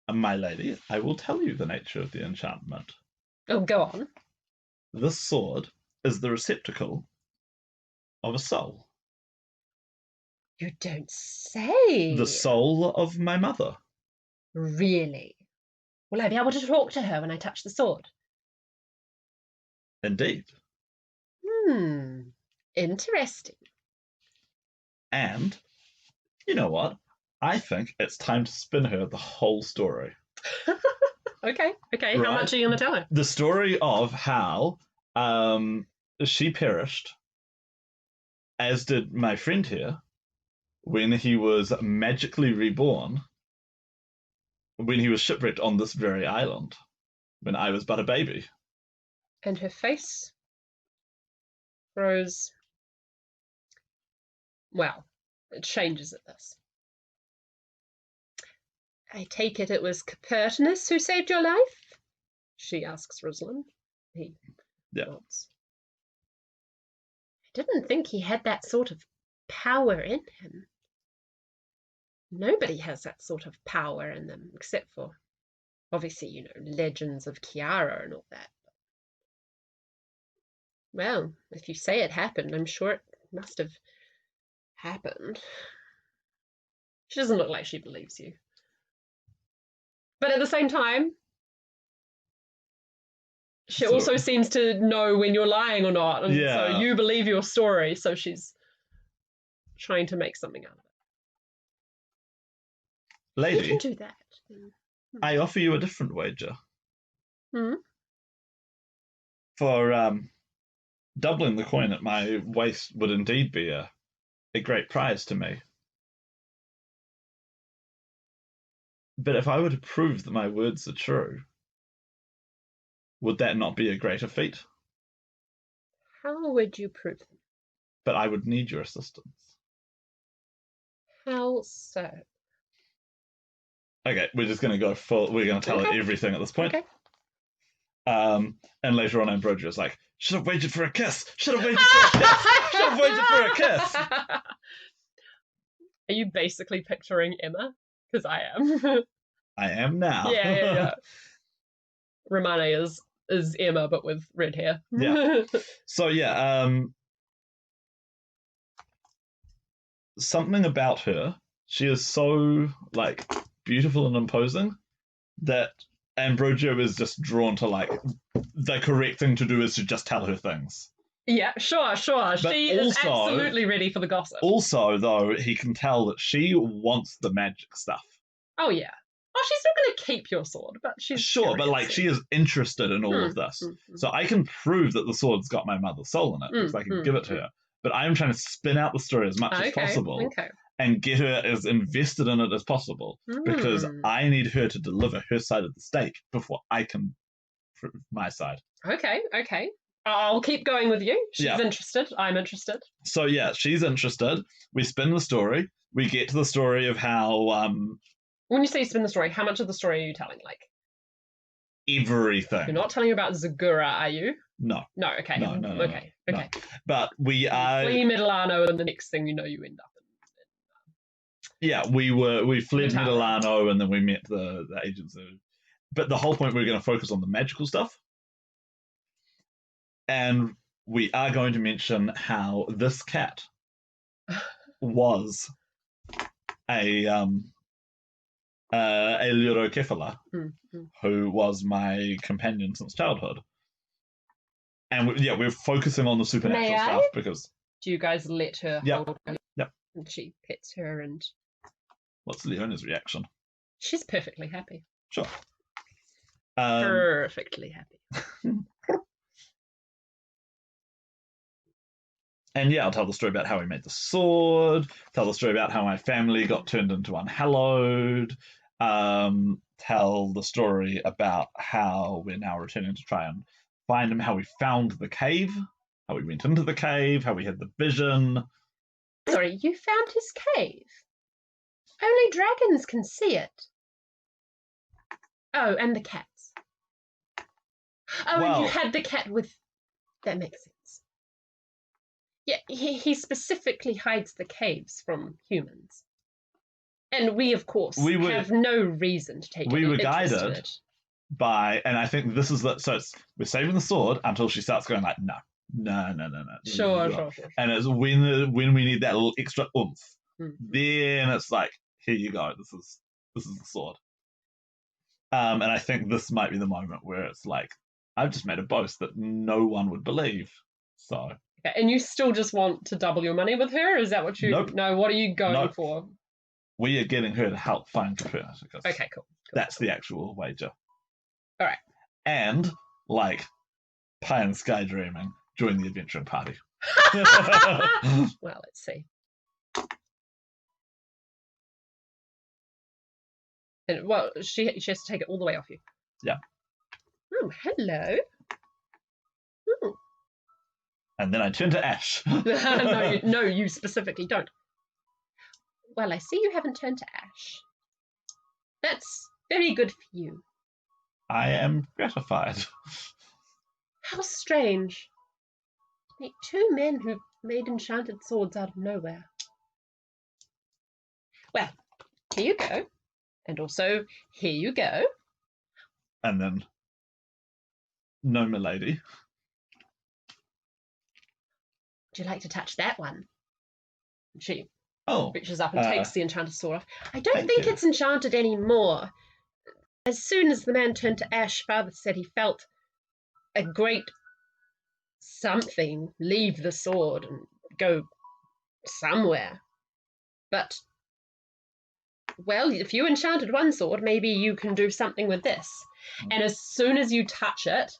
it.
My lady, I will tell you the nature of the enchantment.
Oh, go on.
This sword is the receptacle of a soul.
You don't say.
The soul of my mother.
Really? Will I be able to talk to her when I touch the sword?
Indeed.
Interesting.
And, you know what? I think it's time to spin her the whole story.
Okay. Right. How much are you going to tell her?
The story of how she perished, as did my friend here, when he was magically reborn, when he was shipwrecked on this very island, when I was but a baby.
And her face grows, well, it changes at this. I take it was Apprentices who saved your life? She asks Rosalind. He nods. I didn't think he had that sort of power in him. Nobody has that sort of power in them, except for, obviously, legends of Kiara and all that. Well, if you say it happened, I'm sure it must have happened. She doesn't look like she believes you. But at the same time, she also seems to know when you're lying or not. And so you believe your story, so she's trying to make something out of it.
Lady,
you can do that.
I offer you a different wager.
Hmm?
For doubling the coin at my waist would indeed be a great prize to me. But if I were to prove that my words are true, would that not be a greater feat?
How would you prove them?
But I would need your assistance.
How so?
Okay, we're just going to go full. We're going to tell her everything at this point.
Okay.
And later on, Ambrogio is like, should have waited for a kiss. Should have waited for a kiss. Should have waited for a kiss.
Are you basically picturing Emma? Because I am.
I am now.
Yeah. Romane is Emma, but with red hair.
Yeah. So something about her. She is so beautiful and imposing that Ambrogio is just drawn to the correct thing to do is to just tell her things.
Yeah, sure. But she is absolutely ready for the gossip.
Also, though, he can tell that she wants the magic stuff.
Oh, yeah. Oh, she's not going to keep your sword, but she's
sure, but she is interested in all of this. So I can prove that the sword's got my mother's soul in it because I can give it to her. But I am trying to spin out the story as much as possible and get her as invested in it as possible because I need her to deliver her side of the stake before I can prove my side.
Okay. I'll keep going with you. She's interested. I'm interested.
So she's interested. We spin the story. We get to the story of how
when you say spin the story, how much of the story are you telling?
Everything.
You're not telling me about Zagura, are you?
No.
Okay.
No.
Okay.
No. But we are.
Flee Milano, and the next thing you know, you end up in.
We fled Milano, and then we met the agents. But the whole point, we're going to focus on the magical stuff, and we are going to mention how this cat was a Lyrocephala, who was my companion since childhood. And we're focusing on the supernatural stuff because.
Do you guys let her hold her?
Yep.
And she pets her and.
What's Leona's reaction?
She's perfectly happy.
Sure.
Perfectly happy.
And yeah, I'll tell the story about how we made the sword, tell the story about how my family got turned into unhallowed, tell the story about how we're now returning to try and find him, how we found the cave, how we went into the cave, how we had the vision.
Sorry, you found his cave? Only dragons can see it. Oh, and the cats. Oh, and you had the cat with... That makes sense. Yeah, he specifically hides the caves from humans. And we, of course, have no reason to take any interest in it.
By, and I think this is so we're saving the sword until she starts going like, no.
Sure.
And it's when we need that little extra oomph, then it's like, here you go, this is the sword. And I think this might be the moment where it's like, I've just made a boast that no one would believe. So.
Okay, and you still just want to double your money with her? Is that what you?
Nope.
No. What are you going for?
We are getting her to help find Copernicus.
Okay, cool.
That's the actual wager.
All right.
And like pie and sky dreaming, join the adventuring party.
Well, let's see. And well, she has to take it all the way off you.
Yeah.
Oh, hello. Ooh.
And then I turn to Ash.
No, you specifically don't. Well, I see you haven't turned to Ash. That's very good for you.
I am gratified.
How strange. Meet two men who made enchanted swords out of nowhere. Well, here you go. And also, here you go.
And then, no, milady.
Would you like to touch that one? She reaches up and takes the enchanted sword off. I don't think it's enchanted anymore. As soon as the man turned to Ash, Father said he felt a great something leave the sword and go somewhere. But, well, if you enchanted one sword, maybe you can do something with this. And as soon as you touch it,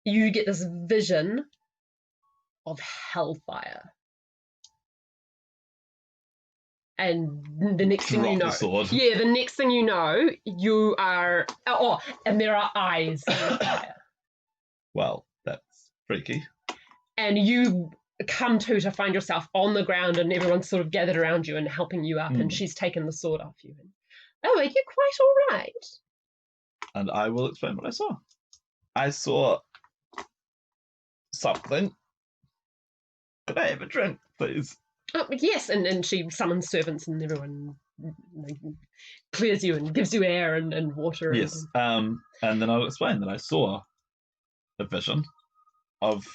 you get this vision of hellfire. And the next thing you know, the next thing you know, you are and there are eyes in the fire.
Well, that's freaky.
And you come to find yourself on the ground, and everyone's sort of gathered around you and helping you up, and she's taken the sword off you. And, are you quite all right?
And I will explain what I saw. I saw something. Could I have a drink, please?
Oh, yes, and she summons servants and everyone clears you and gives you air and water.
Yes, and then I'll explain that I saw a vision of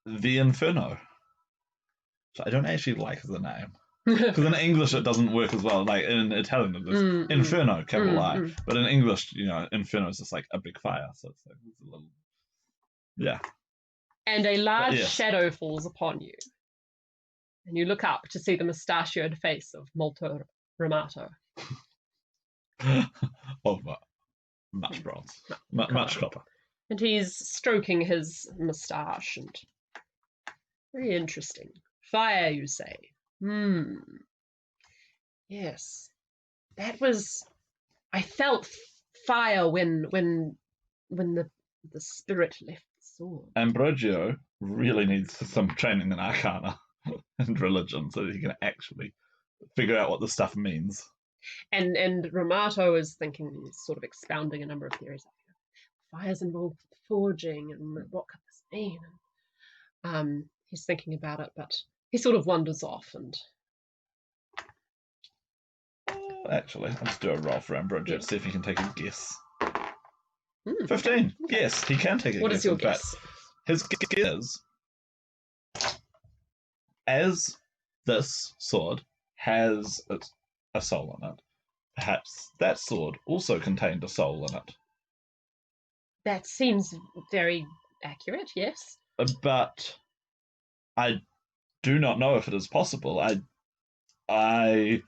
the Inferno. So I don't actually like the name. Because in English it doesn't work as well. Like in Italian it is Inferno, capital I. But in English, Inferno is just like a big fire. So it's like it's a little... Yeah.
And a large shadow falls upon you. And you look up to see the mustachioed face of Molto Ramato.
Of much bronze. Much copper.
And he's stroking his moustache. And very interesting. Fire, you say? Yes. That was... I felt fire when the spirit left.
Ambrogio really needs some training in Arcana and religion so that he can actually figure out what this stuff means.
And Ramato is thinking, he's sort of expounding a number of theories. Fire's involved with forging, and what could this mean? And, he's thinking about it, but he sort of wanders off. And
actually, I'll just do a roll for Ambrogio to see if he can take a guess. 15. Okay. Yes, he can take a guess.
What is your guess?
His guess is, as this sword has a soul in it, perhaps that sword also contained a soul in it.
That seems very accurate, yes.
But I do not know if it is possible. I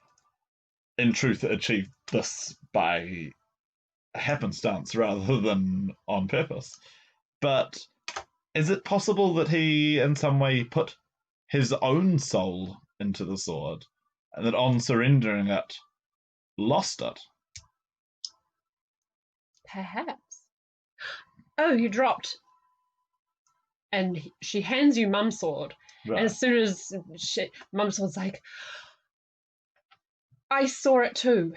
in truth, achieved this by happenstance rather than on purpose. But Is it possible that he, in some way, put his own soul into the sword, and that on surrendering it, lost it?
Perhaps. Oh, you dropped. And she hands you Mum's sword.
Right.
And as soon as Mum's sword's like, I saw it too.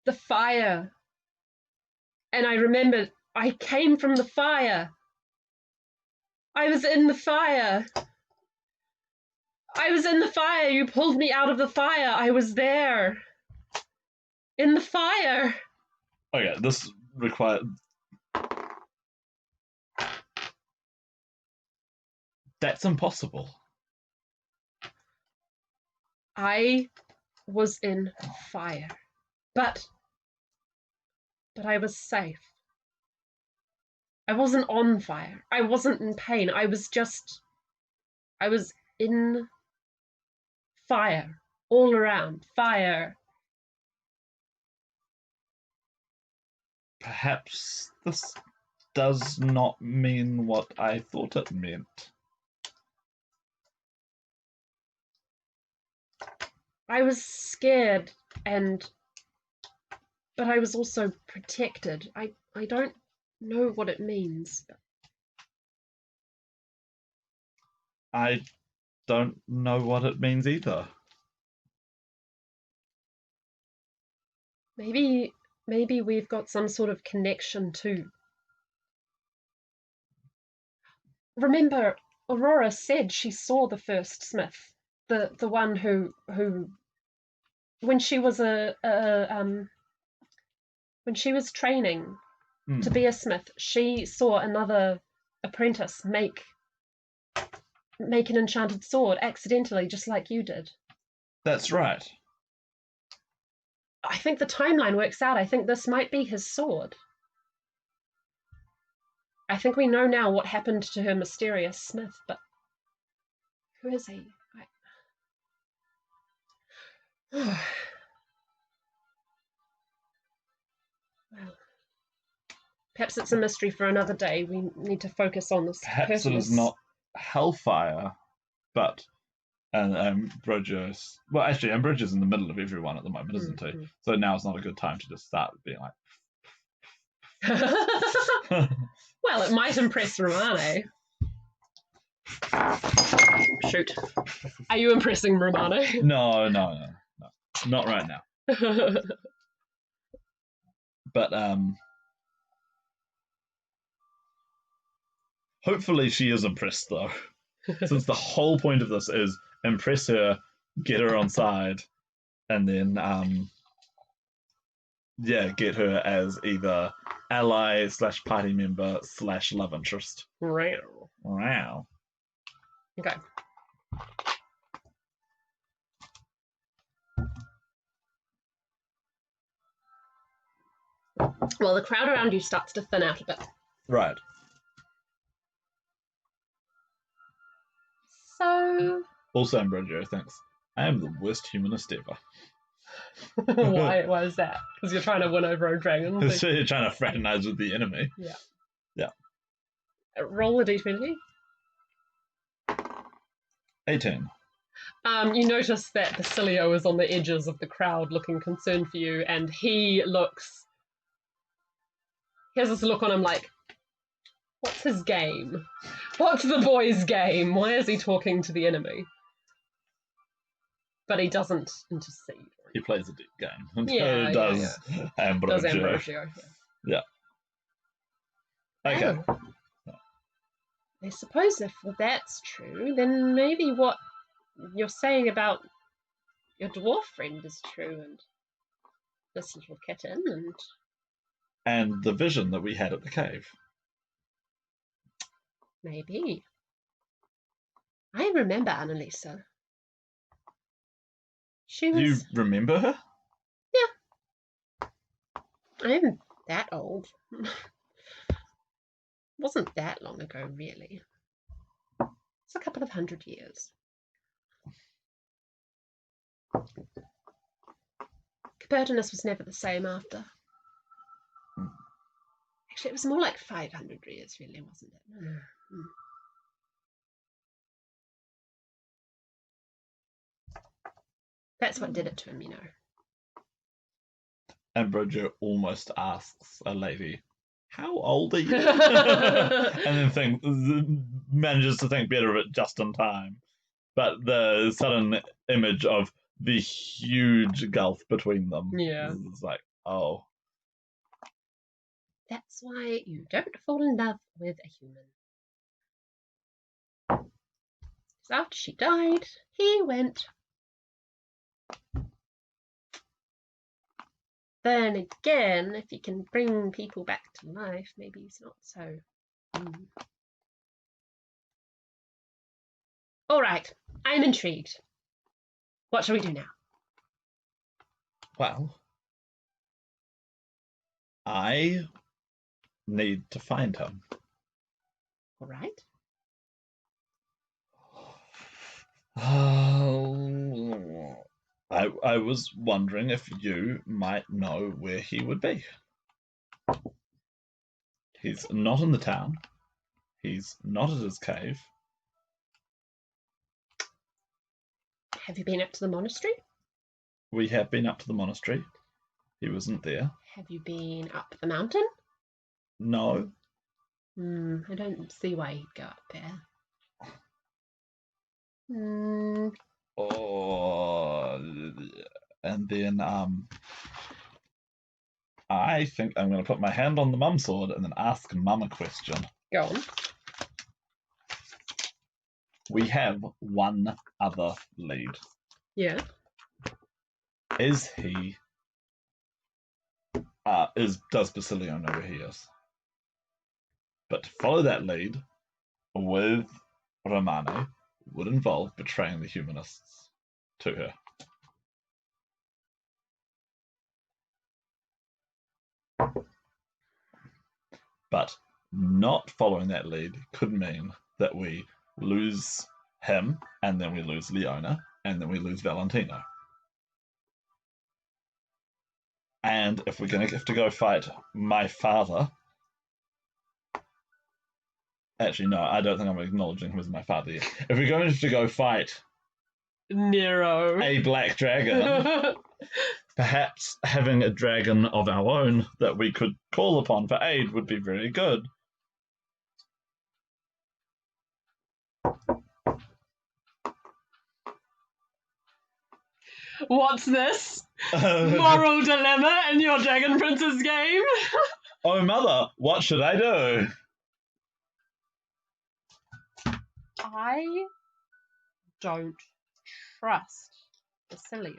The fire. And I remembered I came from the fire. I was in the fire. I was in the fire. You pulled me out of the fire. I was there. In the fire.
Okay, this requires... That's impossible.
I was in fire. But I was safe. I wasn't on fire. I wasn't in pain. I was in fire. All around. Fire.
Perhaps this does not mean what I thought it meant.
I was scared but I was also protected. I don't know what it means.
I don't know what it means either.
Maybe we've got some sort of connection too. Remember, Aurora said she saw the first Smith, the one who when she was when she was training to be a smith, she saw another apprentice make an enchanted sword accidentally, just like you did.
That's right.
I think the timeline works out. I think this might be his sword. I think we know now what happened to her mysterious smith, but who is he? Well, perhaps it's a mystery for another day. We need to focus on this.
Perhaps it is not hellfire, but Ambrosius. Well, actually, Ambrosius is in the middle of everyone at the moment, isn't he? So now it's not a good time to just start being like.
Well, it might impress Romano. Shoot. Are you impressing Romano?
No, not right now. But hopefully she is impressed though, since the whole point of this is impress her, get her on side, and then get her as either ally / party member / love interest. Wow.
Okay. Well, the crowd around you starts to thin out a bit.
Right.
So.
Also, Ambrosio thinks, I am the worst humanist ever.
Why is that? Because you're trying to win over a dragon.
So you're trying to fraternize with the enemy.
Yeah.
Yeah.
Roll a d20.
18.
You notice that Basilio is on the edges of the crowd looking concerned for you, and he has this look on him like, what's his game? What's the boy's game? Why is he talking to the enemy? But he doesn't intercede.
He plays a deep game.
Yeah,
does Ambrosio.
Does Ambrosio,
yeah. Okay.
Oh. I suppose if that's true, then maybe what you're saying about your dwarf friend is true, and this little kitten,
and the vision that we had at the cave.
Maybe. I remember Annalisa. She was...
You remember her?
Yeah. I'm that old. Wasn't that long ago, really. It's a couple of 100 years. Copernicus was never the same after. I Actually, it was more like 500 years, really, wasn't it? That's what did it to him, you know.
Ambrogio almost asks a lady, "How old are you?" and then manages to think better of it just in time. But the sudden image of the huge gulf between them is like, oh.
That's why you don't fall in love with a human. So after she died, he went. Then again, if you can bring people back to life, maybe he's not so. All right, I'm intrigued. What shall we do now?
Well, I need to find him.
All right.
I was wondering if you might know where he would be. He's not in the town. He's not at his cave.
Have you been up to the monastery?
We have been up to the monastery. He wasn't there.
Have you been up the mountain?
No.
I don't see why he'd go up there.
Oh, and then I think I'm going to put my hand on the mum sword and then ask mum a question.
Go on.
We have one other lead.
Yeah.
Is he? Does Basilio know where he is? But to follow that lead with Romane would involve betraying the humanists to her. But not following that lead could mean that we lose him, and then we lose Leona, and then we lose Valentino. And if we're going to have to go fight my father... Actually, no, I don't think I'm acknowledging him as my father yet. If we're going to have to go fight...
Nero.
A black dragon... Perhaps having a dragon of our own that we could call upon for aid would be very good.
What's this? Moral dilemma in your Dragon Princess game?
Oh, mother, what should I do?
I don't trust Basilio.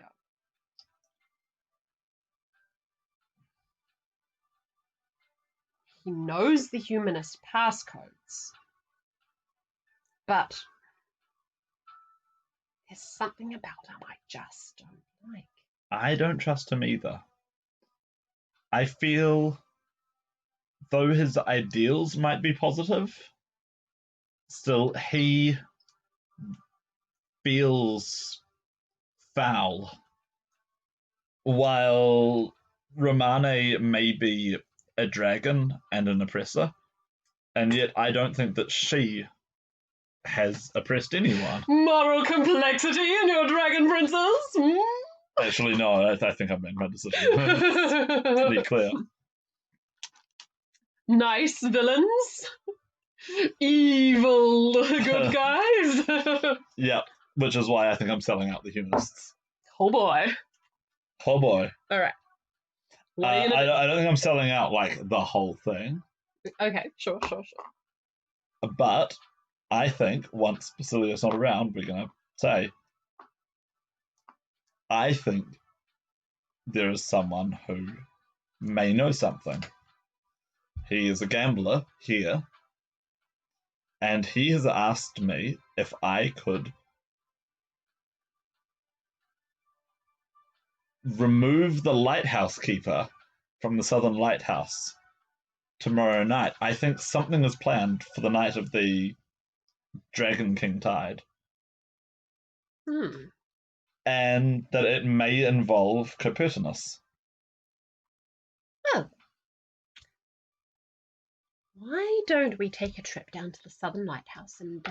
He knows the humanist passcodes, but there's something about him I just don't like.
I don't trust him either. I feel, though his ideals might be positive, still he feels foul. While Romane may be a dragon and an oppressor, and yet I don't think that she has oppressed anyone.
Moral complexity in your Dragon Princess?
Actually, no, I think I've made my decision. It's pretty clear.
Nice villains. Evil good guys.
Yeah, which is why I think I'm selling out the humanists.
Oh boy.
Oh boy.
All right.
I don't think I'm selling out like the whole thing.
Okay, sure.
But I think once Basilio's not around, we're going to say, I think there is someone who may know something. He is a gambler here, and he has asked me if I could remove the lighthouse keeper from the southern lighthouse tomorrow night. I think something is planned for the night of the Dragon King Tide. And that it may involve Copertinus.
Oh. Why don't we take a trip down to the Southern Lighthouse and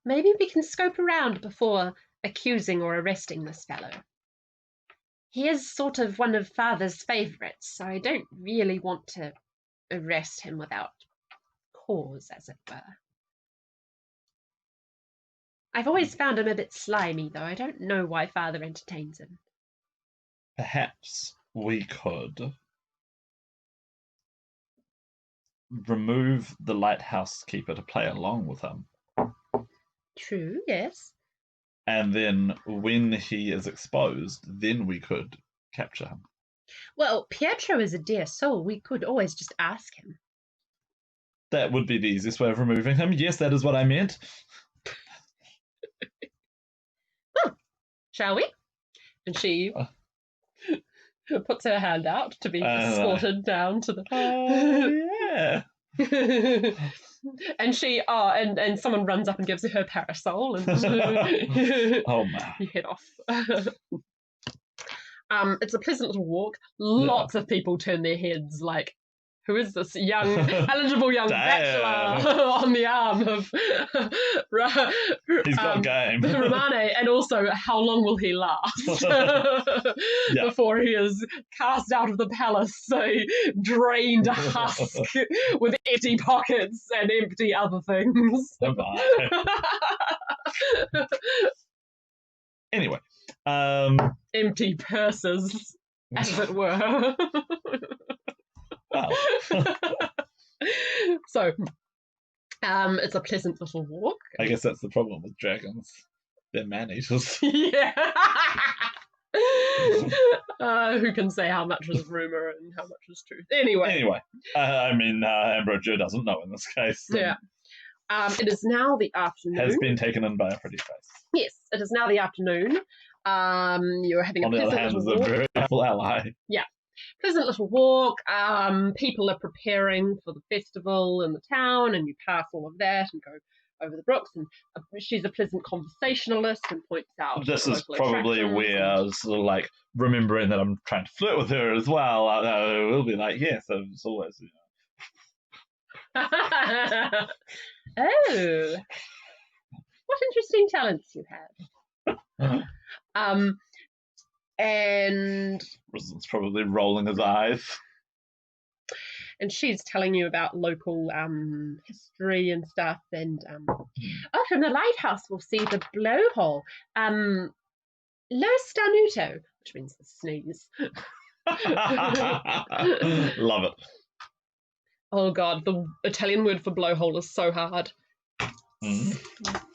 maybe we can scope around before accusing or arresting this fellow. He is sort of one of Father's favourites, so I don't really want to arrest him without cause, as it were. I've always found him a bit slimy, though. I don't know why Father entertains him.
Perhaps we could remove the lighthouse keeper to play along with him.
True, yes.
And then when he is exposed, then we could capture him.
Well, Pietro is a dear soul. We could always just ask him.
That would be the easiest way of removing him. Yes, that is what I meant.
Shall we? And she puts her hand out to be escorted down to the...
yeah.
And she and someone runs up and gives her parasol and
oh man,
you head off. It's a pleasant little walk. Lots of people turn their heads like, who is this eligible young bachelor on the arm of
he's got game.
Romane, and also how long will he last before he is cast out of the palace, a drained husk with empty pockets and empty other things.
Anyway,
empty purses, as it were.
Wow.
So, it's a pleasant little walk.
I guess that's the problem with dragons. They're man-eaters.
Yeah. Who can say how much is rumor and how much is truth? Anyway,
I mean, Ambrogio doesn't know in this case.
Yeah. It is now the afternoon.
Has been taken in by a pretty face.
Yes, it is now the afternoon. You're having a pleasant little walk.
A very helpful ally.
Yeah. Pleasant little walk. People are preparing for the festival in the town, and you pass all of that and go over the brooks. And she's a pleasant conversationalist and points out.
This is probably where, sort of like remembering that I'm trying to flirt with her as well. We'll be like, yes, it's always. You know.
Oh, what interesting talents you have. And
Resident's probably rolling his eyes.
And she's telling you about local history and stuff. And from the lighthouse, we'll see the blowhole. Lo starnuto, which means the sneeze.
Love it.
Oh God, the Italian word for blowhole is so hard.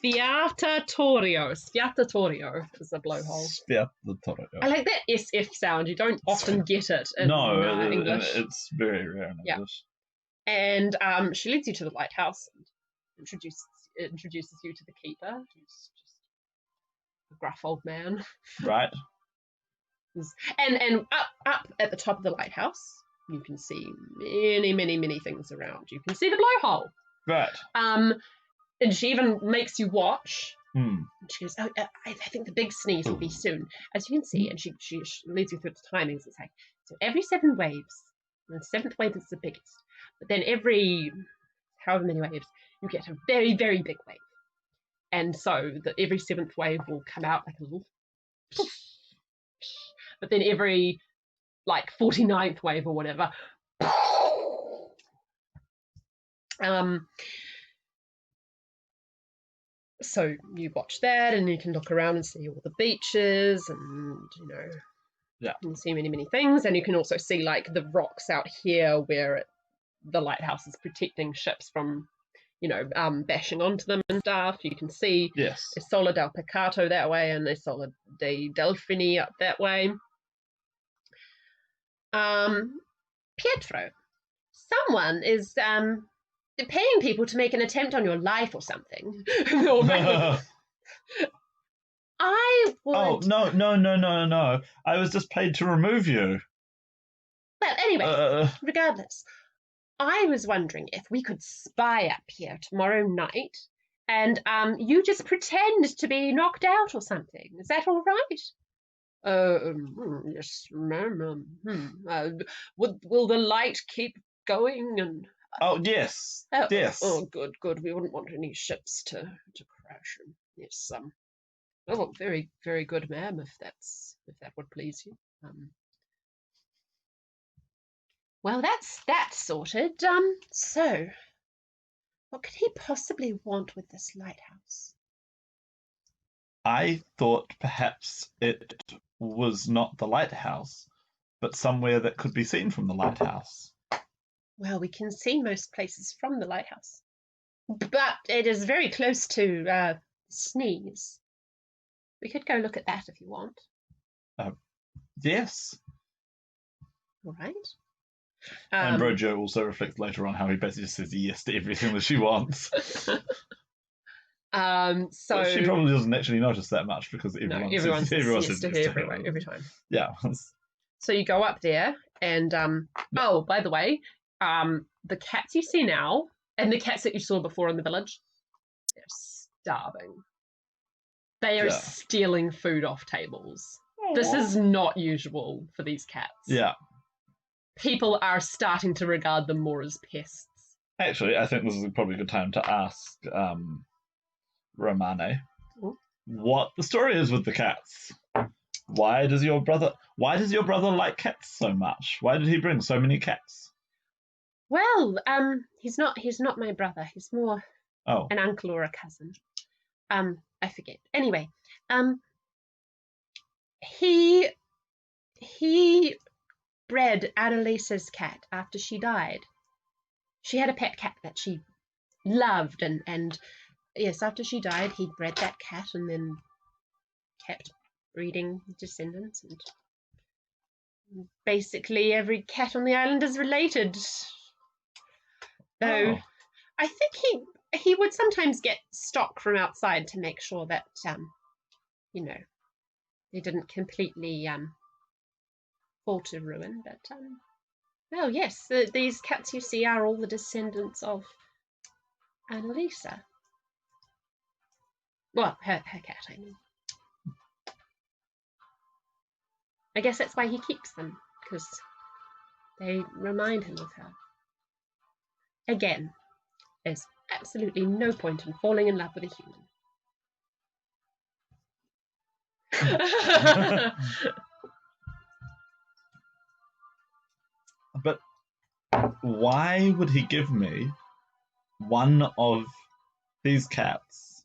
Sfiatatorio. Sfiatatorio is a blowhole.
Sfiatatorio.
I like that SF sound. You don't often get it in English.
It's very rare in English.
And she leads you to the lighthouse and introduces you to the keeper, who's just a gruff old man.
Right.
And up at the top of the lighthouse, you can see many, many, many things around. You can see the blowhole.
Right.
And she even makes you watch.
And
she goes, I think the big sneeze will be soon. As you can see, and she leads you through its timings. It's like, so every 7 waves, and the 7th wave is the biggest. But then every however many waves, you get a very, very big wave. And so every 7th wave will come out like a little poof. But then every, 49th wave or whatever, so you watch that, and you can look around and see all the beaches, and you can see many, many things. And you can also see the rocks out here where the lighthouse is protecting ships from, bashing onto them and stuff. You can see Isola del Peccato that way, and Isola dei Delfini up that way. Pietro, someone is paying people to make an attempt on your life or something. I would...
Oh, no. I was just paid to remove you.
Well, anyway, regardless, I was wondering if we could spy up here tomorrow night and you just pretend to be knocked out or something. Is that all right? Yes, ma'am. Will the light keep going? And
Oh, yes.
Oh,
Yes.
good. We wouldn't want any ships to crash. Yes, oh, very, very good, ma'am, if that would please you. Well, that's that sorted. So what could he possibly want with this lighthouse?
I thought perhaps it was not the lighthouse, but somewhere that could be seen from the lighthouse.
Well, we can see most places from the lighthouse, but it is very close to Sneeze. We could go look at that if you want.
Yes.
All right.
And Rojo also reflects later on how he basically just says yes to everything that she wants.
So
But she probably doesn't actually notice that much because
everyone
says
yes to
yes
her every time.
Yeah.
So you go up there, and oh, by the way, the cats you see now, and the cats that you saw before in the village, they're starving. They are stealing food off tables. This is not usual for these cats.
Yeah.
People are starting to regard them more as pests.
Actually, I think this is probably a good time to ask Romane what the story is with the cats. Why does your brother like cats so much? Why did he bring so many cats?
Well, he's not my brother. He's more an uncle or a cousin. I forget. Anyway, he bred Annalisa's cat after she died. She had a pet cat that she loved, and yes, after she died, he bred that cat and then kept breeding descendants, and basically every cat on the island is related. Though I think he would sometimes get stock from outside to make sure that they didn't completely fall to ruin. But well, yes, these cats you see are all the descendants of Annalisa. Well, her cat, I mean. I guess that's why he keeps them, because they remind him of her. Again, there's absolutely no point in falling in love with a human.
But why would he give me one of these cats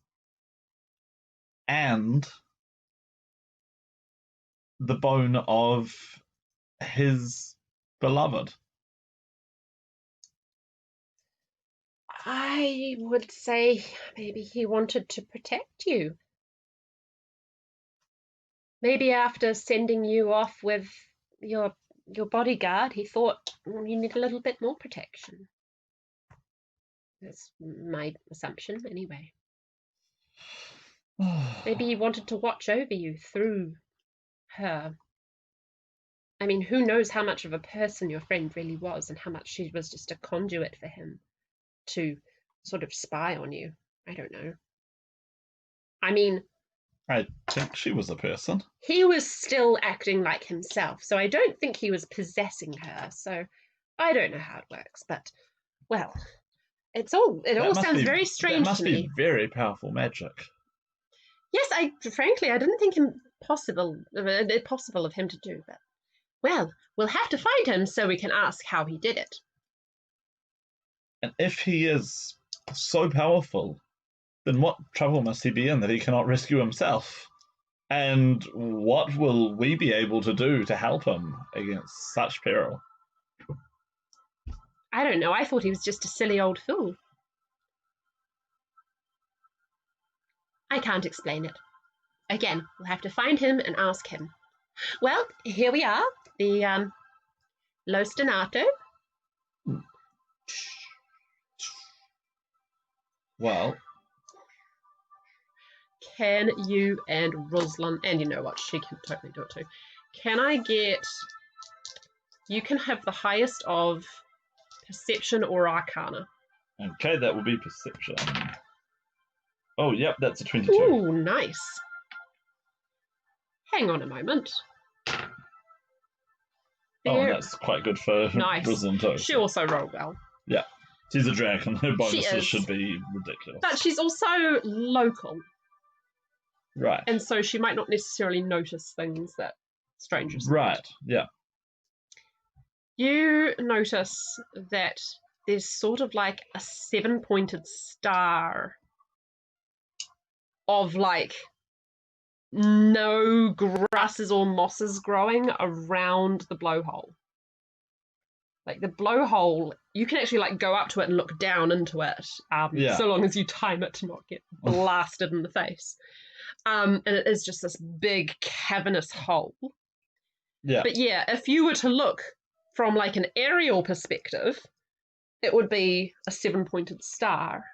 and the bone of his beloved?
I would say maybe he wanted to protect you. Maybe after sending you off with your bodyguard, he thought you need a little bit more protection. That's my assumption, anyway. Maybe he wanted to watch over you through her. I mean, who knows how much of a person your friend really was and how much she was just a conduit for him to sort of spy on you. I don't know. I mean,
I think she was a person.
He was still acting like himself, so I don't think he was possessing her. So I don't know how it works, but well, it all sounds very strange to me.
That must be very powerful magic.
Yes, I didn't think him possible of him to do, but well, we'll have to find him so we can ask how he did it.
And if he is so powerful, then what trouble must he be in that he cannot rescue himself? And what will we be able to do to help him against such peril?
I don't know. I thought he was just a silly old fool. I can't explain it. Again, we'll have to find him and ask him. Well, here we are, the L'Ostinato.
Well,
can you and Ruslan, and you know what, she can totally do it too. Can I get, you can have the highest of Perception or Arcana.
Okay, that will be Perception. Oh, yep, that's a 22.
Ooh, nice. Hang on a moment.
Oh, that's quite good for
nice.
Ruslan too.
She also rolled well.
Yeah. She's a dragon. Her
She
bonuses
is.
should be ridiculous.
But she's also local.
Right.
And so she might not necessarily notice things that strangers
Right,
might.
yeah.
You notice that there's sort of like a 7-pointed star of like no grasses or mosses growing around the blowhole. Like the blowhole, you can actually like go up to it and look down into it, so long as you time it to not get blasted in the face. And it is just this big cavernous hole.
Yeah.
But yeah, if you were to look from like an aerial perspective, it would be a 7-pointed star.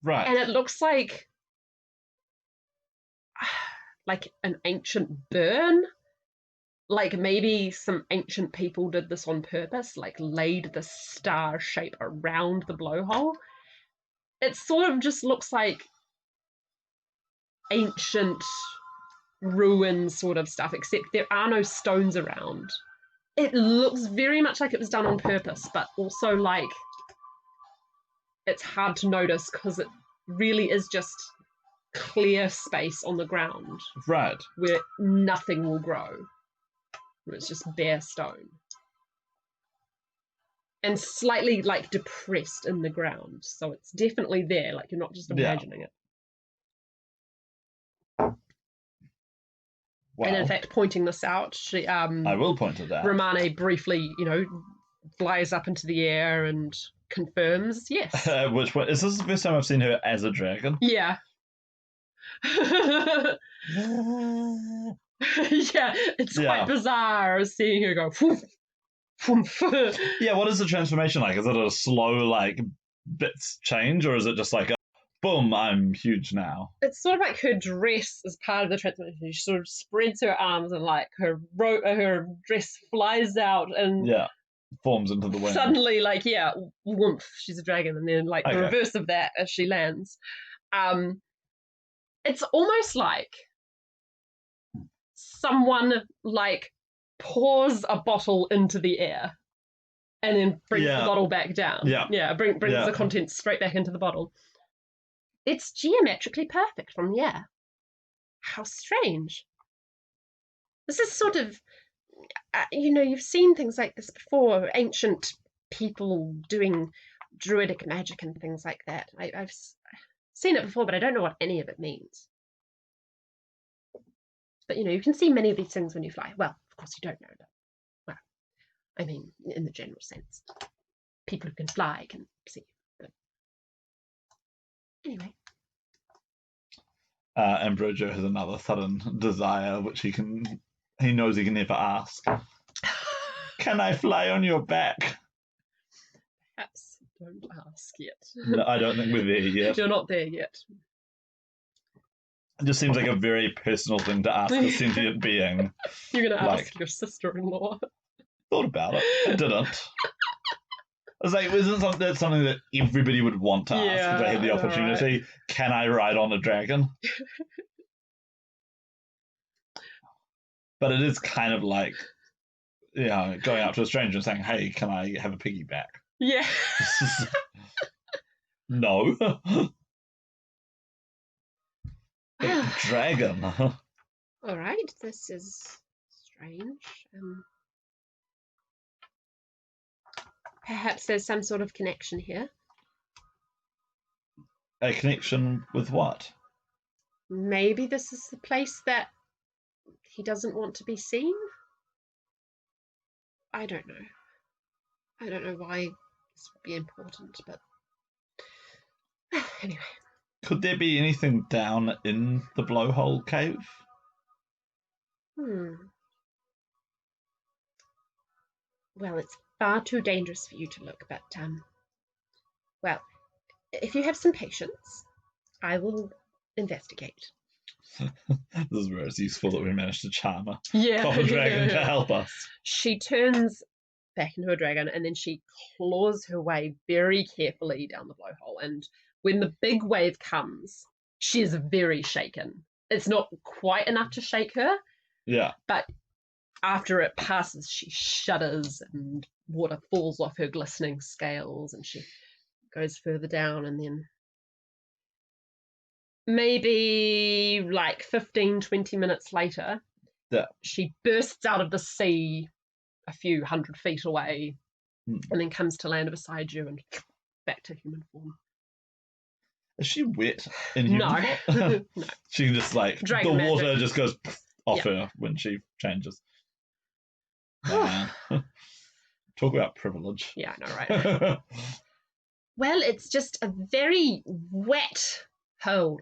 Right.
And it looks like an ancient burn. Like maybe some ancient people did this on purpose, like laid the star shape around the blowhole. It sort of just looks like ancient ruin sort of stuff, except there are no stones around. It looks very much like it was done on purpose, but also like it's hard to notice because it really is just clear space on the ground.
Right.
Where nothing will grow. It's just bare stone. And slightly like depressed in the ground. So it's definitely there, like you're not just imagining it. Wow. And in fact, pointing this out, she
I will point it out.
Romane briefly, flies up into the air and confirms, yes.
Which one? Is this the first time I've seen her as a dragon?
Yeah. Yeah, it's quite bizarre seeing her go.
Yeah, what is the transformation like? Is it a slow, like, bits change, or is it just like, boom, I'm huge now?
It's sort of like her dress is part of the transformation. She sort of spreads her arms and like her dress flies out and
forms into the wind.
Suddenly, like, whoomph, she's a dragon, and then like the reverse of that as she lands. It's almost like someone like pours a bottle into the air and then brings the bottle back down. Brings the contents straight back into the bottle. It's geometrically perfect from the air. How strange. This is sort of, you've seen things like this before, ancient people doing druidic magic and things like that. I've seen it before, but I don't know what any of it means. But, you can see many of these things when you fly. Well, of course you don't know, but, well, I mean, in the general sense. People who can fly can see. But anyway.
Ambrosia has another sudden desire, which he knows he can never ask. Can I fly on your back?
Perhaps don't ask yet.
No, I don't think we're there yet.
You're not there yet.
It just seems like a very personal thing to ask a sentient being.
You're going to ask your sister-in-law.
Thought about it. I didn't. I was like, isn't that something that everybody would want to ask if they had the opportunity? Right. Can I ride on a dragon? But it is kind of like, going up to a stranger and saying, hey, can I have a piggyback?
Yeah.
No. Dragon.
All right, this is strange. Perhaps there's some sort of connection here.
A connection with what?
Maybe this is the place that he doesn't want to be seen? I don't know. I don't know why this would be important, but anyway.
Could there be anything down in the blowhole cave?
Well, it's far too dangerous for you to look, but, well, if you have some patience, I will investigate.
This is where it's useful that we managed to charm a copper dragon to help us.
She turns back into a dragon and then she claws her way very carefully down the blowhole, and when the big wave comes, she is very shaken. It's not quite enough to shake her.
Yeah.
But after it passes, she shudders and water falls off her glistening scales, and she goes further down, and then maybe like 15-20 minutes later, she bursts out of the sea a few 100 feet away, and then comes to land beside you and back to human form.
Is she wet in human form?
No.
She just like
Dragon
the water
magic.
just goes off her when she changes. Talk about privilege.
Yeah, I know, right? Well, it's just a very wet hole.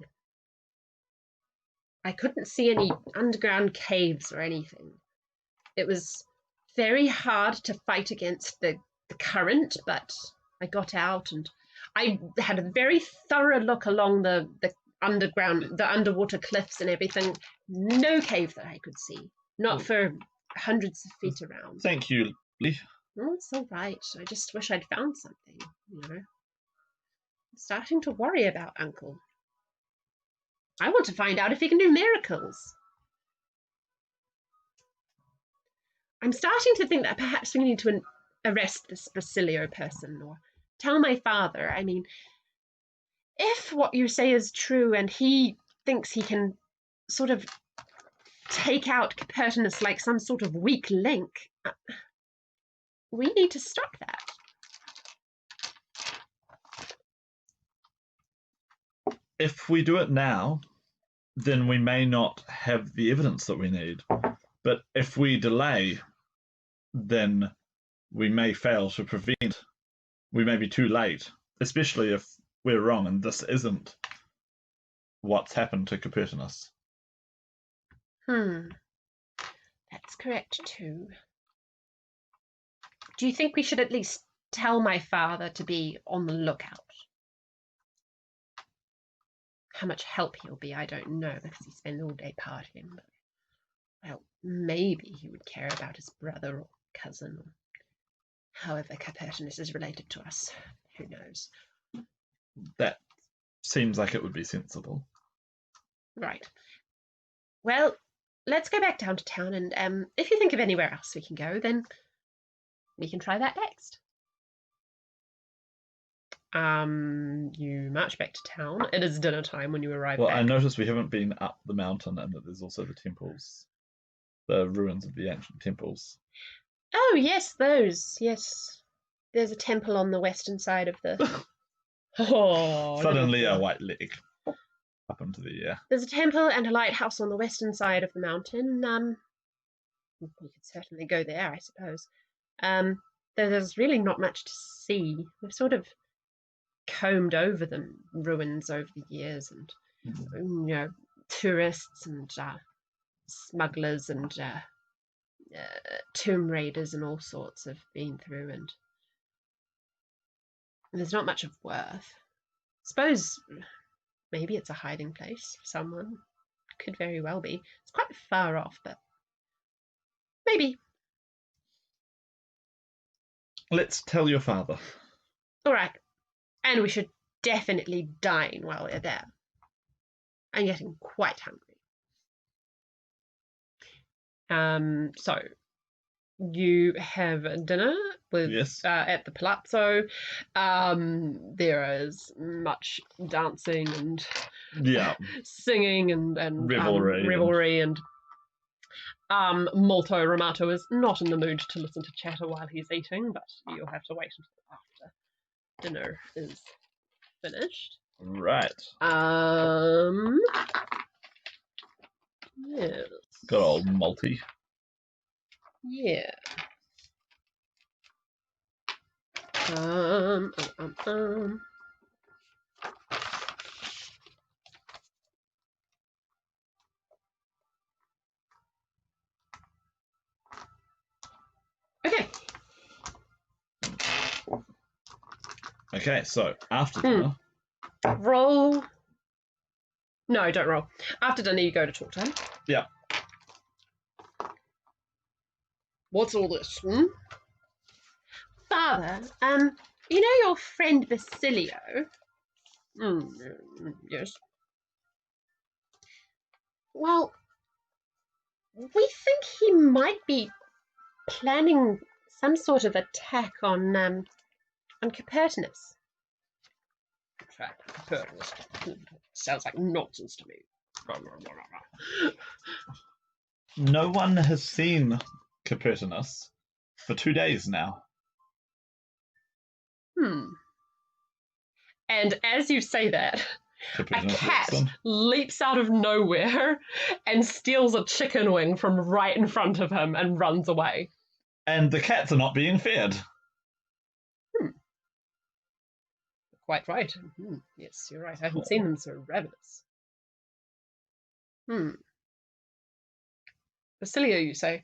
I couldn't see any underground caves or anything. It was very hard to fight against the current, but I got out, and I had a very thorough look along the underwater cliffs and everything. No cave that I could see. Not for hundreds of feet around.
Thank you, Lee.
Oh, it's all right. I just wish I'd found something, you know. I'm starting to worry about Uncle. I want to find out if he can do miracles. I'm starting to think that perhaps we need to arrest this Basilio person, or tell my father. I mean, if what you say is true and he thinks he can sort of take out Copernicus like some sort of weak link, we need to stop that.
If we do it now, then we may not have the evidence that we need. But if we delay, then we may fail to prevent. We may be too late, especially if we're wrong and this isn't what's happened to Copernicus.
That's correct too. Do you think we should at least tell my father to be on the lookout? How much help he'll be, I don't know, because he spends all day partying. But, well, maybe he would care about his brother or cousin, or however Copernicus is related to us. Who knows?
That seems like it would be sensible.
Right. Well, let's go back down to town, and if you think of anywhere else we can go, then we can try that next. You march back to town. It is dinner time when you arrive back.
I noticed we haven't been up the mountain, and that there's also the temples, the ruins of the ancient temples.
Oh, yes, those. Yes. There's a temple on the western side of the...
Suddenly a white leg up into the air.
There's a temple and a lighthouse on the western side of the mountain. You could certainly go there, I suppose. There's really not much to see. We've sort of combed over the ruins over the years, and you know, tourists and smugglers and tomb raiders and all sorts have been through, and there's not much of worth. Suppose maybe it's a hiding place for someone. Could very well be. It's quite far off, but maybe.
Let's tell your father.
All right. And we should definitely dine while we're there. I'm getting quite hungry. So you have dinner with at the palazzo. There is much dancing and singing and revelry and Molto Ramato is not in the mood to listen to chatter while he's eating, but you'll have to wait until after dinner is finished.
Right.
Yes.
Good old multi.
Yeah. Okay.
Okay, so after dinner.
Roll. No, don't roll. After dinner, you go to talk to him.
Yeah.
What's all this? Father, you know your friend Basilio? Yes. Well, we think he might be planning some sort of attack on Copernicus. Copernicus. Sounds like nonsense to me.
No one has seen Copernicus for 2 days now.
And as you say that, a cat
Watson
leaps out of nowhere and steals a chicken wing from right in front of him and runs away.
And the cats are not being fed.
Quite right. Yes, you're right. I haven't seen them so ravenous. Basilio, you say?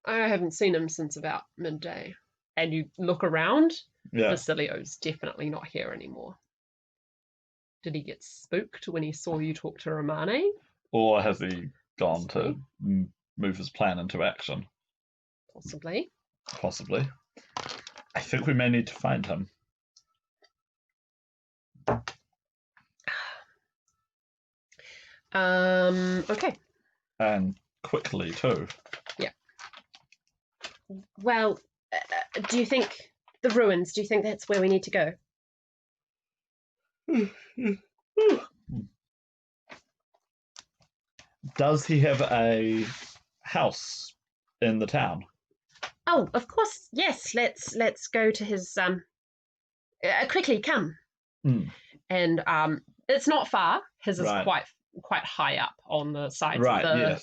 I haven't seen him since about midday. And you look around, Basilio's definitely not here anymore. Did he get spooked when he saw you talk to Romane?
Or has he gone to move his plan into action?
Possibly.
Possibly. I think we may need to find him.
Okay.
And quickly, too.
Yeah. Well, do you think the ruins, do you think that's where we need to go?
Does he have a house in the town?
Oh, of course, yes. Let's go to his quickly come. And it's not far. His is quite high up on the sides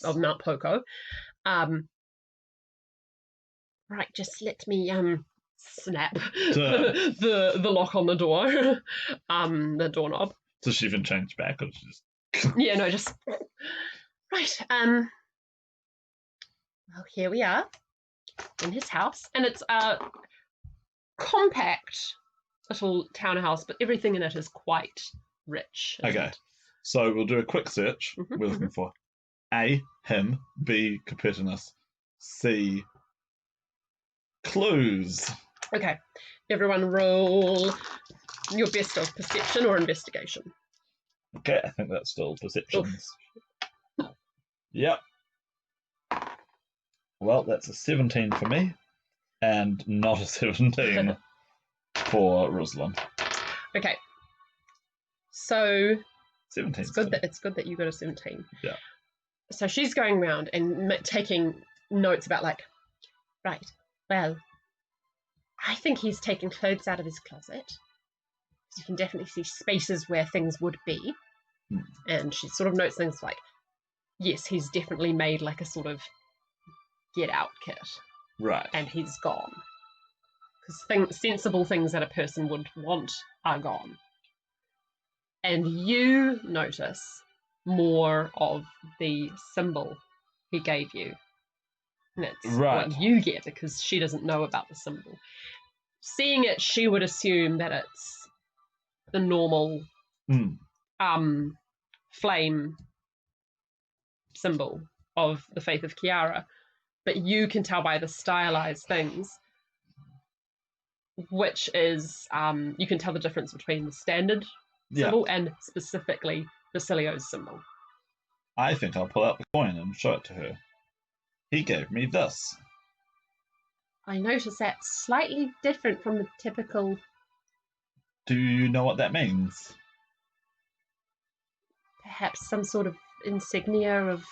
of Mount Poco. Right, just let me snap the lock on the door, the doorknob.
Does she even change back, or just?
Yeah, no, just right. Well, here we are in his house, and it's a compact little townhouse, but everything in it is quite rich.
Okay, so we'll do a quick search. We're looking for A, him, B, Copernicus, C, clues.
Okay, everyone roll your best of perception or investigation.
Okay, I think that's still perceptions. Yep. Well, that's a 17 for me, and not a 17 for Ruslan.
Okay. So
17.
It's good that you got a 17.
Yeah.
So she's going around and taking notes about right, well, I think he's taken clothes out of his closet. You can definitely see spaces where things would be. And she sort of notes things like, yes, he's definitely made like a sort of get out kit.
Right.
And he's gone. Because sensible things that a person would want are gone. And you notice more of the symbol he gave you. And that's what you get because she doesn't know about the symbol. Seeing it, she would assume that it's the normal flame symbol of the faith of Kiara. But you can tell by the stylized things, which is, you can tell the difference between the standard symbol and specifically Basilio's symbol.
I think I'll pull out the coin and show it to her. He gave me this.
I notice that's slightly different from the typical...
Do you know what that means?
Perhaps some sort of insignia of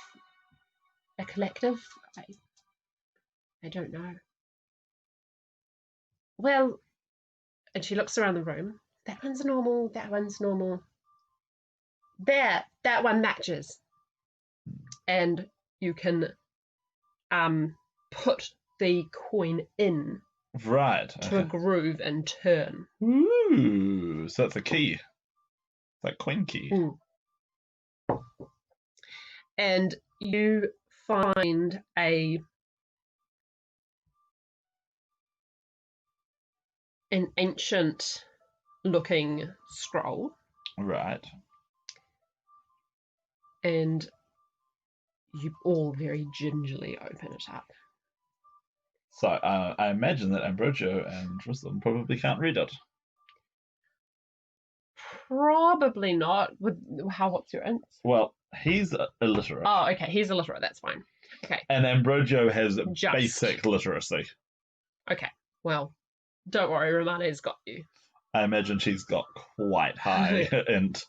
a collective? I don't know. Well, and she looks around the room. That one's normal, that one's normal. There, that one matches. And you can put the coin in to a groove and turn.
Ooh, so that's a key. It's like coin key.
And you find an ancient looking scroll.
Right.
And you all very gingerly open it up.
So I imagine that Ambrogio and Ruslan probably can't read it.
Probably not. What's your int?
Well, he's illiterate.
Oh, okay. He's illiterate. That's fine. Okay.
And Ambrogio has basic literacy.
Okay, well, don't worry, Romane's got you.
I imagine she's got quite high int.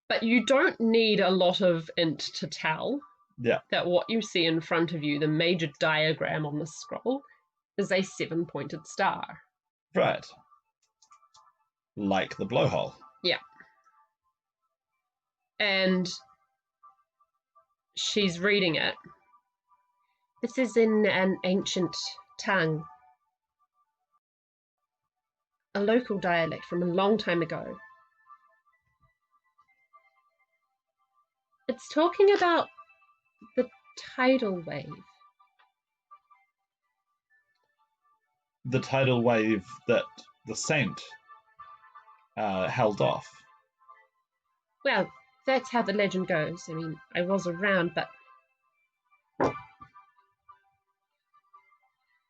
But you don't need a lot of int to tell
Yeah.
that what you see in front of you, the major diagram on the scroll, is a 7-pointed star.
Right. Like the blowhole.
Yeah. And she's reading it. This is in an ancient tongue, a local dialect from a long time ago. It's talking about the tidal wave.
The tidal wave that the saint held off.
Well, that's how the legend goes. I mean, I was around, but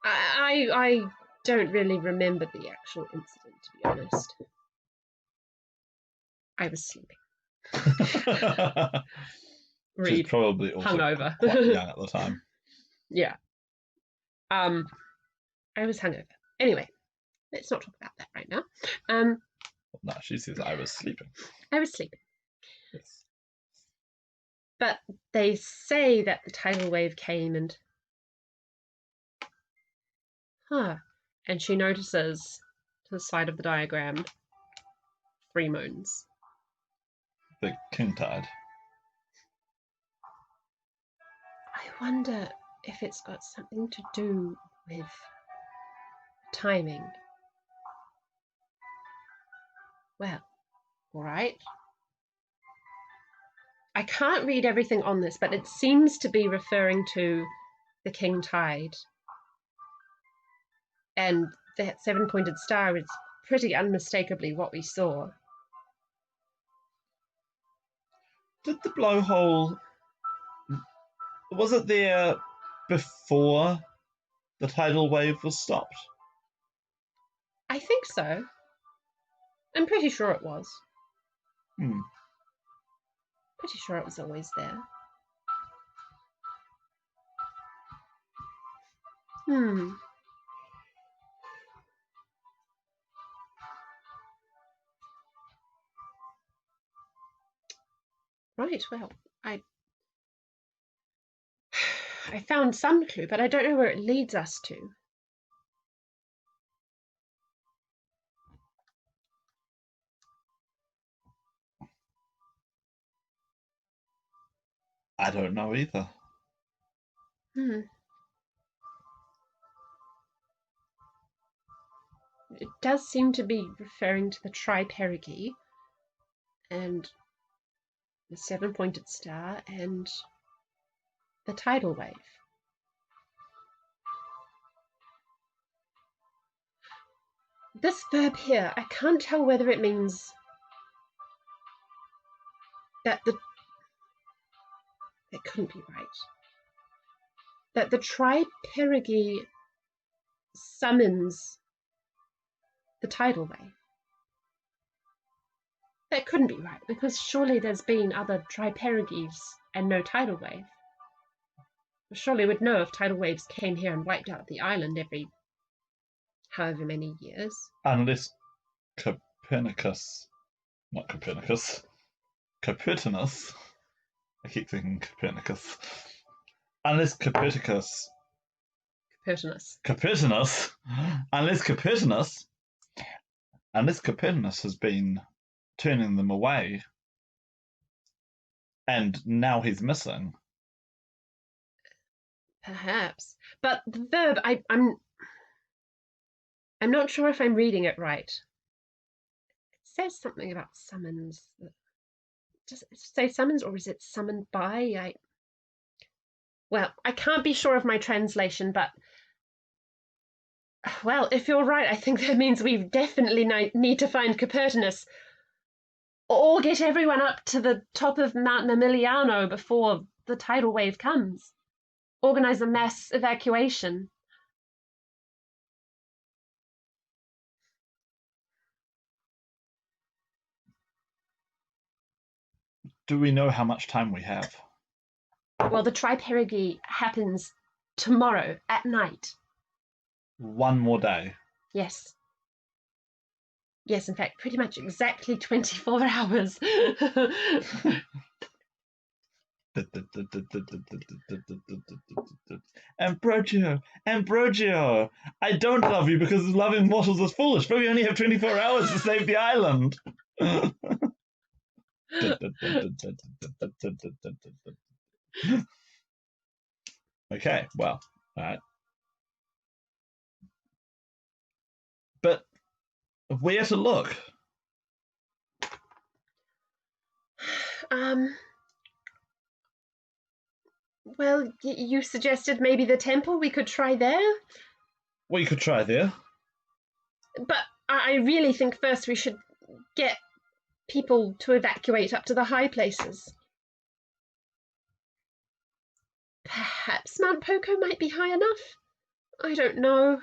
I don't really remember the actual incident, to be honest. I was sleeping.
She's probably also
hungover.
quite young at the time.
Yeah. I was hungover. Anyway, let's not talk about that right now.
No, she says I was sleeping.
I was sleeping.
Yes.
But they say that the tidal wave came and and she notices to the side of the diagram 3 moons.
The king tide.
I wonder if it's got something to do with timing. Well, all right. I can't read everything on this, but it seems to be referring to the king tide. And that 7-pointed star is pretty unmistakably what we saw.
Did the blowhole... Was it there before the tidal wave was stopped?
I think so. I'm pretty sure it was. Pretty sure it was always there. Right, well, I found some clue, but I don't know where it leads us to.
I don't know either.
It does seem to be referring to the tri-perigee and the 7-pointed star and the tidal wave. This verb here, I can't tell whether it means that that couldn't be right. That the tri-perigee summons the tidal wave. That couldn't be right, because surely there's been other tri-perigees and no tidal wave. Surely we'd know if tidal waves came here and wiped out the island every however many years.
Unless Copernicus, not Copernicus, Copertinus. I keep thinking Copernicus. Unless Copertinus, unless Copertinus has been turning them away, and now he's missing.
Perhaps, but the verb I'm not sure if I'm reading it right. It says something about summons. Does it say summons or is it summoned by? Well, I can't be sure of my translation, but well, if you're right, I think that means we definitely need to find Copertinus or get everyone up to the top of Mount Mamiliano before the tidal wave comes. Organize a mass evacuation.
Do we know how much time we have?
Well, the tri-perigee happens tomorrow at night.
One more day.
Yes. Yes, in fact, pretty much exactly 24 hours.
Ambrogio, Ambrogio, I don't love you because loving mortals is foolish, but we only have 24 hours to save the island. Okay, well, all right. But where to look?
Well, you suggested maybe the temple. We could try there.
We could try there.
But I really think first we should get people to evacuate up to the high places. Perhaps Mount Poco might be high enough? I don't know.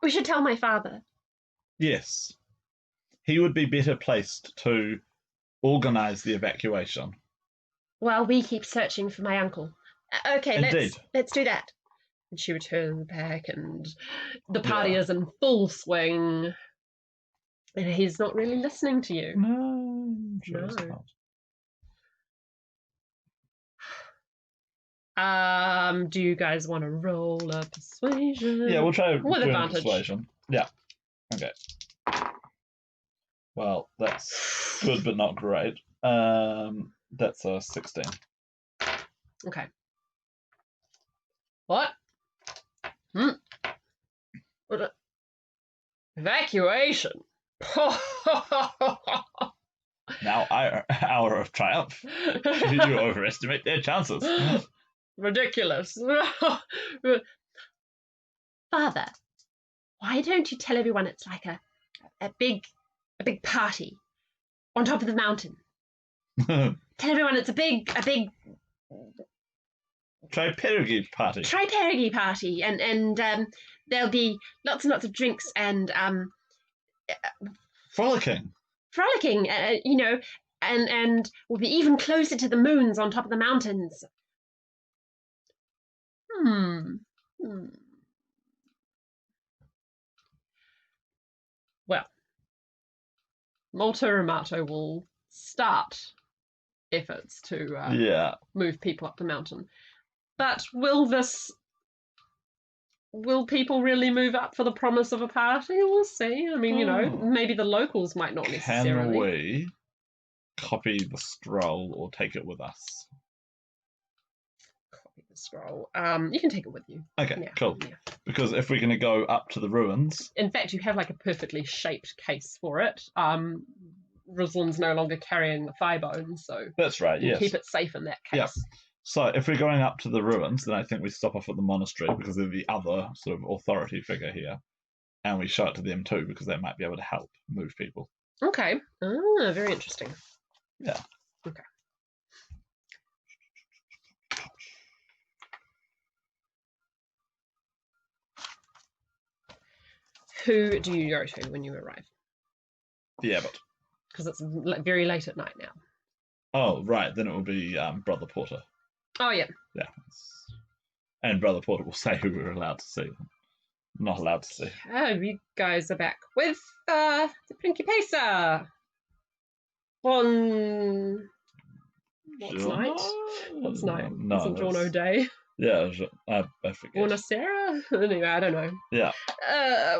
We should tell my father.
Yes. He would be better placed to organise the evacuation.
While we keep searching for my uncle. Okay,
Indeed.
let's do that. And she returns back, and the party
Yeah.
is in full swing. And he's not really listening to you.
No, sure
No.
not.
Do you guys want to roll a persuasion?
Yeah, we'll try
with advantage.
persuasion. Yeah. Okay. Well, that's good, but not great. That's a 16.
Okay. What? What? Evacuation.
Now, hour of triumph. You overestimate their chances.
Ridiculous. Father, why don't you tell everyone it's like a big party on top of the mountain? Tell everyone it's a big
Tripergy party.
Tripergy party, and there'll be lots and lots of drinks and
Frolicking.
You know, and we'll be even closer to the moons on top of the mountains. Well, Malta Amato will start efforts to move people up the mountain. But will people really move up for the promise of a party? We'll see. I mean, maybe the locals might not necessarily.
Can we copy the scroll or take it with us?
Copy the scroll. You can take it with you.
Okay, cool. Yeah. Because if we're going to go up to the ruins...
In fact, you have like a perfectly shaped case for it. Ruslan's no longer carrying the thigh bone, so...
That's right, yes.
Keep it safe in that case.
Yeah. So if we're going up to the ruins, then I think we stop off at the monastery because they're the other sort of authority figure here. And we show it to them too because they might be able to help move people.
Okay. Very interesting.
Yeah.
Okay. Who do you go to when you arrive?
The abbot.
Because it's very late at night now.
Oh, right. Then it will be Brother Porter.
Oh, yeah.
Yeah. And Brother Porter will say who we're allowed to see. Not allowed to see.
Oh, you guys are back with the Principessa. On... What's night? What's night?
No,
Isn't Giorno day?
Yeah, I forget.
Buonasera? Anyway, I don't know.
Yeah.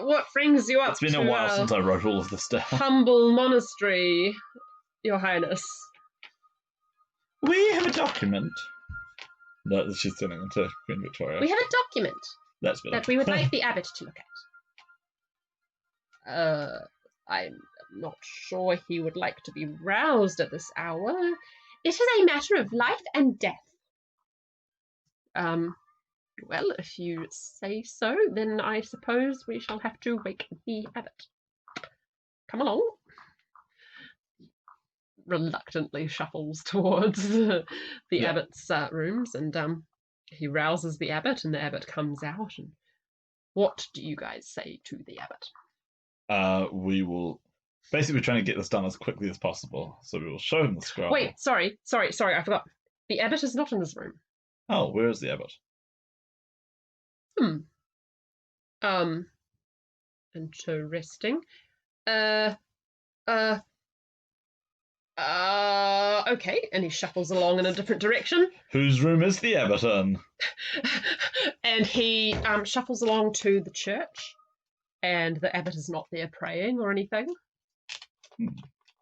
What brings you up?
It's been a while since I wrote all of this down.
Humble monastery, Your Highness.
We have a document. No, she's turning into Queen Victoria.
We have a document.
That's better.
That we would like the abbot to look at. I'm not sure he would like to be roused at this hour. It is a matter of life and death. Well, if you say so, then I suppose we shall have to wake the abbot. Come along. Reluctantly shuffles towards the abbot's rooms, and he rouses the abbot, and the abbot comes out. And what do you guys say to the abbot?
We will basically trying to get this done as quickly as possible, so we will show him the scroll.
Wait, sorry, I forgot. The abbot is not in this room.
Oh, where is the abbot?
Um, interesting. Uh, uh, okay. And he shuffles along in a different direction.
Whose room is the abbot in?
And he shuffles along to the church, and the abbot is not there praying or anything.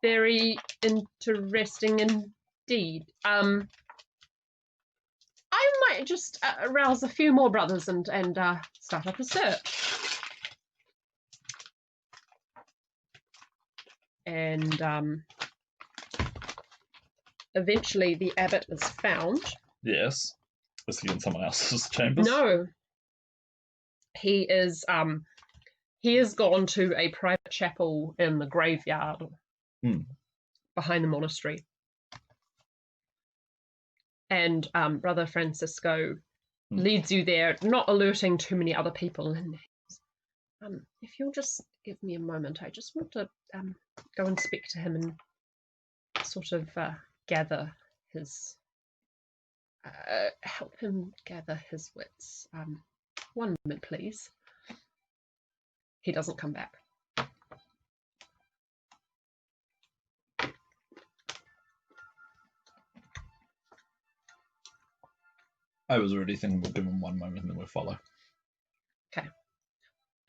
Very interesting indeed. I might just arouse a few more brothers and start up a search. And eventually the abbot is found.
Yes. Is he in someone else's chambers?
No. He has gone to a private chapel in the graveyard behind the monastery. And Brother Francisco leads you there, not alerting too many other people. And if you'll just give me a moment, I just want to go and speak to him and sort of gather his, help him gather his wits. 1 moment, please. He doesn't come back.
I was already thinking we'll give him 1 moment and then we'll follow.
Okay.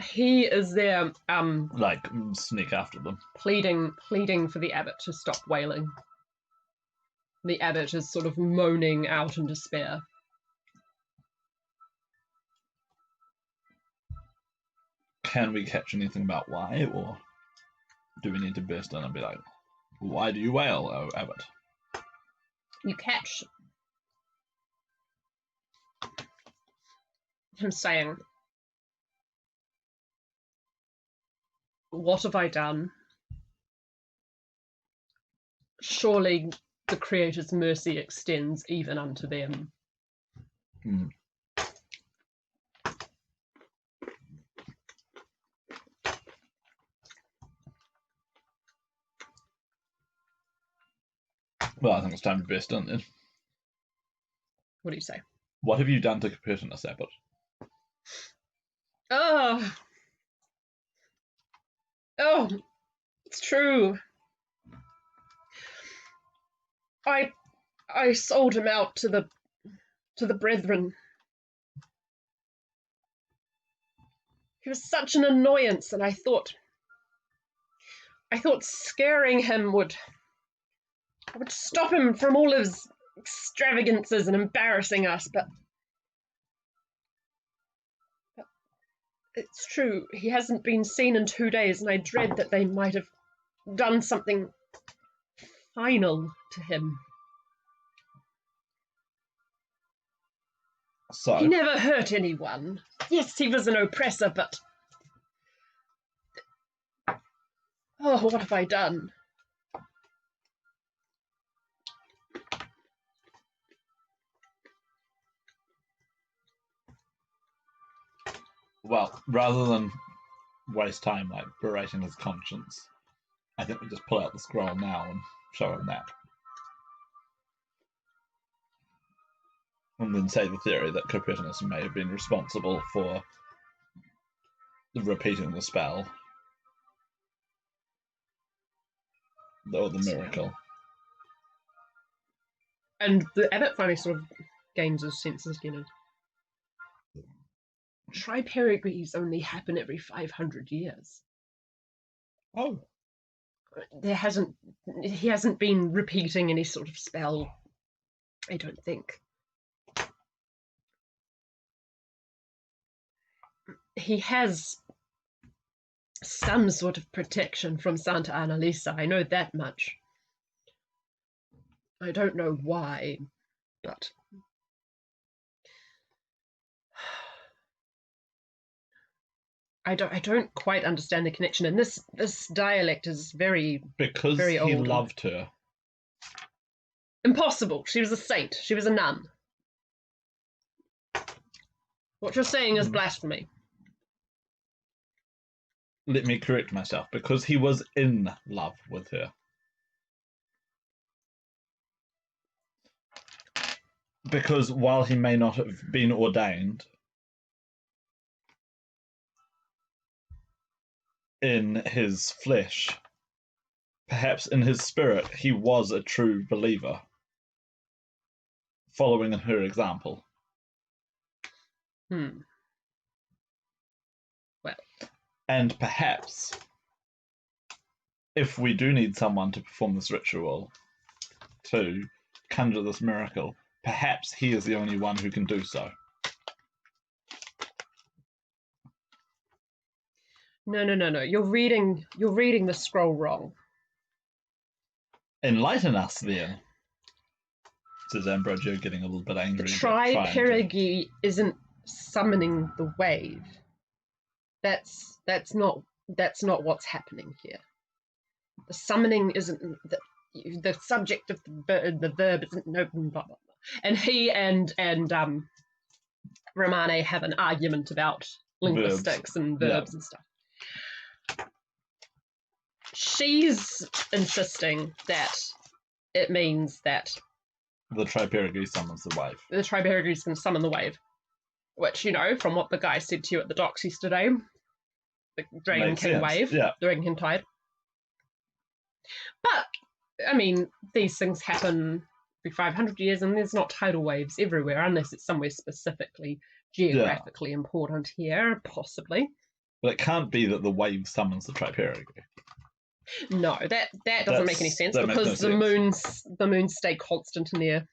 He is there,
like sneak after them,
pleading for the abbot to stop wailing. The abbot is sort of moaning out in despair.
Can we catch anything about why, or do we need to burst in and be like, why do you wail, oh abbot?
You catch him saying, "What have I done? Surely the Creator's mercy extends even unto them."
Well, I think it's time to burst in then.
What do you say?
What have you done to Apprentices, abbot?
Oh, it's true. I sold him out to the brethren. He was such an annoyance, and I thought scaring him would stop him from all his extravagances and embarrassing us, but it's true. He hasn't been seen in 2 days, and I dread that they might have done something final to him.
So
he never hurt anyone. Yes, he was an oppressor, but oh, what have I done?
Well, rather than waste time like berating his conscience, I think we just pull out the scroll now and show him that. And then say the theory that Copernicus may have been responsible for repeating the spell. Or the miracle.
And the abbot finally sort of gains his senses again. Tri-perigrees only happen every 500 years.
Oh.
He hasn't been repeating any sort of spell, I don't think. He has some sort of protection from Santa Annalisa, I know that much. I don't know why, but I don't quite understand the connection. And this dialect is very
because
very
he
old.
Loved her.
Impossible. She was a saint. She was a nun. What you're saying is blasphemy.
Let me correct myself. Because he was in love with her. Because while he may not have been ordained in his flesh, perhaps in his spirit, he was a true believer, following in her example.
Well.
And perhaps, if we do need someone to perform this ritual, to conjure this miracle, perhaps he is the only one who can do so.
No. You're reading the scroll wrong.
Enlighten us, then, says Ambrogio, getting a little bit angry.
The Tri-Perigi isn't summoning the wave. That's not what's happening here. The summoning isn't the subject of the verb isn't no blah, blah, blah. And he and Romane have an argument about linguistics and verbs and stuff. She's insisting that it means that
the Tri-Perigi summons the wave.
The Tri-Perigi is going to summon the wave, which, from what the guy said to you at the docks yesterday, the Dragon King wave, the Dragon King tide. But, these things happen every 500 years, and there's not tidal waves everywhere, unless it's somewhere specifically geographically important here, possibly.
But it can't be that the wave summons the Tri-Perigi.
No, that doesn't make any sense, because the moons stay constant in their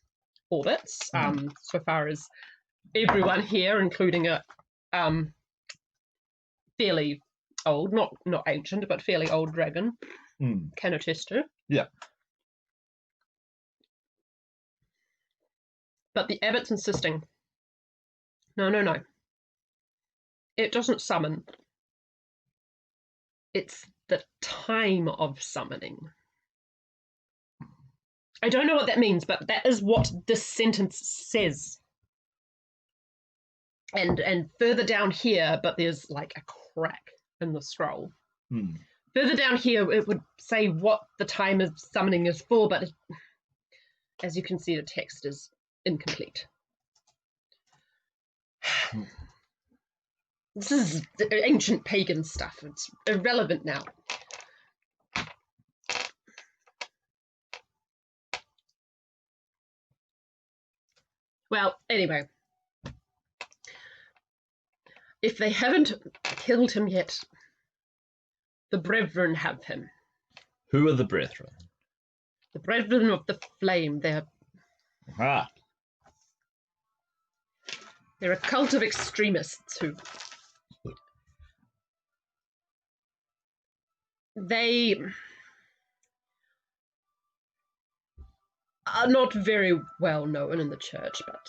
orbits, so far as everyone here, including a fairly old, not ancient, but fairly old dragon, can attest to.
Yeah.
But the abbot's insisting, no. It doesn't summon. It's the time of summoning. I don't know what that means, but that is what this sentence says. And further down here, but there's like a crack in the scroll. Further down here, it would say what the time of summoning is for, but as you can see, the text is incomplete. This is ancient pagan stuff. It's irrelevant now. Well, anyway, if they haven't killed him yet, the brethren have him.
Who are the brethren?
The brethren of the flame. They're a cult of extremists who they are not very well known in the church, but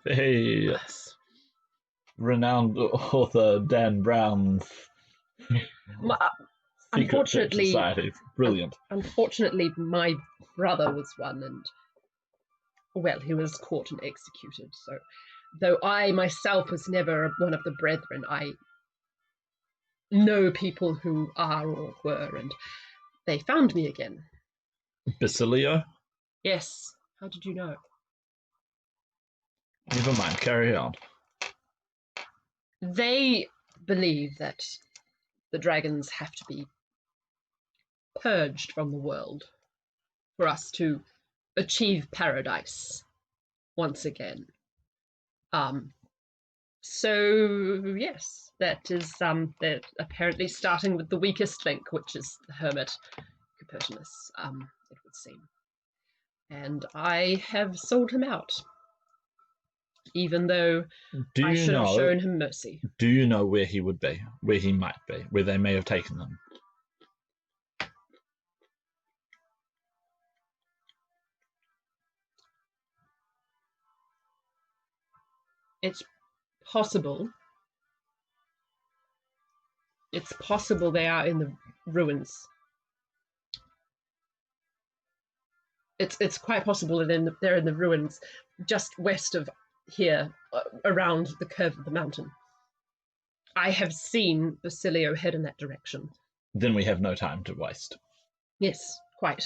yes, renowned author Dan Brown's
unfortunately
society. Brilliant.
Unfortunately, my brother was one, and he was caught and executed. So, though I myself was never one of the brethren, I know people who are or were, and they found me again.
Basilio?
Yes. How did you know?
Never mind, carry on.
They believe that the dragons have to be purged from the world for us to achieve paradise once again. So yes, that is they're apparently starting with the weakest link, which is the hermit Cupertinus, it would seem. And I have sold him out, even though I should have shown him mercy.
Do you know where he would be, where he might be, where they may have taken him?
It's possible. It's possible they are in the ruins. It's quite possible that they're in the ruins just west of here, around the curve of the mountain. I have seen Basilio head in that direction.
Then we have no time to waste.
Yes, quite.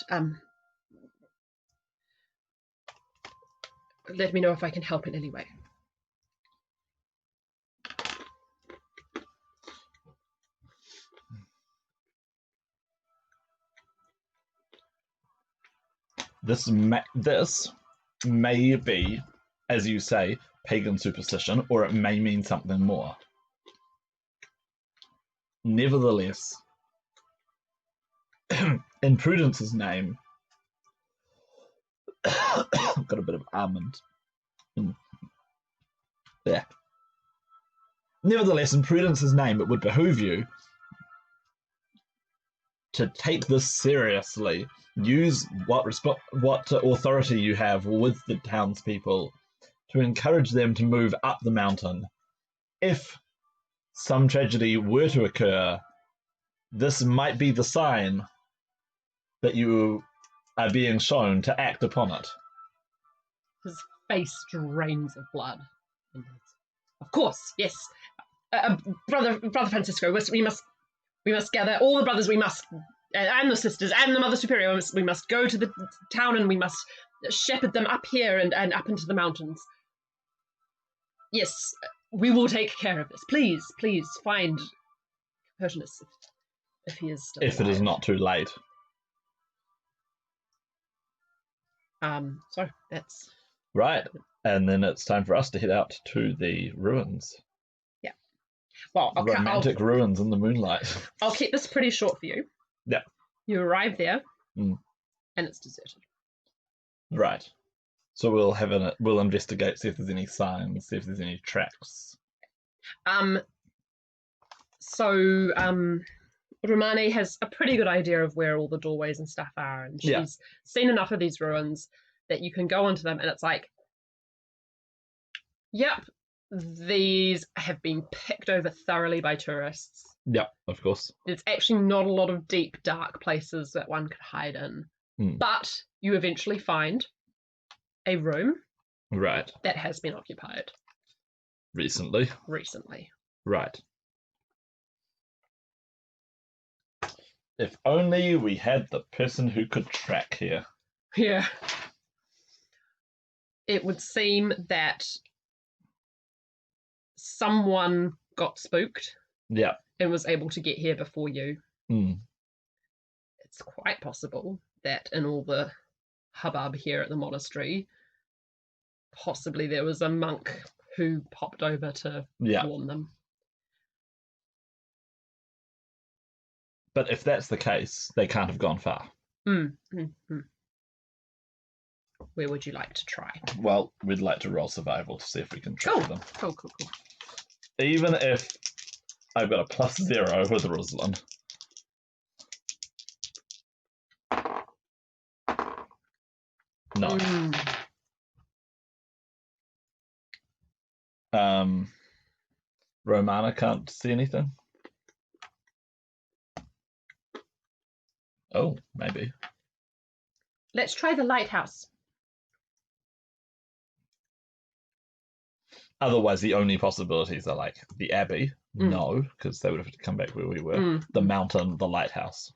let me know if I can help in any way.
This may be, as you say, pagan superstition, or it may mean something more. Nevertheless, in Prudence's name, got a bit of almond. Yeah. Nevertheless, in Prudence's name, it would behoove you to take this seriously. Use what authority you have with the townspeople to encourage them to move up the mountain. If some tragedy were to occur, this might be the sign that you are being shown to act upon it.
His face drains of blood. Of course, yes. Brother Francisco, we must gather all the brothers. We must, and the sisters, and the Mother Superior. We must go to the town, and we must shepherd them up here and up into the mountains. Yes, we will take care of this. Please find Pertinus if he is still alive.
If it is not too late.
So that's
right. And then it's time for us to head out to the ruins.
Yeah. Well,
romantic ruins in the moonlight.
I'll keep this pretty short for you.
Yeah.
You arrive there, and it's deserted.
Right. So we'll investigate, see if there's any signs, see if there's any tracks.
Romani has a pretty good idea of where all the doorways and stuff are, and she's seen enough of these ruins that you can go into them, and it's like, yep, these have been picked over thoroughly by tourists.
Yep, of course.
There's actually not a lot of deep, dark places that one could hide in. But you eventually find a room that has been occupied.
Recently. Right. If only we had the person who could track here.
Yeah. It would seem that someone got spooked.
Yeah.
And was able to get here before you. It's quite possible that in all the hubbub here at the monastery, possibly there was a monk who popped over to warn them.
But if that's the case, they can't have gone far.
Where would you like to try?
Well, we'd like to roll survival to see if we can track them.
Cool.
Even if I've got a +0 with Ruslan. No. Romana can't see anything. Oh, maybe.
Let's try the lighthouse.
Otherwise, the only possibilities are like the Abbey. No, because they would have to come back where we were. The mountain, the lighthouse.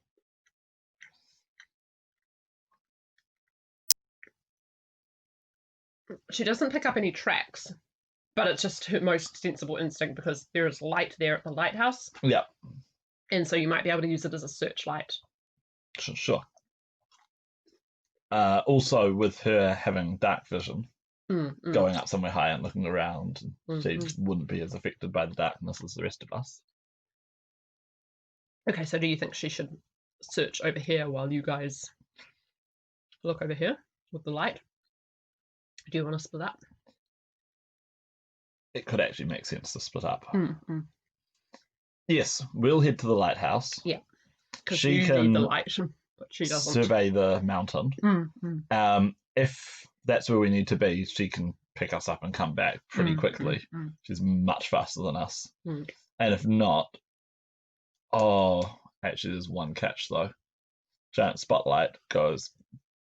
She doesn't pick up any tracks, but it's just her most sensible instinct because there is light there at the lighthouse.
Yeah.
And so you might be able to use it as a searchlight.
Sure. Also, with her having dark vision, going up somewhere high and looking around, she wouldn't be as affected by the darkness as the rest of us.
Okay, so do you think she should search over here while you guys look over here with the light? Do you want to split up?
It could actually make sense to split up. Yes, we'll head to the lighthouse.
Yeah, because she can need the light, but she doesn't.
Survey the mountain. If that's where we need to be, she can pick us up and come back pretty quickly. She's much faster than us. And if not, actually there's one catch though. Giant spotlight goes,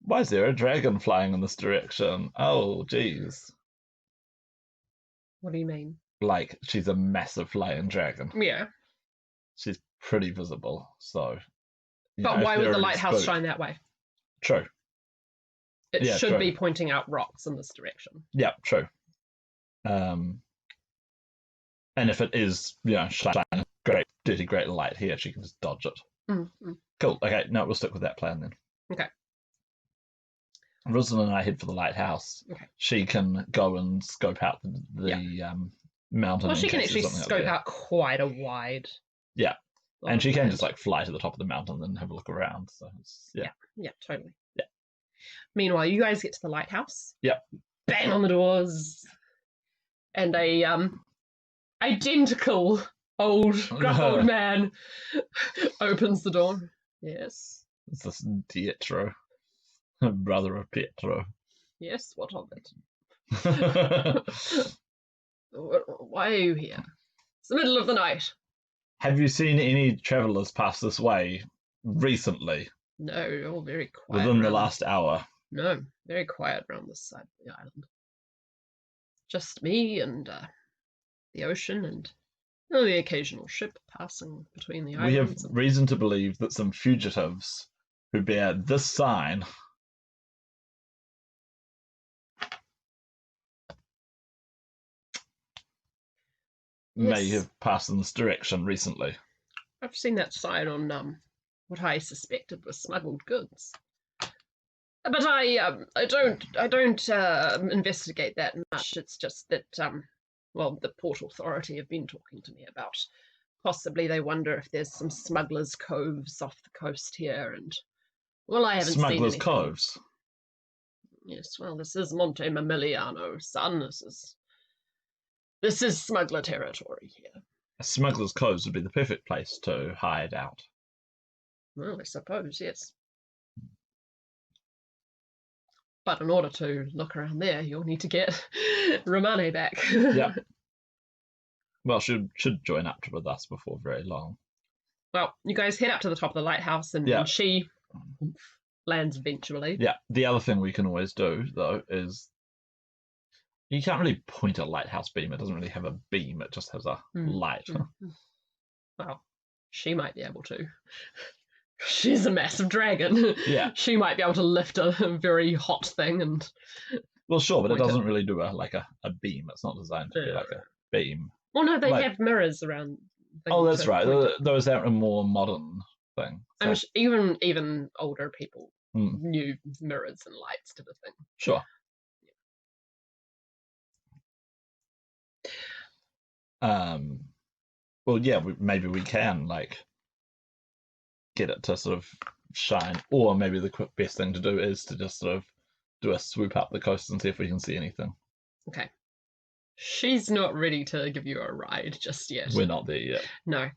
why is there a dragon flying in this direction? Oh, geez.
What do you mean?
Like, she's a massive flying dragon.
Yeah.
She's pretty visible, so...
But why would the lighthouse shine that way?
True.
It
Yeah,
should
true.
be pointing out rocks in this direction.
Yeah, true. And if it is, shining great, dirty, great light here, she can just dodge it.
Mm-hmm.
Cool. Okay, no, we'll stick with that plan then.
Okay.
Rosalind and I head for the lighthouse.
Okay.
She can go and scope out the mountain.
Well, she can actually scope out quite a wide.
Yeah, and she can just like fly to the top of the mountain and have a look around. So
yeah, totally.
Yeah.
Meanwhile, you guys get to the lighthouse.
Yep.
Bang on the doors, and a identical old man opens the door. Yes.
It's this Pietro, brother of Pietro.
Yes, what of it? Why are you here? It's the middle of the night.
Have you seen any travellers pass this way recently?
No, all very quiet.
Within the last hour?
No, very quiet around this side of the island. Just me and the ocean and the occasional ship passing between the islands.
We have reason to believe that some fugitives who bear this sign may have passed in this direction recently.
I've seen that sign on what I suspected was smuggled goods. But I don't investigate that much. It's just that the Port Authority have been talking to me about possibly they wonder if there's some smugglers' coves off the coast here, and I haven't seen anything.
Smugglers' coves.
Yes, well, this is Monte Mamiliano, son. This is smuggler territory here.
A smuggler's coves would be the perfect place to hide out.
Well, I suppose, yes. But in order to look around there, you'll need to get Romane back.
Yeah. Well, she should join up with us before very long.
Well, you guys head up to the top of the lighthouse, and she lands eventually.
Yeah. The other thing we can always do, though, is you can't really point a lighthouse beam. It doesn't really have a beam. It just has a light.
Well, she might be able to. She's a massive dragon.
Yeah.
She might be able to lift a very hot thing and.
Well, sure, but it doesn't really do a beam. It's not designed to be like a beam.
Well, no, they have mirrors around.
Oh, that's right. Those are a more modern thing. So.
Even older people knew mirrors and lights to the thing.
Sure. Well, yeah, maybe we can get it to sort of shine, or maybe the best thing to do is to just sort of do a swoop up the coast and see if we can see anything.
Okay. She's not ready to give you a ride just yet.
We're not there yet.
No.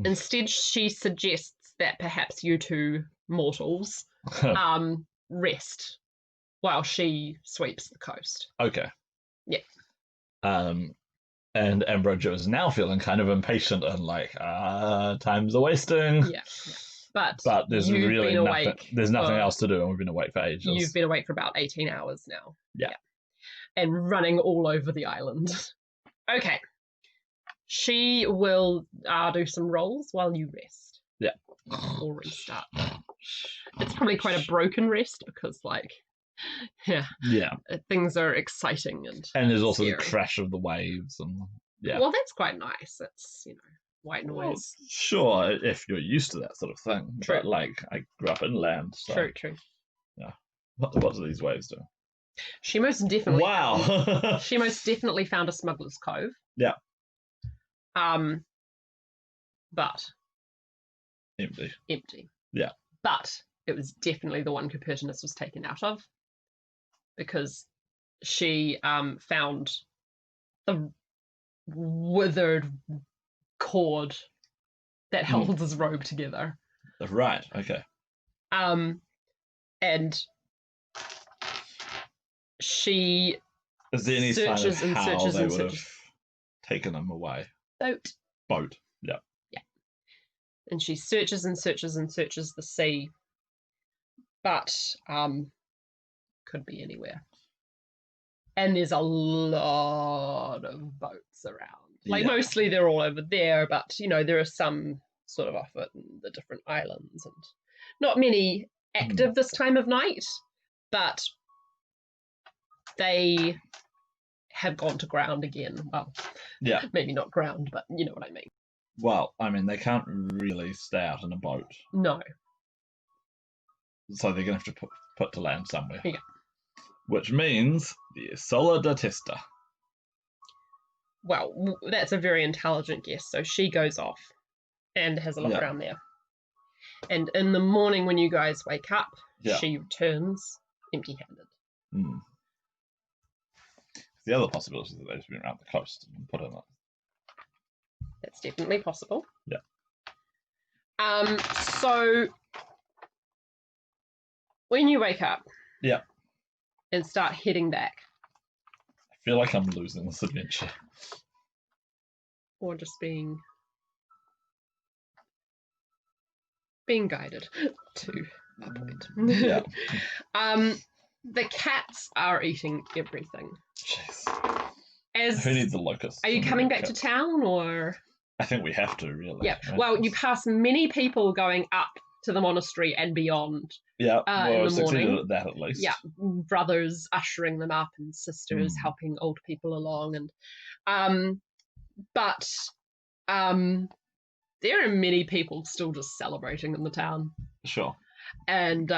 Instead, she suggests that perhaps you two mortals rest while she sweeps the coast.
Okay.
Yeah.
And Ambrogio is now feeling kind of impatient and time's a wasting.
Yeah. But
there's really nothing. There's nothing else to do, and we've been awake for ages.
You've been awake for about 18 hours now.
Yeah.
And running all over the island. Okay. She will do some rolls while you rest.
Yeah.
Or restart. It's probably quite a broken rest because, things are exciting and
there's also
scary.
The crash of the waves and
Well, that's quite nice. It's white noise.
Well, sure, if you're used to that sort of thing.
True.
But I grew up inland. So,
True.
Yeah. What do these waves do?
She most definitely.
Wow.
She most definitely found a smuggler's cove.
Yeah.
But.
Empty.
Yeah. But it was definitely the one Copernicus was taken out of, because she found the withered cord that holds his robe together.
Right. Okay.
And she
is there any
searches
sign of how
searches
they would have taken him away? Boat. Yeah.
Yeah. And she searches and searches and searches the sea, but could be anywhere. And there's a lot of boats around. Mostly they're all over there, but there are some sort of off it in the different islands, and not many active this time of night. but they have gone to ground again. Well,
Yeah.
maybe not ground, but you know what I mean.
Well, I mean, they can't really stay out in a boat.
No.
So they're going to have to put to land somewhere.
Yeah.
Which means the Solar da Testa.
Well, that's a very intelligent guess. So she goes off and has a look
Yeah.
around there. And in the morning when you guys wake up,
Yeah.
she returns empty-handed.
Hmm. The other possibility is that they've been around the coast and put in it.
That's definitely possible.
Yeah.
So when you wake up,
yeah,
and start heading back,
I feel like I'm losing this adventure,
or just being guided to a point.
Yeah.
The cats are eating everything.
Jeez.
As
Who needs a locust?
Are you coming back to town, or?
I think we have to, really.
Yeah.
Right?
Well, you pass many people going up to the monastery and beyond.
Yeah.
In the morning.
At that at least.
Yeah. Brothers ushering them up and sisters helping old people along, and but there are many people still just celebrating in the town.
Sure.
And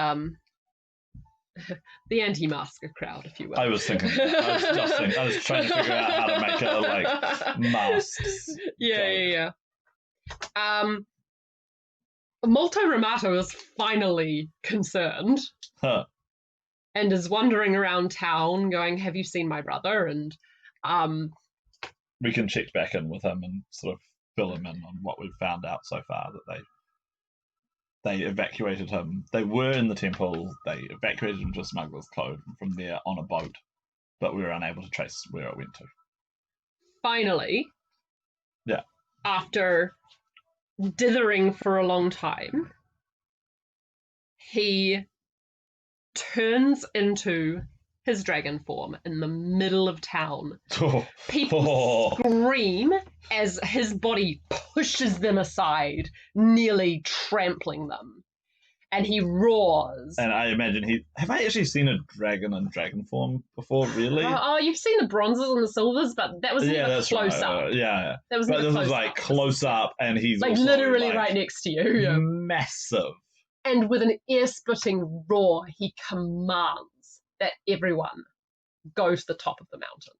the anti-masker crowd, if you will.
I was thinking. I was trying to figure out how to make it like masks.
Yeah. Molto Ramato is finally concerned and is wandering around town going, have you seen my brother? And
we can check back in with him and sort of fill him in on what we've found out so far, that they evacuated him. They were in the temple. They evacuated him to a smuggler's cove, and from there on a boat, but we were unable to trace where it went to.
Finally,
yeah,
after dithering for a long time, he turns into his dragon form in the middle of town. People scream as his body pushes them aside, nearly trampling them. And he roars.
And I imagine have I actually seen a dragon in dragon form before, really?
You've seen the bronzes and the silvers, but that was close up.
Yeah.
That was
but this was like close up, and he's
like
also
literally right next to you. Yeah.
Massive.
And with an ear-splitting roar, he commands that everyone go to the top of the mountain.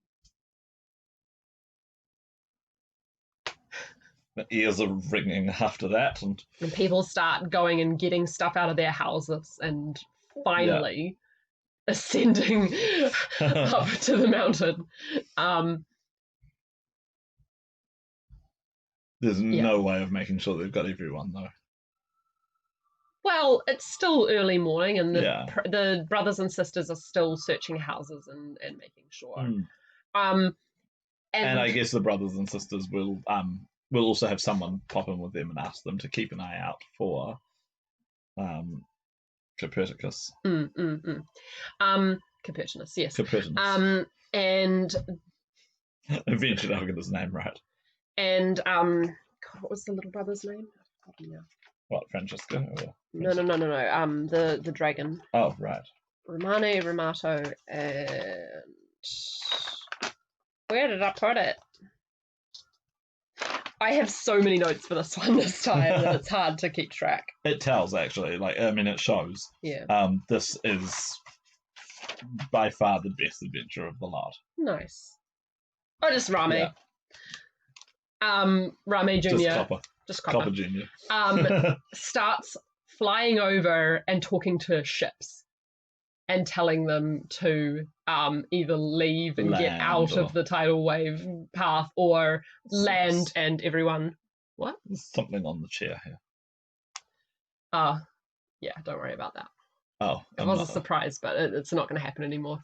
The ears are ringing after that, and
people start going and getting stuff out of their houses, and finally ascending up to the mountain.
There's no way of making sure they've got everyone, though. Well,
it's still early morning, and the brothers and sisters are still searching houses and making sure.
And I guess the brothers and sisters will also have someone pop in with them and ask them to keep an eye out for Copernicus.
Copernicus, yes.
Copernicus.
And
eventually I'll get his name right.
And God, what was the little brother's name? I've forgotten now.
What, Francesca?
No. The dragon.
Oh, right.
Romane, Ramato, and where did I put it? I have so many notes for this one this time that it's hard to keep track.
It tells, actually. It shows.
Yeah.
This is by far the best adventure of the lot.
Nice. Oh, just Rame. Yeah. Rame Jr. Just Copper
Jr.
Starts flying over and talking to ships and telling them to either leave and get out of the tidal wave path, or land and everyone. What?
There's something on the chair here.
Yeah, don't worry about that.
Oh.
It was a surprise, but it's not going to happen anymore.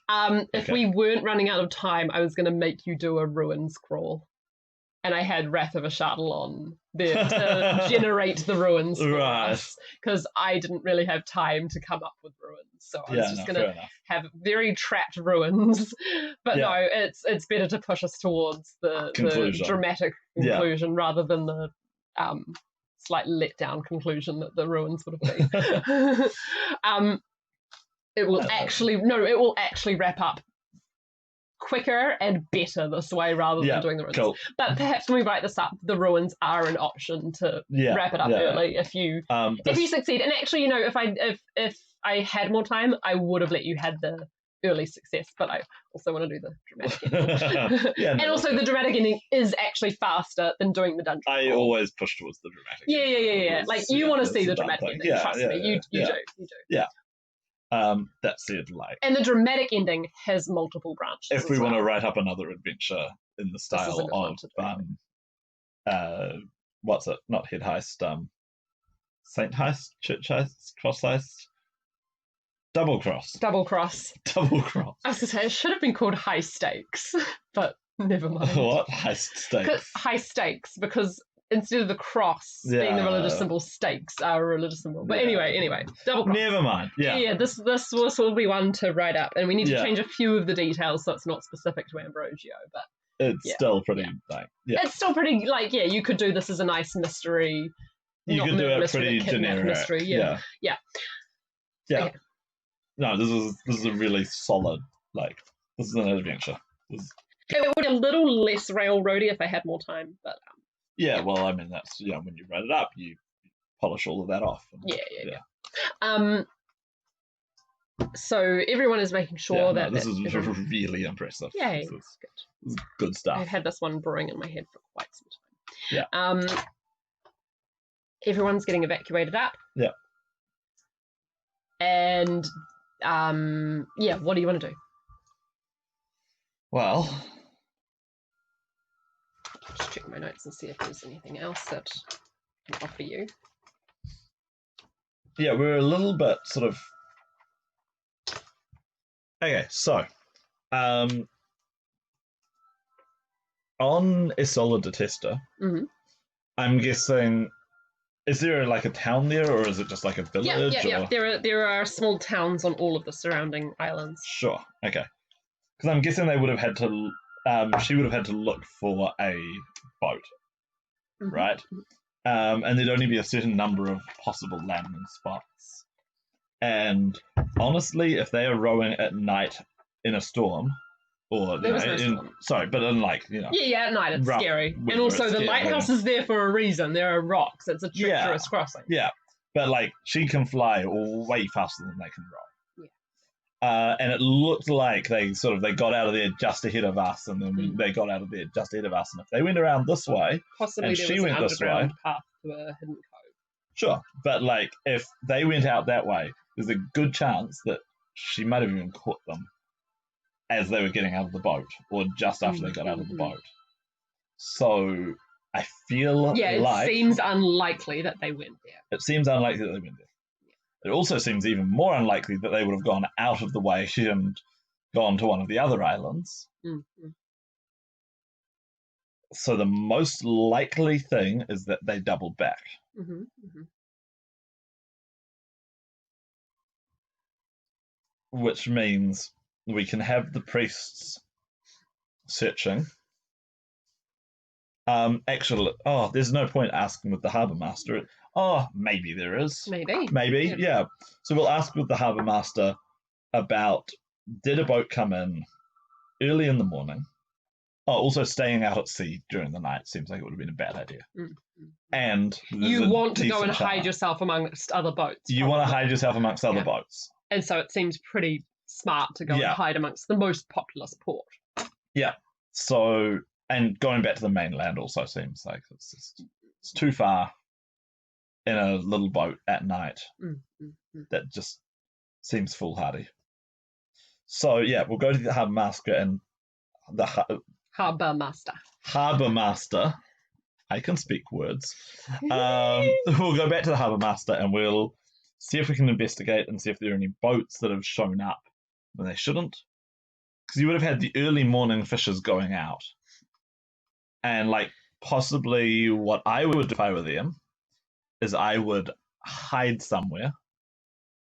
If we weren't running out of time, I was going to make you do a ruins crawl. And I had Wrath of a Shuttle on there to generate the ruins for us, because I didn't really have time to come up with ruins. So I was just going to have very trapped ruins. But no, it's better to push us towards the dramatic conclusion rather than the slight letdown conclusion that the ruins would have been. it will actually wrap up quicker and better this way rather than doing the ruins.
Cool.
But perhaps when we write this up, the ruins are an option to wrap it up early if you succeed. And actually, if I had more time, I would have let you have the early success, but I also want to do the dramatic ending. And also the dramatic ending is actually faster than doing the dungeon.
I always push towards the dramatic ending.
Yeah. Like, you want to see the dramatic ending. Trust me, you do.
Yeah. That's it. Like,
and the dramatic ending has multiple branches.
If we want to write up another adventure in the style of what's it? Not head heist. Saint heist, church heist, cross heist, double cross.
I was going to say it should have been called high stakes, but never mind.
What heist stakes?
High stakes, because instead of the cross being the religious symbol, stakes are a religious symbol. But anyway, double cross.
Never mind. Yeah.
This will be one to write up, and we need to change a few of the details so it's not specific to Ambrosio, but
it's still pretty
It's still pretty you could do this as a nice mystery.
You could do it pretty generic.
Mystery. Yeah.
Okay. No, this is a really solid, this is an adventure. It
would be a little less railroady if I had more time, but
well, I mean, that's when you write it up, you polish all of that off.
So everyone is making sure that
this is really impressive.
Yay,
this is good stuff.
I've had this one brewing in my head for quite some
time.
Everyone's getting evacuated up.
Yeah.
And what do you want to do?
Well,
just check my notes and see if there's anything else that I can offer you.
Yeah, we're a little bit sort of... Okay, so on Isola de Testa, I'm guessing, is there a town there, or is it just a village?
Yeah. There are small towns on all of the surrounding islands.
Sure, okay. Because I'm guessing they would have had to, she would have had to look for a boat, right? And there'd only be a certain number of possible landing spots. And honestly, if they are rowing at night in a storm, or
there was no storm.
Sorry, but in
at night it's scary, and also the lighthouse is there for a reason. There are rocks. It's a treacherous crossing.
Yeah, but she can fly way faster than they can row.
Yeah.
And it looked like they got out of there just ahead of us, and then they got out of there just ahead of us. And if they went around this way,
possibly
and
there
she
was
went
an
this way,
underground path to a hidden cove.
Sure, but if they went out that way, there's a good chance that she might have even caught them as they were getting out of the boat, or just after they got out of the boat. So I feel
it seems unlikely that they went there.
It seems unlikely that they went there. Yeah. It also seems even more unlikely that they would have gone out of the way and gone to one of the other islands. So the most likely thing is that they doubled back. Which means we can have the priests searching. Actually, there's no point asking with the harbour master. Maybe there is. Maybe, yeah. So we'll ask with the harbour master about, did a boat come in early in the morning? Also staying out at sea during the night seems like it would have been a bad idea. And
you want to go and hide yourself amongst other boats.
You want to hide yourself amongst other boats.
And so it seems pretty smart to go and hide amongst the most populous port.
Yeah. So, and going back to the mainland also seems like it's too far in a little boat at night. That just seems foolhardy. So, we'll go to the harbour master and the
harbour master.
Harbour master. I can speak words. We'll go back to the harbour master and we'll see if we can investigate and see if there are any boats that have shown up when they shouldn't. Because you would have had the early morning fishers going out. And possibly what I would do if I were them is I would hide somewhere.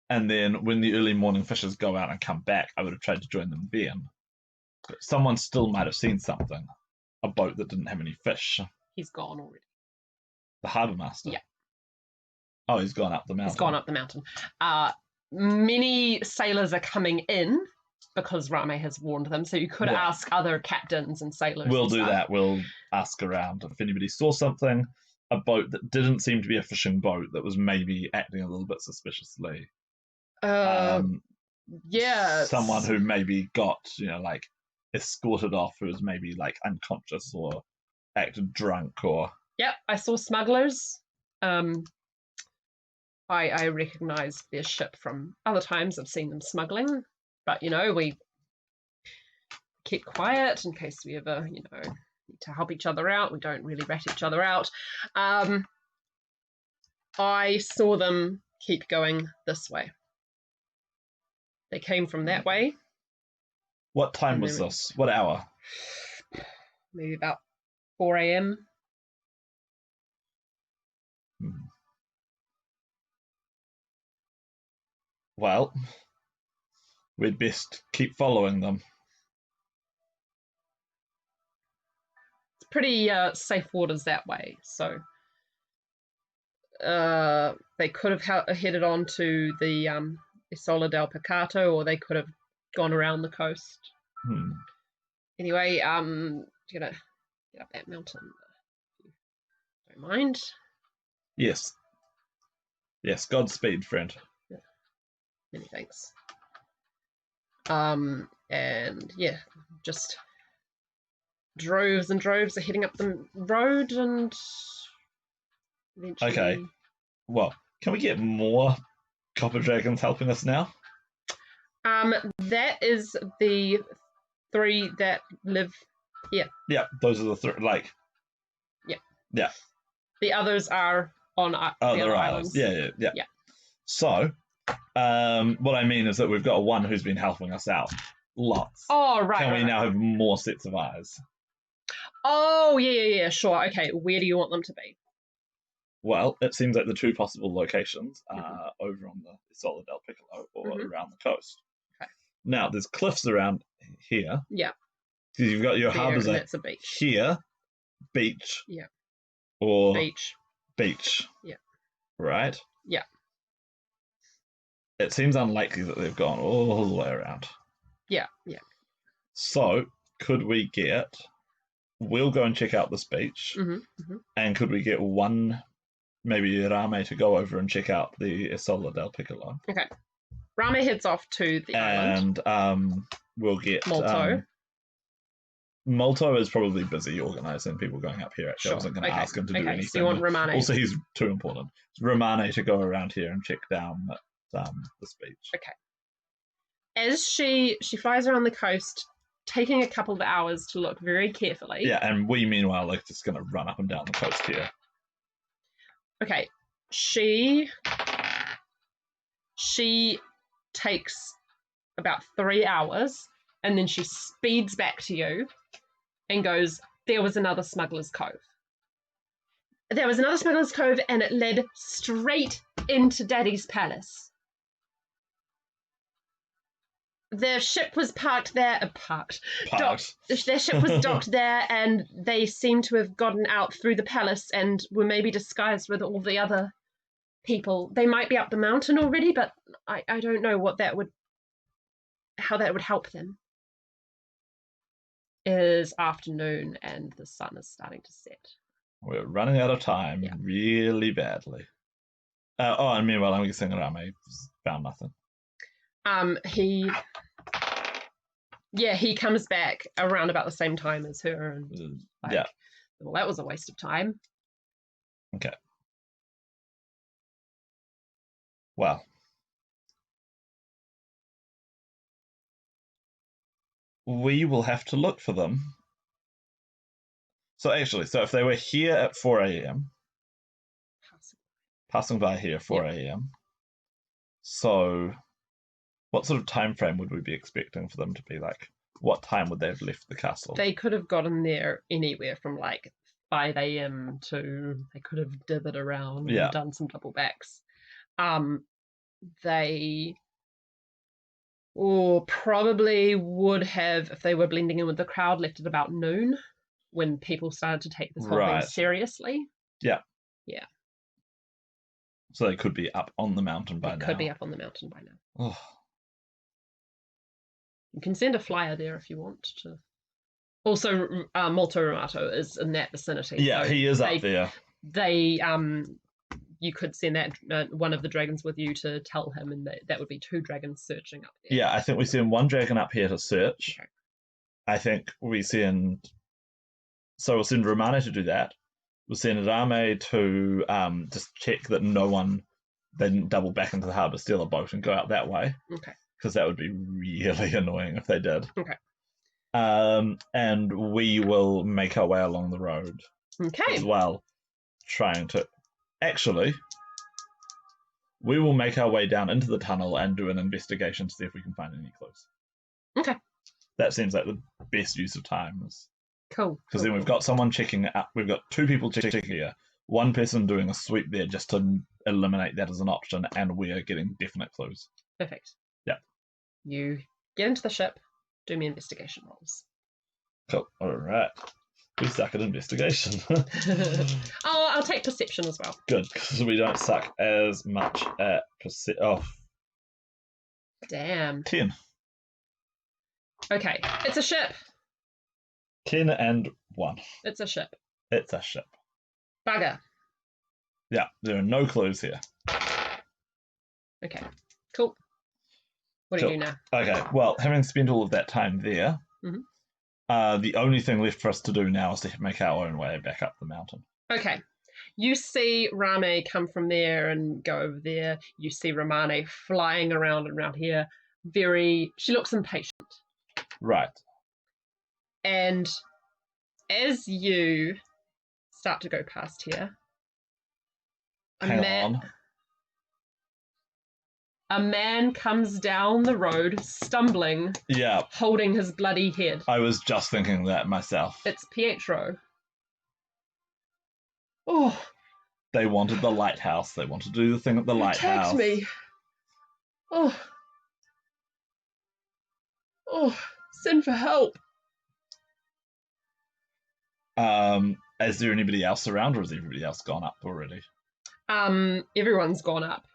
And then when the early morning fishers go out and come back, I would have tried to join them then. But someone still might have seen something. A boat that didn't have any fish.
He's gone already.
The harbour master?
Yeah.
Oh, he's gone up the mountain.
He's gone up the mountain. many sailors are coming in because Rame has warned them. So you could ask other captains and sailors.
We'll
and
do
stuff.
that. We'll ask around if anybody saw something, a boat that didn't seem to be a fishing boat that was maybe acting a little bit suspiciously.
Yeah.
Someone who maybe got, like escorted off, who was maybe like unconscious or acted drunk or.
Yep, I saw smugglers. I recognise their ship from other times I've seen them smuggling, but we keep quiet in case we ever, need to help each other out. We don't really rat each other out. I saw them keep going this way. They came from that way.
What time was this? What hour?
Maybe about 4 a.m.
Well, we'd best keep following them.
It's pretty safe waters that way, so they could have headed on to the Isola del Peccato, or they could have gone around the coast. Anyway, gonna get up that mountain. Don't mind.
Yes. Godspeed, friend.
Yeah. Many thanks. And yeah, just droves and droves are heading up the road, and eventually.
Okay. Well, can we get more copper dragons helping us now?
That is the 3 that live here.
Yeah, those are the 3. Yeah.
The others are on the other islands.
Yeah. So, what I mean is that we've got one who's been helping us out. Lots.
Oh, right.
Can we now have more sets of eyes?
Oh, yeah, sure. Okay, where do you want them to be?
Well, it seems like the 2 possible locations are over on the Isola del Piccolo or around the coast.
Okay.
Now, there's cliffs around here.
Yeah.
Because you've got your harbours
that's a beach.
Here, beach.
Yeah.
Or
beach. Yeah.
Right?
Yeah.
It seems unlikely that they've gone all the way around.
Yeah.
So, could we get... We'll go and check out this beach. And could we get one, maybe Rame, to go over and check out the Isola del Piccolo?
Okay. Rame heads off to the island.
And we'll get...
Molto.
Molto is probably busy organising people going up here. Actually, I wasn't going to ask him to do anything.
So you want Romane.
Also, he's too important. It's Romane to go around here and check down this beach.
Okay. As she flies around the coast, taking a couple of hours to look very carefully.
Yeah, and we meanwhile are just going to run up and down the coast here.
Okay. She takes about 3 hours, and then she speeds back to you and goes, there was another smuggler's cove. There was another smuggler's cove, and it led straight into Daddy's palace. Their ship was parked there. Their ship was docked there, and they seem to have gotten out through the palace and were maybe disguised with all the other people. They might be up the mountain already, but I don't know how that would help them. It is afternoon, and the sun is starting to set.
We're running out of time really badly. And meanwhile, I'm guessing Rame found nothing. He comes back around about the same time as her, and well, that was a waste of time. Okay. Well, we will have to look for them. So if they were here at 4 a.m., passing by here at 4 a.m., so what sort of time frame would we be expecting for them to be like? What time would they have left the castle?
They could have gotten there anywhere from like 5 a.m. to they could have dithered around and done some double backs. They probably would have, if they were blending in with the crowd, left at about noon when people started to take this whole thing seriously.
Yeah.
Yeah.
So they could be up on the mountain by now.
Could be up on the mountain by now.
Oh.
You can send a flyer there if you want to. Also, Molto Ramato is in that vicinity.
Yeah,
so
he is up there.
You could send that one of the dragons with you to tell him, and that would be 2 dragons searching up there.
Yeah, I think we send 1 dragon up here to search.
Okay.
I think we send... So we'll send Romane to do that. We'll send Rame to just check that no one... They didn't double back into the harbour, steal a boat, and go out that way.
Okay.
Because that would be really annoying if they did.
Okay.
And we will make our way along the road.
Okay.
As well, trying to... Actually, we will make our way down into the tunnel and do an investigation to see if we can find any clues.
Okay.
That seems like the best use of time.
Cool.
Because then we've got someone checking out. We've got 2 people checking here. 1 person doing a sweep there just to eliminate that as an option, and we are getting definite clues.
Perfect.
Yeah.
You get into the ship, do me investigation rolls.
Cool. All right. We suck at investigation.
I'll take perception as well.
Good, because we don't suck as much at perception. Oh.
Damn.
10.
Okay, it's a ship.
10 and 1.
It's a ship.
It's a ship.
Bugger.
Yeah, there are no clues here.
Okay, cool. What do you do now?
Okay, well, having spent all of that time there, the only thing left for us to do now is to make our own way back up the mountain.
Okay. You see Rame come from there and go over there. You see Romane flying around and around here. She looks impatient.
Right.
And as you start to go past here, a man comes down the road, stumbling, holding his bloody head.
I was just thinking that myself.
It's Pietro. Oh.
They wanted the lighthouse. They wanted to do the thing at the lighthouse.
Attacked me. Oh. Oh, send for help.
Is there anybody else around, or is everybody else gone up already?
Everyone's gone up.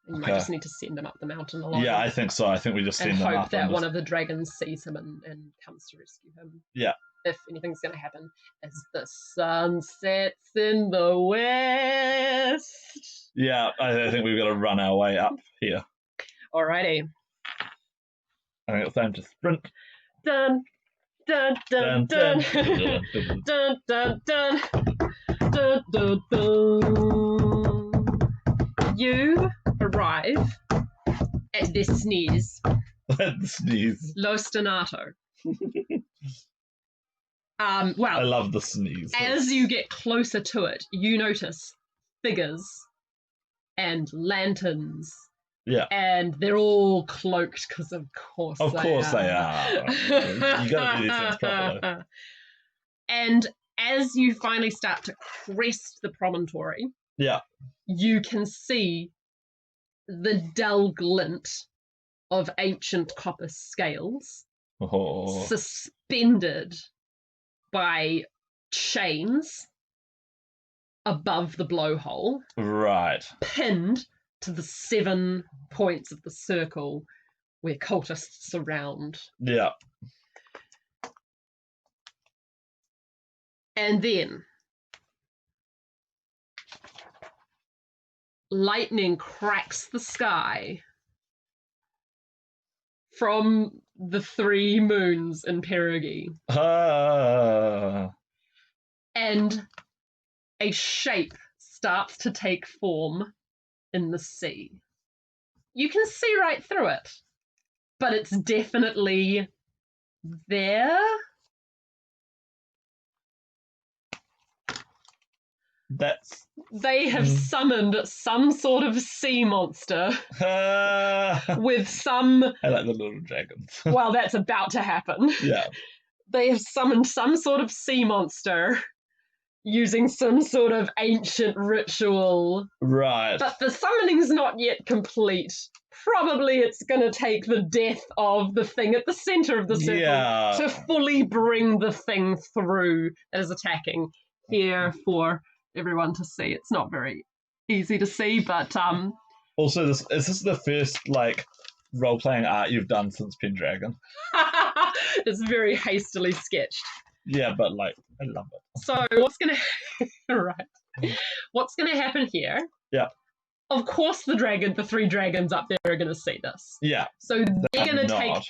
You might just need to send them up the mountain alone.
Yeah, I think so. I think we just send them up.
And hope that one of the dragons sees him and comes to rescue him.
Yeah.
If anything's going to happen, as the sun sets in the west.
Yeah, I think we've got to run our way up here.
Alrighty.
I think it's time to sprint.
Dun, dun, dun, dun. Dun, dun, dun. Dun, dun, dun. You arrive at the sneeze.
At the sneeze.
Lo Stonato. Well,
I love the sneeze.
As you get closer to it, you notice figures and lanterns.
Yeah.
And they're all cloaked because of course
they are. You gotta do these things properly.
And as you finally start to crest the promontory, you can see the dull glint of ancient copper scales suspended by chains above the blowhole.
Right.
Pinned to the 7 points of the circle where cultists surround.
Yeah.
And then lightning cracks the sky from the 3 moons in Perugi. And a shape starts to take form in the sea. You can see right through it, but it's definitely there. They have summoned some sort of sea monster with some...
I like the little dragons.
Well, that's about to happen.
Yeah.
They have summoned some sort of sea monster using some sort of ancient ritual.
Right.
But the summoning's not yet complete. Probably it's going to take the death of the thing at the center of the circle to fully bring the thing through that is attacking here for everyone to see. It's not very easy to see, but
Also, is this the first like role-playing art you've done since Pendragon?
it's very hastily sketched.
Yeah, but like I love it.
So what's gonna right? What's gonna happen here?
Yeah.
Of course, the 3 dragons up there are gonna see this.
Yeah.
So they're gonna
not.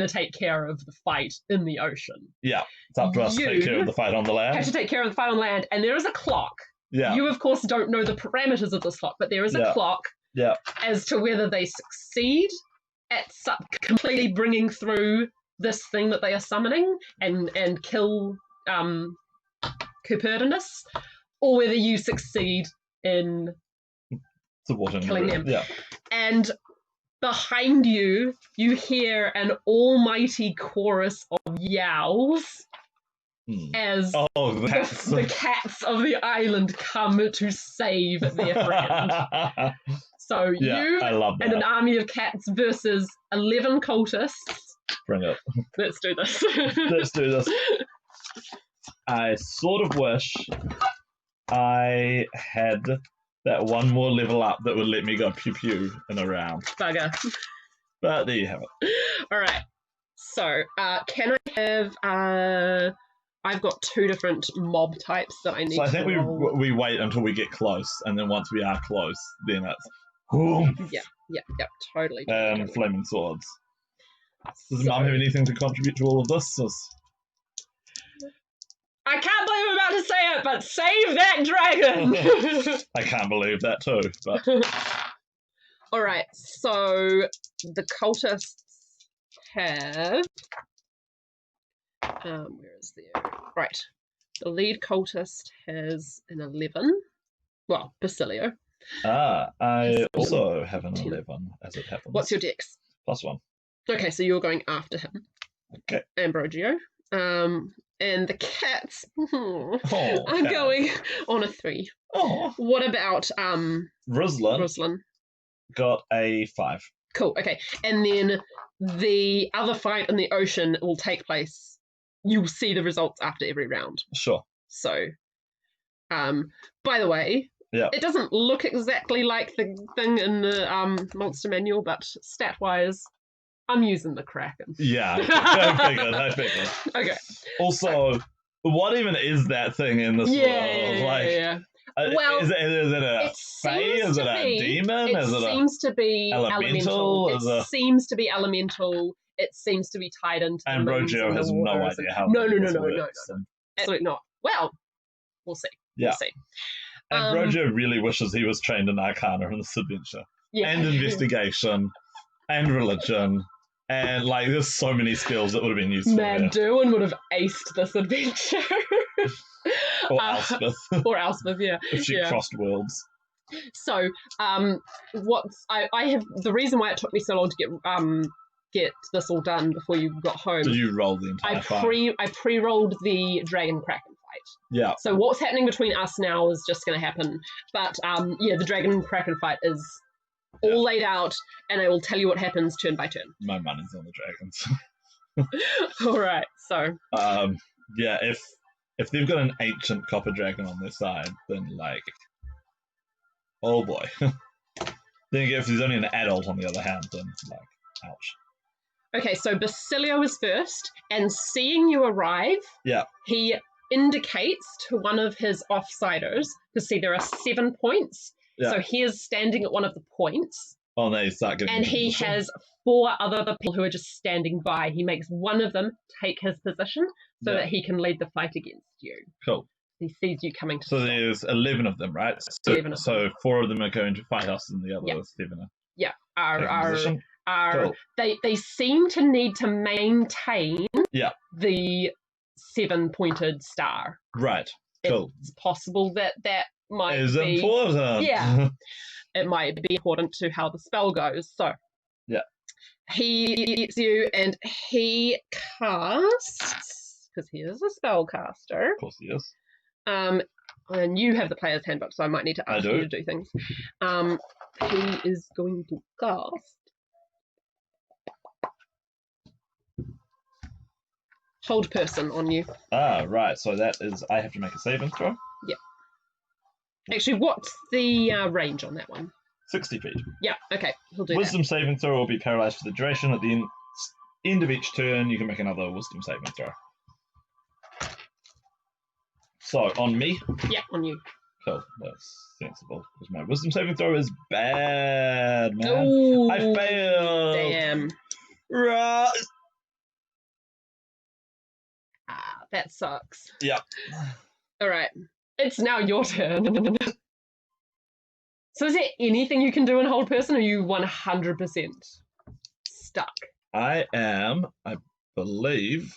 take care of the fight in the ocean.
Yeah. It's up to us to take care of the fight on the land.
Have to take care of the fight on land, and there is a clock.
Yeah.
You of course don't know the parameters of this clock, but there is a clock.
Yeah.
As to whether they succeed at completely bringing through this thing that they are summoning and kill Cuperdinus, or whether you succeed in killing them.
Yeah.
And behind you, you hear an almighty chorus of yowls as the cats of the island come to save their friend. So you and an army of cats versus 11 cultists.
Bring it.
Let's do this.
Let's do this. I sort of wish I had that one more level up that would let me go pew pew in a round.
Bugger.
But there you have it.
All right. So, can I have... I've got 2 different mob types that I need to
So I think we wait until we get close, and then once we are close, then it's... Boom.
Yeah, totally.
And flaming swords. Does Mum have anything to contribute to all of this?
I can't believe I'm about to say it, but save that dragon!
I can't believe that too, but...
Alright, so the cultists have... where is the... Right. The lead cultist has an 11. Well, Basilio.
I also have an 11, as it happens.
What's your dex?
+1.
Okay, so you're going after him.
Okay.
Ambrogio. And the cats are going on a 3.
Oh.
What about
Ruslan got a 5.
Cool, okay. And then the other fight in the ocean will take place. You'll see the results after every round.
Sure.
So, by the way, it doesn't look exactly like the thing in the monster manual, but stat-wise, I'm using the Kraken.
Yeah, I figured.
Okay.
Also, what even is that thing in this world?
Yeah. Well,
is it a fae? Is it a demon?
It seems to be elemental. It seems to be elemental. It seems to be tied into
Ambrogio has no idea how
No. Absolutely not. Well, we'll see.
Yeah.
We'll see.
Ambrogio really wishes he was trained in Arcana in this adventure. Yeah. And investigation. And religion. And, like, there's so many skills that would have been useful.
Man, Derwin would have aced this adventure.
Or Elspeth.
Yeah.
If she crossed worlds.
So, I have the reason why it took me so long to get this all done before you got home.
Did you roll the entire fight?
I pre-rolled the Dragon Kraken fight.
Yeah.
So what's happening between us now is just going to happen. But the Dragon Kraken fight is all laid out, and I will tell you what happens turn by turn.
My money's on the dragons.
All right. So.
Yeah. If they've got an ancient copper dragon on their side, then like, oh boy. Then if there's only an adult on the other hand, then like, ouch.
Okay, so Basilio is first, and seeing you arrive, he indicates to one of his offsiders, because see, there are 7 points, so he is standing at one of the points.
Oh, they start getting.
And he has 4 other people who are just standing by. He makes one of them take his position so that he can lead the fight against you.
Cool.
He sees you coming to
So
stop.
there's 11 of them, right? So 4 of them are going to fight us, and the other 7 are.
Yeah,
Cool.
They seem to need to maintain the 7-pointed star.
Right. Cool.
It's possible that might be
important.
Yeah. It might be important to how the spell goes. So he hits you and he casts, because he is a spellcaster.
Of course he is.
And you have the player's handbook, so I might need to ask you to do things. He is going to cast Hold Person on you.
Ah, right. So that is, I have to make a saving throw?
Yeah. Actually, what's the range on that one?
60 feet.
Yeah, okay, he'll do
Wisdom saving throw will be paralyzed for the duration. At the end of each turn, you can make another wisdom saving throw. So, on me?
that. Yeah, on you.
Cool, that's sensible. Because my wisdom saving throw is bad, man.
Ooh,
I failed.
Damn.
Right.
That sucks.
Yeah.
Alright, it's now your turn. So is there anything you can do in hold person, or are you 100% stuck?
I am, I believe,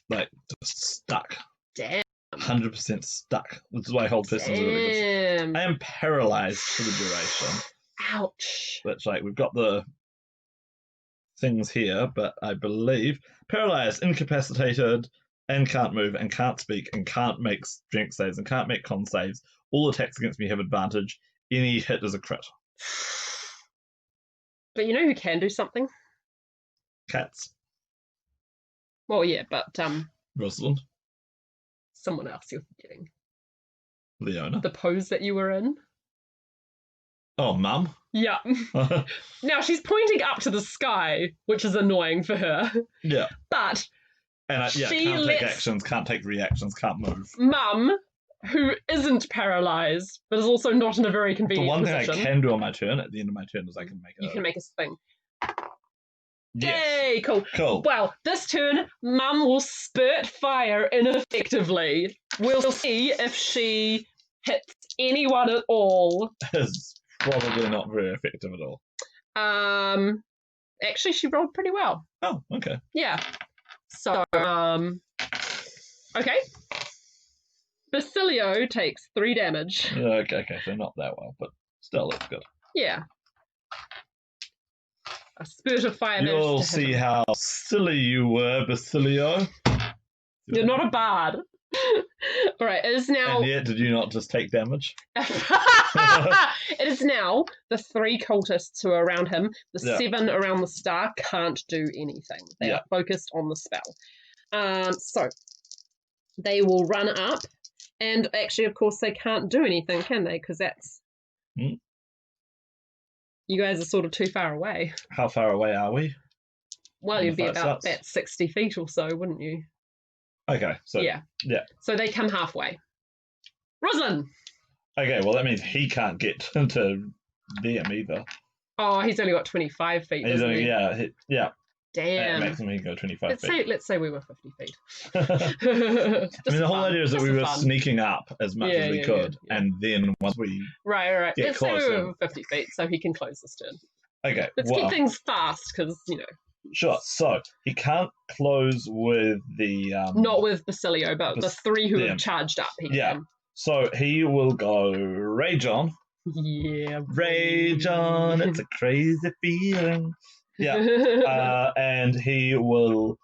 like, just stuck.
Damn.
100% stuck. Which is why hold person's really good. I am paralyzed for the duration.
Ouch.
Which, like, we've got the things here, but I believe paralyzed, incapacitated, and can't move, and can't speak, and can't make strength saves, and can't make con saves. All attacks against me have advantage. Any hit is a crit.
But you know who can do something?
Cats.
Well, yeah, but
Rosalind.
someone else you're forgetting.
Leona.
The pose that you were in.
Oh, Mum.
Yeah. Now she's pointing up to the sky, which is annoying for her.
Yeah.
But
And yeah, can't take actions, can't take reactions, can't move.
Mum, who isn't paralyzed, but is also not in a very convenient position.
The one thing I can do on my turn, at the end of my turn, is I can make
You can make a thing.
Yes.
Yay, cool.
Cool.
Well, this turn, Mum will spurt fire ineffectively. We'll see if she hits anyone at all.
It's probably not very effective at all.
Actually, she rolled pretty well.
Oh, okay.
Yeah. So, okay. Basilio takes 3 damage.
Okay, so not that well, but still, it's good.
Yeah. A spurt of fire.
You'll see how silly you were, Basilio.
You're not a bard. Alright, it is now...
And yet, did you not just take damage?
It is now the 3 cultists who are around him. The 7 around the star can't do anything. They are focused on the spell. So, they will run up. And actually, of course, they can't do anything, can they? Because that's... You guys are sort of too far away.
How far away are we?
Well, you'd be about that 60 feet or so, wouldn't you?
Okay, so...
Yeah. So they come halfway. Rosalind!
Okay, well, that means he can't get to them either.
Oh, he's only got 25 feet, doesn't he?
Yeah.
Damn.
At maximum, he can go 25 feet.
Let's say we were 50 feet.
I mean, the whole idea is that we were sneaking up as much as we could, and then once we
Right.
get
Let's
closer...
say we were 50 feet, so he can close this turn.
Okay,
Let's keep things fast, because, you know...
Sure, so he can't close with the...
Not with Basilio, but the 3 who have charged up, he can.
So he will go Rage On.
Yeah.
Rage On, it's a crazy feeling. Yeah. And he will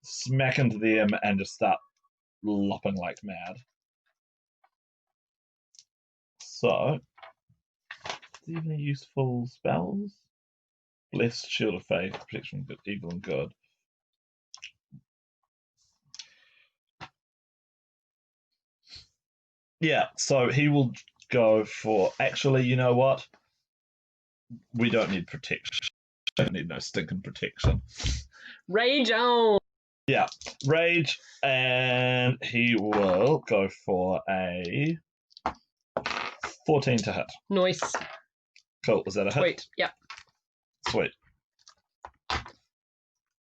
smack into them and just start lopping like mad. So, do you have any useful spells? Blessed, Shield of Faith, Protection from Evil and Good. Yeah, so he will go for... Actually, you know what? We don't need protection. Don't need no stinking protection.
Rage on!
Yeah, Rage, and he will go for a 14 to hit.
Nice.
Cool, is that a hit?
Sweet, yep.
Sweet.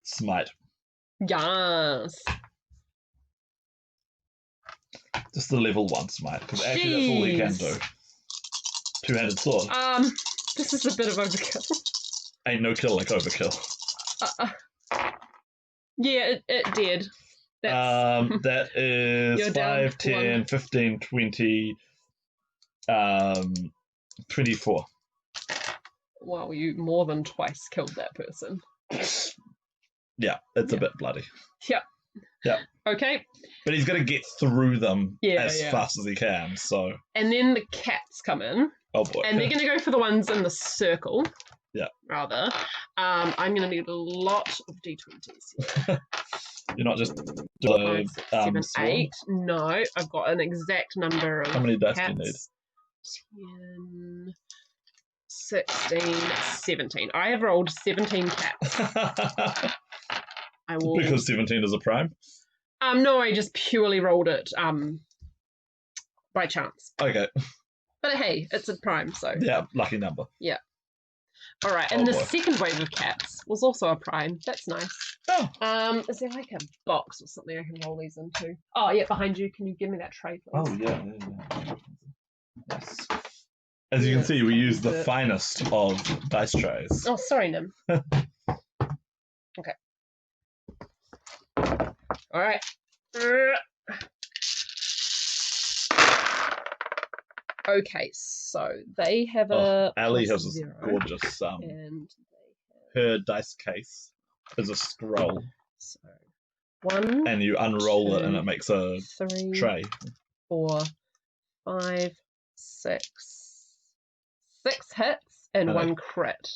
Smite.
Yes.
Just the level 1 smite, because actually that's all he can do. 2-handed sword.
This is a bit of overkill.
Ain't no kill like overkill.
Yeah, it did.
That is 5, 10, 15, 20, 24.
Well, you more than twice killed that person.
Yeah, it's a bit bloody.
Yep.
Yeah.
Okay.
But he's got to get through them as fast as he can, so...
And then the cats come in.
Oh, boy.
And they're going to go for the ones in the circle.
Yeah.
Rather. I'm going to need a lot of d20s here.
You're not just
5, 6, 7,
swarm?
8. No, I've got an exact number of
How many dice
cats.
do you need?
10, 16, 17. I have rolled 17 cats. I will...
Because 17 is a prime?
No, I just purely rolled it by chance.
Okay.
But hey, it's a prime, so...
Yeah, lucky number.
Yeah. Alright, and the second wave of cats was also a prime. That's nice.
Oh.
Is there like a box or something I can roll these into? Oh, yeah, behind you. Can you give me that tray, please?
Oh, yeah. Yes. As you can see, we use the finest of dice trays.
Oh, sorry, Nim. Okay. Alright. Okay, so they have
Ali has this
0,
gorgeous
and
her dice case is a scroll.
So 1,
and you unroll
2,
it and it makes a
3,
tray.
4, 5, 6. 6 hits and 1 crit.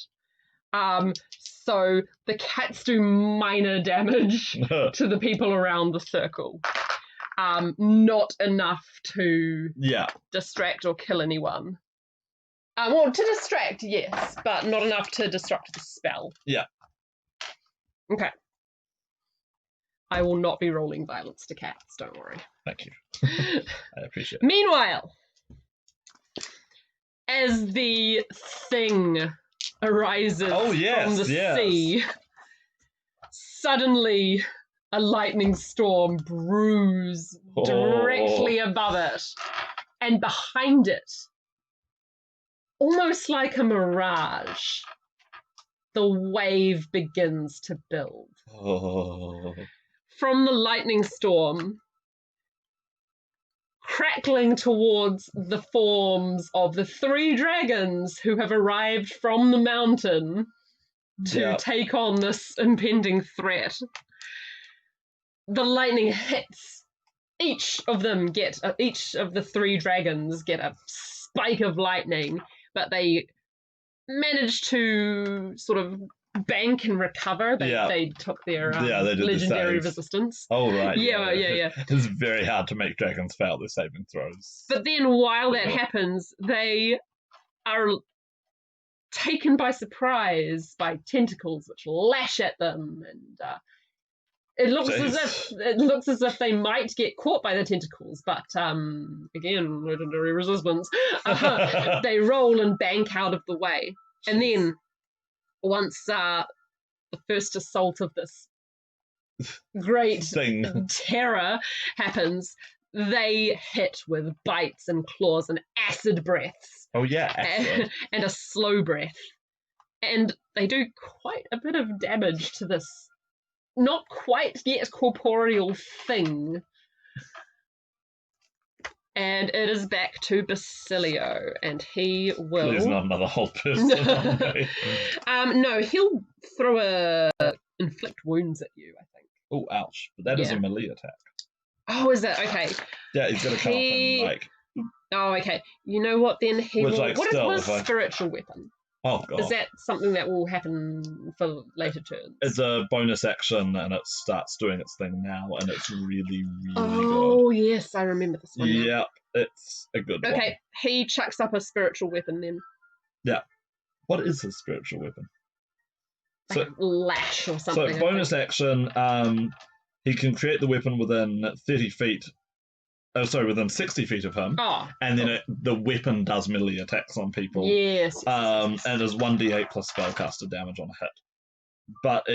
So the cats do minor damage to the people around the circle. Not enough to distract or kill anyone. Well, to distract, yes, but not enough to disrupt the spell.
Yeah.
Okay. I will not be rolling violence to cats, don't worry.
Thank you. I appreciate it.
Meanwhile, as the thing arises from the sea, suddenly a lightning storm brews directly above it, and behind it, almost like a mirage, the wave begins to build. From the lightning storm, crackling towards the forms of the 3 dragons who have arrived from the mountain to take on this impending threat. The lightning hits. Each of the 3 dragons get a spike of lightning, but they manage to sort of bank and recover. They took their legendary resistance.
Oh, right.
Yeah.
It's very hard to make dragons fail their saving throws.
But then while that happens, they are taken by surprise by tentacles which lash at them, and it looks as if they might get caught by the tentacles, but again, legendary resistance. They roll and bank out of the way. And then once the first assault of this great terror happens, they hit with bites and claws and acid breaths.
Oh yeah, acid.
And a slow breath. And they do quite a bit of damage to this not quite yet corporeal thing. And it is back to Basilio, and he will...
Please not another whole person.
No, he'll throw inflict wounds at you, I think.
Oh, ouch. But that is a melee attack.
Oh, is it? Okay.
Yeah, he's going to come up and like...
Oh, okay. You know what, then? He will... What is spiritual weapon?
Oh, God.
Is that something that will happen for later turns?
It's a bonus action, and it starts doing its thing now, and it's really, really good.
Oh, yes, I remember this one.
Yep, it's a good one.
Okay, he chucks up a spiritual weapon then.
Yeah. What is his spiritual weapon?
Like a lash or something.
So, bonus action, he can create the weapon within 30 feet. Within 60 feet of him.
Oh.
And then the weapon does melee attacks on people.
Yes.
And is 1d8 plus spellcaster damage on a hit. But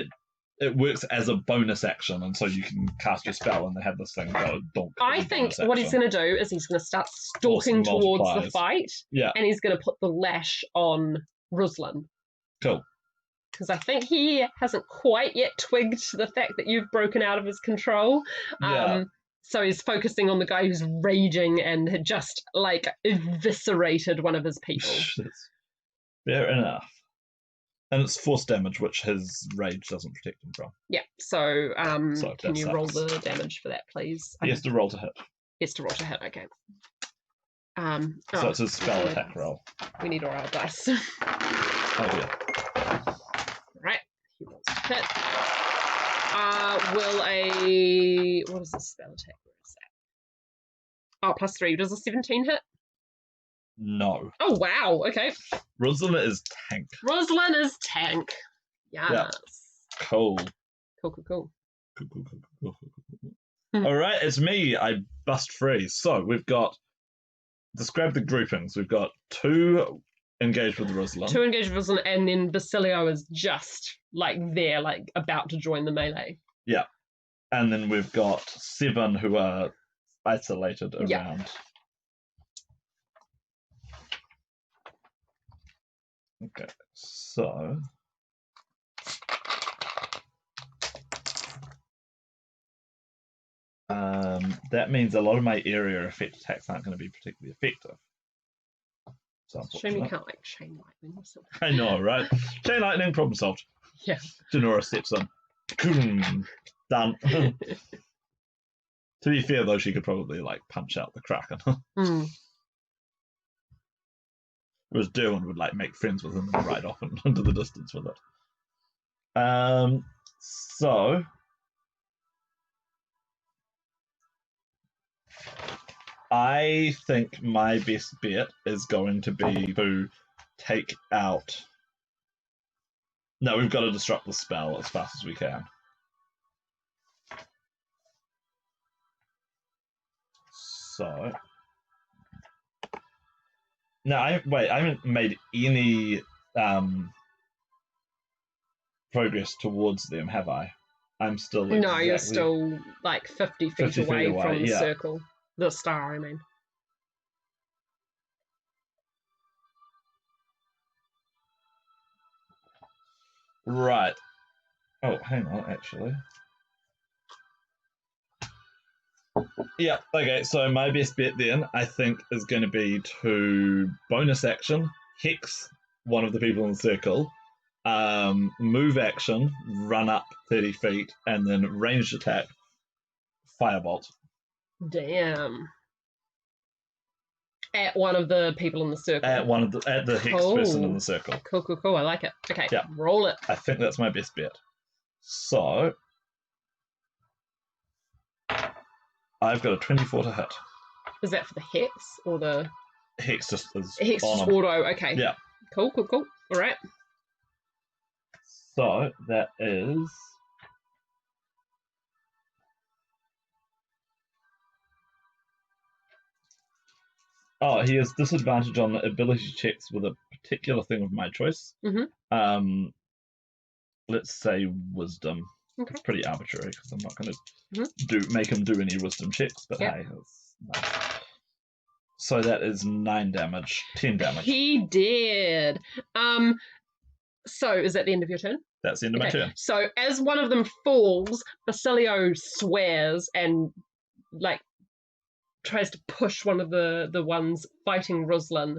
it works as a bonus action, and so you can cast your spell and they have this thing go donk.
I think what he's going to do is he's going to start stalking towards the fight.
Yeah.
And he's going to put the lash on Ruslan.
Cool.
Because I think he hasn't quite yet twigged the fact that you've broken out of his control. So he's focusing on the guy who's raging and had just, like, eviscerated one of his people.
Fair enough. And it's force damage, which his rage doesn't protect him from.
Yeah, so can you roll the damage for that, please?
He has to roll to hit.
He has to roll to hit, okay.
So it's his spell attack roll.
We need all our dice.
Oh, yeah.
Will a... What is the spell attack? Where is that? Oh, +3. Does a 17 hit?
No.
Oh, wow. Okay.
Rosalind is tank.
Rosalind is tank. Yes.
Yeah. Cool.
Cool.
All right, it's me. I bust free. So we've got... Describe the groupings. We've got 2 engaged with Rosalind.
2 engaged with Rosalind, and then Basilio is just, like, there, like, about to join the melee.
Yeah. And then we've got 7 who are isolated around.
Yeah.
Okay, so... that means a lot of my area effect attacks aren't going to be particularly effective. So
Shame you can't, like, chain lightning or something.
I know, right? Chain lightning, problem solved.
Yeah.
Denora steps in. Done. To be fair, though, she could probably, like, punch out the Kraken. Whereas Derwin would, like, make friends with him and ride off into the distance with it. So... I think my best bet is going to be to take out... No, we've got to disrupt the spell as fast as we can. So... No, I haven't made any progress towards them, have I? I'm still exactly...
No, you're still, like, 50 feet away from the circle. The star, I mean.
Right. Oh, hang on, actually. Yeah, okay, so my best bet then, I think, is going to be to bonus action, hex one of the people in the circle, move action, run up 30 feet, and then ranged attack, firebolt.
Damn. At one of the people in the circle.
At the hex person in the circle.
Cool. I like it. Okay,
yeah.
Roll it.
I think that's my best bet. So I've got a 24 to hit.
Is that for the hex or the...
Hex just is
hex
on
just auto, okay.
Yeah.
Cool. All right.
So that is... Oh, he has disadvantage on ability checks with a particular thing of my choice.
Mm-hmm.
Let's say wisdom.
Okay.
It's pretty arbitrary because I'm not going to make him do any wisdom checks, but hey, that's nice. So that is 9 damage, 10 damage.
He did. So is that the end of your turn?
That's the end of my turn.
So as one of them falls, Basilio swears and, like, tries to push one of the ones fighting Ruslan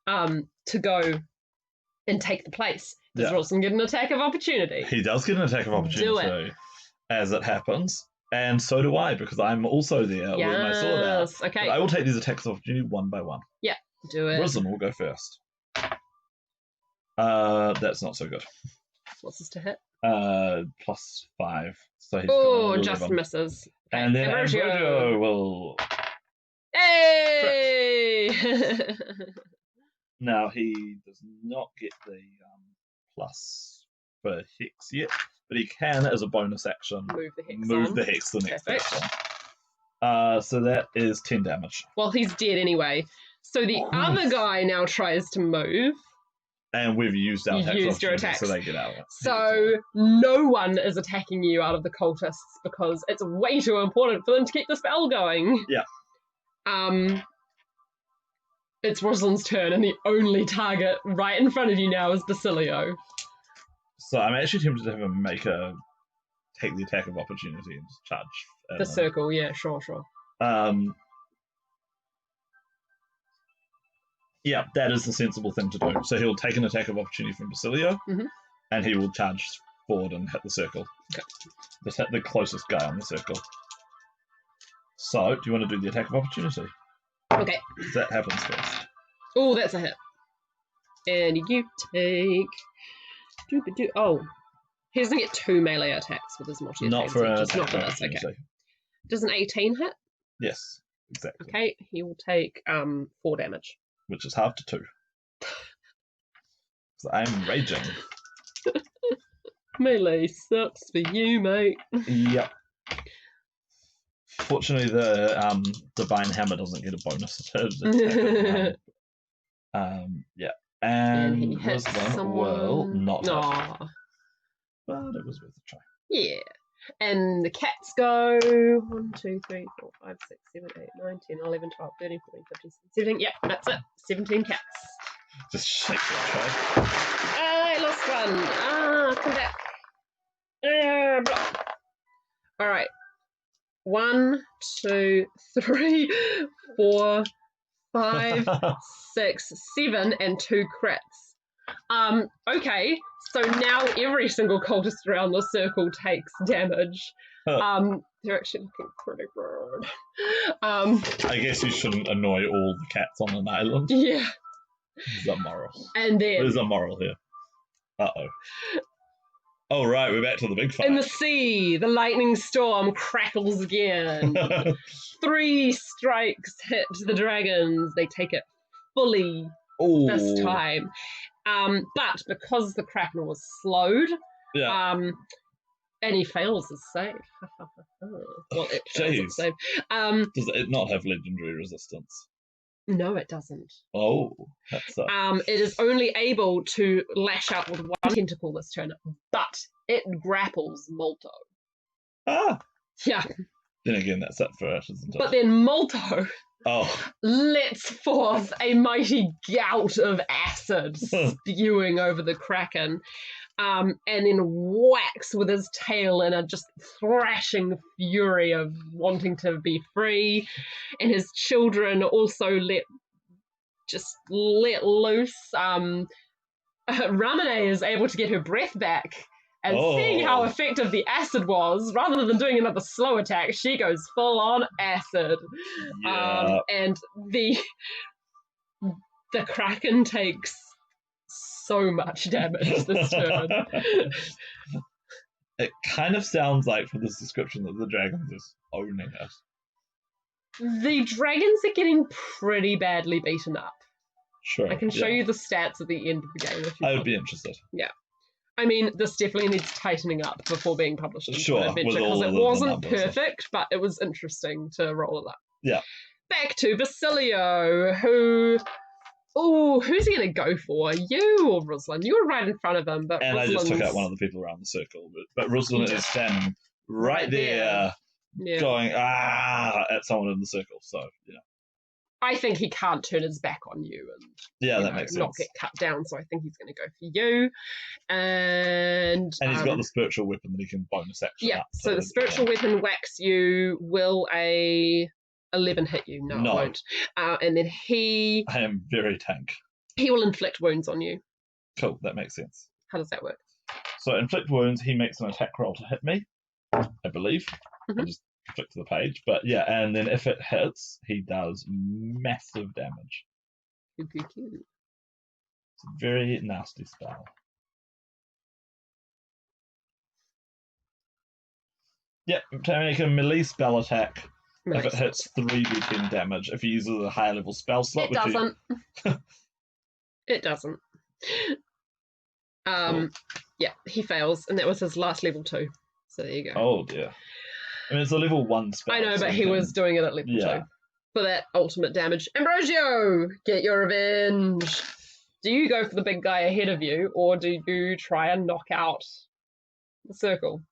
to go and take the place. Does Ruslan get an attack of opportunity?
He does get an attack of opportunity.
Do it.
As it happens. And so do I, because I'm also there with my sword out.
Okay.
But I will take these attacks of opportunity one by one.
Yeah, do it.
Ruslan will go first. That's not so good.
What's this to hit?
+5. So he's
got just misses. Okay.
And then Ambrogio will...
Hey!
Now, he does not get the plus for Hex yet, but he can, as a bonus action, move the Hex to the next turn. So that is 10 damage.
Well, he's dead anyway. So the other guy now tries to move.
And we've used our
attacks,
so they get out.
So no one is attacking you out of the cultists because it's way too important for them to keep the spell going.
Yeah.
It's Rosalind's turn, and the only target right in front of you now is Basilio.
So I'm actually tempted to have him take the attack of opportunity and just charge.
The circle, yeah, sure.
Yeah, that is the sensible thing to do. So he'll take an attack of opportunity from Basilio, and he will charge forward and hit the circle.
Okay.
Just hit the closest guy on the circle. So, do you want to do the attack of opportunity?
Okay.
That happens first.
Oh, that's a hit. And you take... Oh. He doesn't get 2 melee attacks with his
Not for
multi-offensive,
an
just not for
attack
this. Okay.
opportunity.
Does an 18 hit?
Yes, exactly.
Okay, he will take 4 damage.
Which is half to 2. So I'm raging.
Melee sucks for you, mate.
Yep. Fortunately, the Divine Hammer doesn't get a bonus to attack. Yeah. And
he hits
Ruslan will not hit.
Aw.
But it was worth a try.
Yeah. And the cats go 1, 2, 3, 4, 5, 6, 7, 8, 9, 10, 11, 12, 13, 14, 15, 16, 17. Yep, that's it. 17 cats.
Just shake the tray.
I lost one. Come back. Block. All right. 1, 2, 3, 4, 5, 6, 7, and 2 crits. Okay, so now every single cultist around the circle takes damage. They're actually looking pretty good.
I guess you shouldn't annoy all the cats on an island.
Yeah.
There's a moral.
And then
There's a moral here. Uh-oh. Oh, right, we're back to the big fight.
in the sea, the lightning storm crackles again. 3 strikes hit the dragons. They take it fully this time. But because the Kraken was slowed, and he fails his save. Well, it fails its save.
Does it not have legendary resistance?
No, it doesn't.
Oh, that sucks.
It is only able to lash out with 1 tentacle this turn, but it grapples Molto. Yeah.
Then again, that's up for it, isn't it?
But then Molto lets forth a mighty gout of acid spewing over the Kraken, and then whacks with his tail in a just thrashing fury of wanting to be free. And his children also let loose. Ramune is able to get her breath back. And seeing how effective the acid was, rather than doing another slow attack, she goes full on acid.
Yeah.
And the Kraken takes so much damage this turn.
It kind of sounds like, from this description, that the dragons is owning it.
The dragons are getting pretty badly beaten up.
Sure.
I can show you the stats at the end of the game if you want.
I would be interested.
Yeah. I mean, this definitely needs tightening up before being published in Adventure, because it wasn't perfect, but it was interesting to roll it up.
Yeah.
Back to Basilio, who's he going to go for? You or Ruslan? You were right in front of him, but
I just took out one of the people around the circle, but Ruslan is standing right there, going, at someone in the circle, so, yeah.
I think he can't turn his back on you and
that makes sense.
Not get cut down, so I think he's going to go for you. And
he's got the spiritual weapon that he can bonus action.
Yeah, so the spiritual weapon whacks you. Will a 11 hit you? No, it won't. And then I
am very tank.
He will inflict wounds on you.
Cool, that makes sense.
How does that work?
So inflict wounds, he makes an attack roll to hit me, I believe.
Mm-hmm.
I just flick to the page, but yeah, and then if it hits, he does massive damage. It's a very nasty spell. Yep, to make a melee spell attack. If it hits 3d10 damage, if he uses a higher level spell slot,
it doesn't. It doesn't. Yeah, he fails, and that was his last level 2. So there you go.
Oh dear. I mean, it's a level 1 spell.
I know, but he was doing it at level 2 for that ultimate damage. Ambrosio, get your revenge. Do you go for the big guy ahead of you, or do you try and knock out the circle?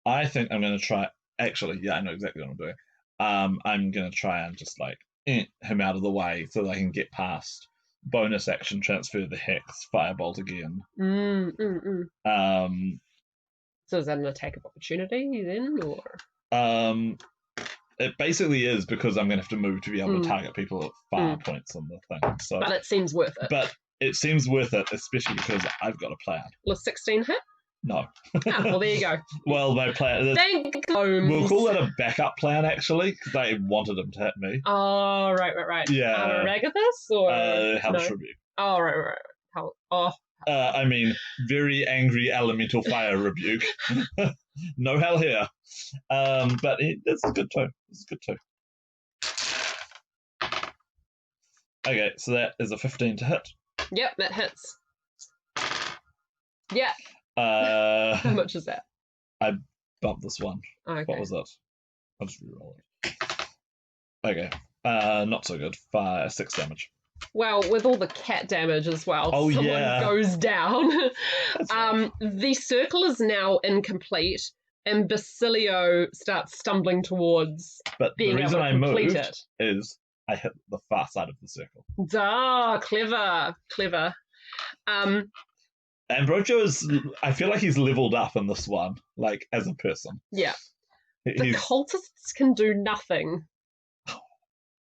I think I'm going to try. Actually, yeah, I know exactly what I'm doing. I'm going to try and just him out of the way so that I can get past. Bonus action, transfer the hex, firebolt again.
So is that an attack of opportunity then, or?
It basically is, because I'm going to have to move to be able to target people at far points on the thing. So,
but it seems worth it.
But it seems worth it, especially because I've got a plan.
Will 16 hit?
No.
Well, there you go.
Well, my plan. We'll call it a backup plan, actually, because they wanted him to hit me.
Oh, right.
Yeah.
Ragathus or
Hellish Rebuke.
Oh, right.
I mean, very angry elemental fire rebuke. No hell here. But this is good too. This is good too. Okay, so that is a 15 to hit.
Yep, that hits. Yeah. How much is that?
I bumped this one.
Okay.
What was that? I'll just reroll it. Okay. Not so good. 6 damage.
Well, with all the cat damage as well, someone goes down. Right. The circle is now incomplete, and Basilio starts stumbling towards being able to complete it.
Is I hit the far side of the circle.
Clever.
Ambrogio I feel like he's leveled up in this one, like, as a person.
Yeah. The cultists can do nothing.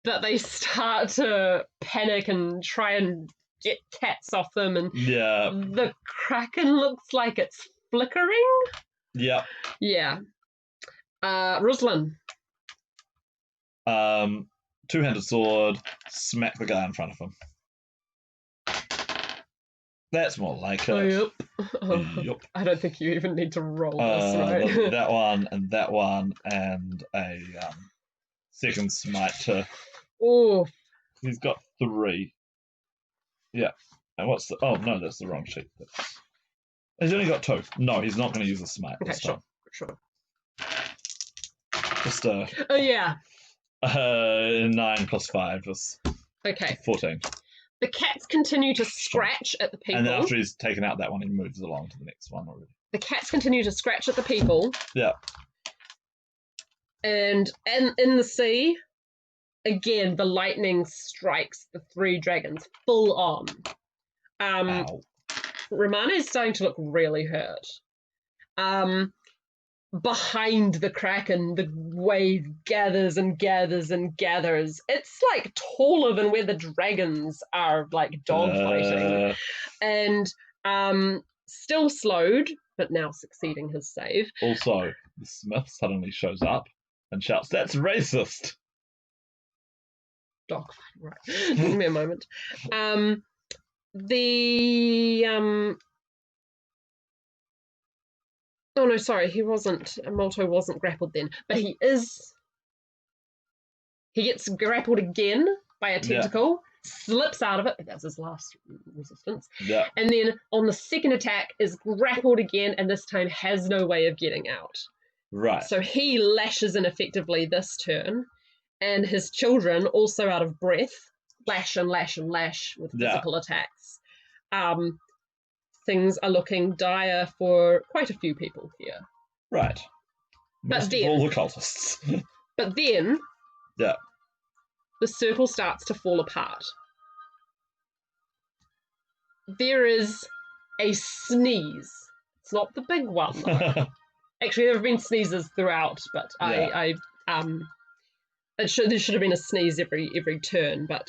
But they start to panic and try and get cats off them, and the Kraken looks like it's flickering.
Yeah.
Yeah. Ruslan.
Two-handed sword, smack the guy in front of him. That's more like it.
Yep. Yep. I don't think you even need to roll this, right?
That one, and a second smite to...
Oh.
He's got 3. Yeah. And what's the... Oh, no, that's the wrong sheet. He's only got 2. No, he's not going to use a smite.
Okay, sure.
Just
Oh, yeah.
9 plus 5 is...
Okay.
14.
The cats continue to scratch at the people.
And then after he's taken out that one, he moves along to the next one already.
The cats continue to scratch at the people.
Yeah.
And in the sea... Again, the lightning strikes the 3 dragons full on. Romana is starting to look really hurt. Behind the Kraken, the wave gathers and gathers and gathers. It's like taller than where the dragons are, like dogfighting. And still slowed, but now succeeding his save.
Also, the Smith suddenly shows up and shouts, "That's racist!"
Dogfight, right. Give me a moment. Oh no, sorry, he wasn't. Molto wasn't grappled then, but he is. He gets grappled again by a tentacle, slips out of it, but that's his last resistance.
Yeah.
And then on the second attack is grappled again, and this time has no way of getting out.
Right.
So he lashes ineffectively this turn. And his children, also out of breath, lash and lash and lash with physical attacks. Things are looking dire for quite a few people here.
Right.
But then,
all the cultists.
But then, the circle starts to fall apart. There is a sneeze. It's not the big one, though. Actually, there have been sneezes throughout, but there should have been a sneeze every turn, but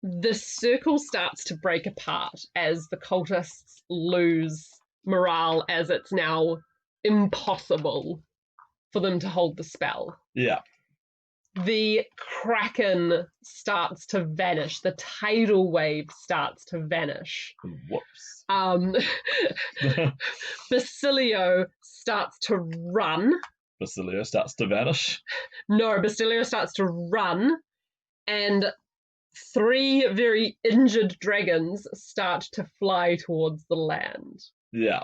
the circle starts to break apart as the cultists lose morale, as it's now impossible for them to hold the spell.
Yeah.
The Kraken starts to vanish. The tidal wave starts to vanish.
Whoops.
Basilio starts to run.
Basilio starts to vanish?
No, Basilio starts to run, and 3 very injured dragons start to fly towards the land.
Yeah.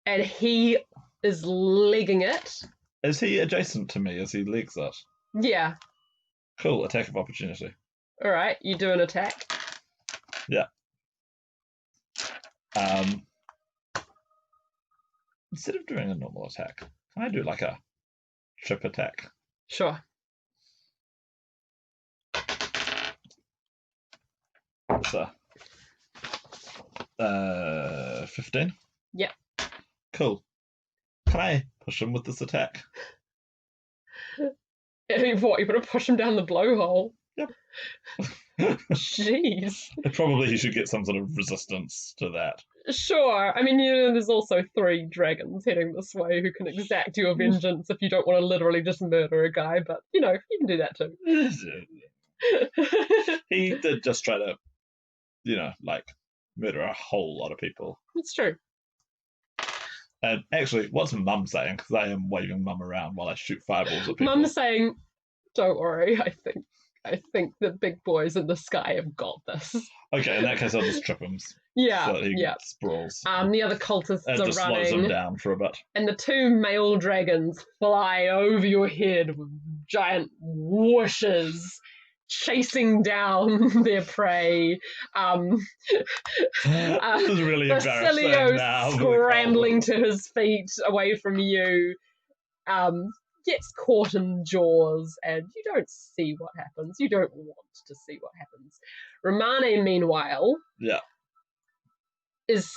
And he is legging it.
Is he adjacent to me as he legs it?
Yeah.
Cool, attack of opportunity.
All right, you do an attack.
Yeah. Instead of doing a normal attack, can I do like a trip attack?
Sure.
So, 15?
Yep.
Cool. Can I push him with this attack?
What, you're going to push him down the blowhole?
Yep.
Jeez.
Probably he should get some sort of resistance to that.
Sure. I mean, there's also 3 dragons heading this way who can exact your vengeance if you don't want to literally just murder a guy, but, you can do that too.
He did just try to, murder a whole lot of people.
It's true.
And actually, what's Mum saying? Because I am waving Mum around while I shoot fireballs at people.
Mum's saying, "Don't worry. I think the big boys in the sky have got this."
Okay, in that case, I'll just trip him.
Yeah,
So that he sprawls.
The other cultists
and
are
just
running.
slows him down for a bit.
And the two male dragons fly over your head with giant whooshes, chasing down their prey.
This is really embarrassing
Basilio
now.
scrambling to his feet away from you, gets caught in jaws, and you don't see what happens. You don't want to see what happens. Romane, meanwhile, is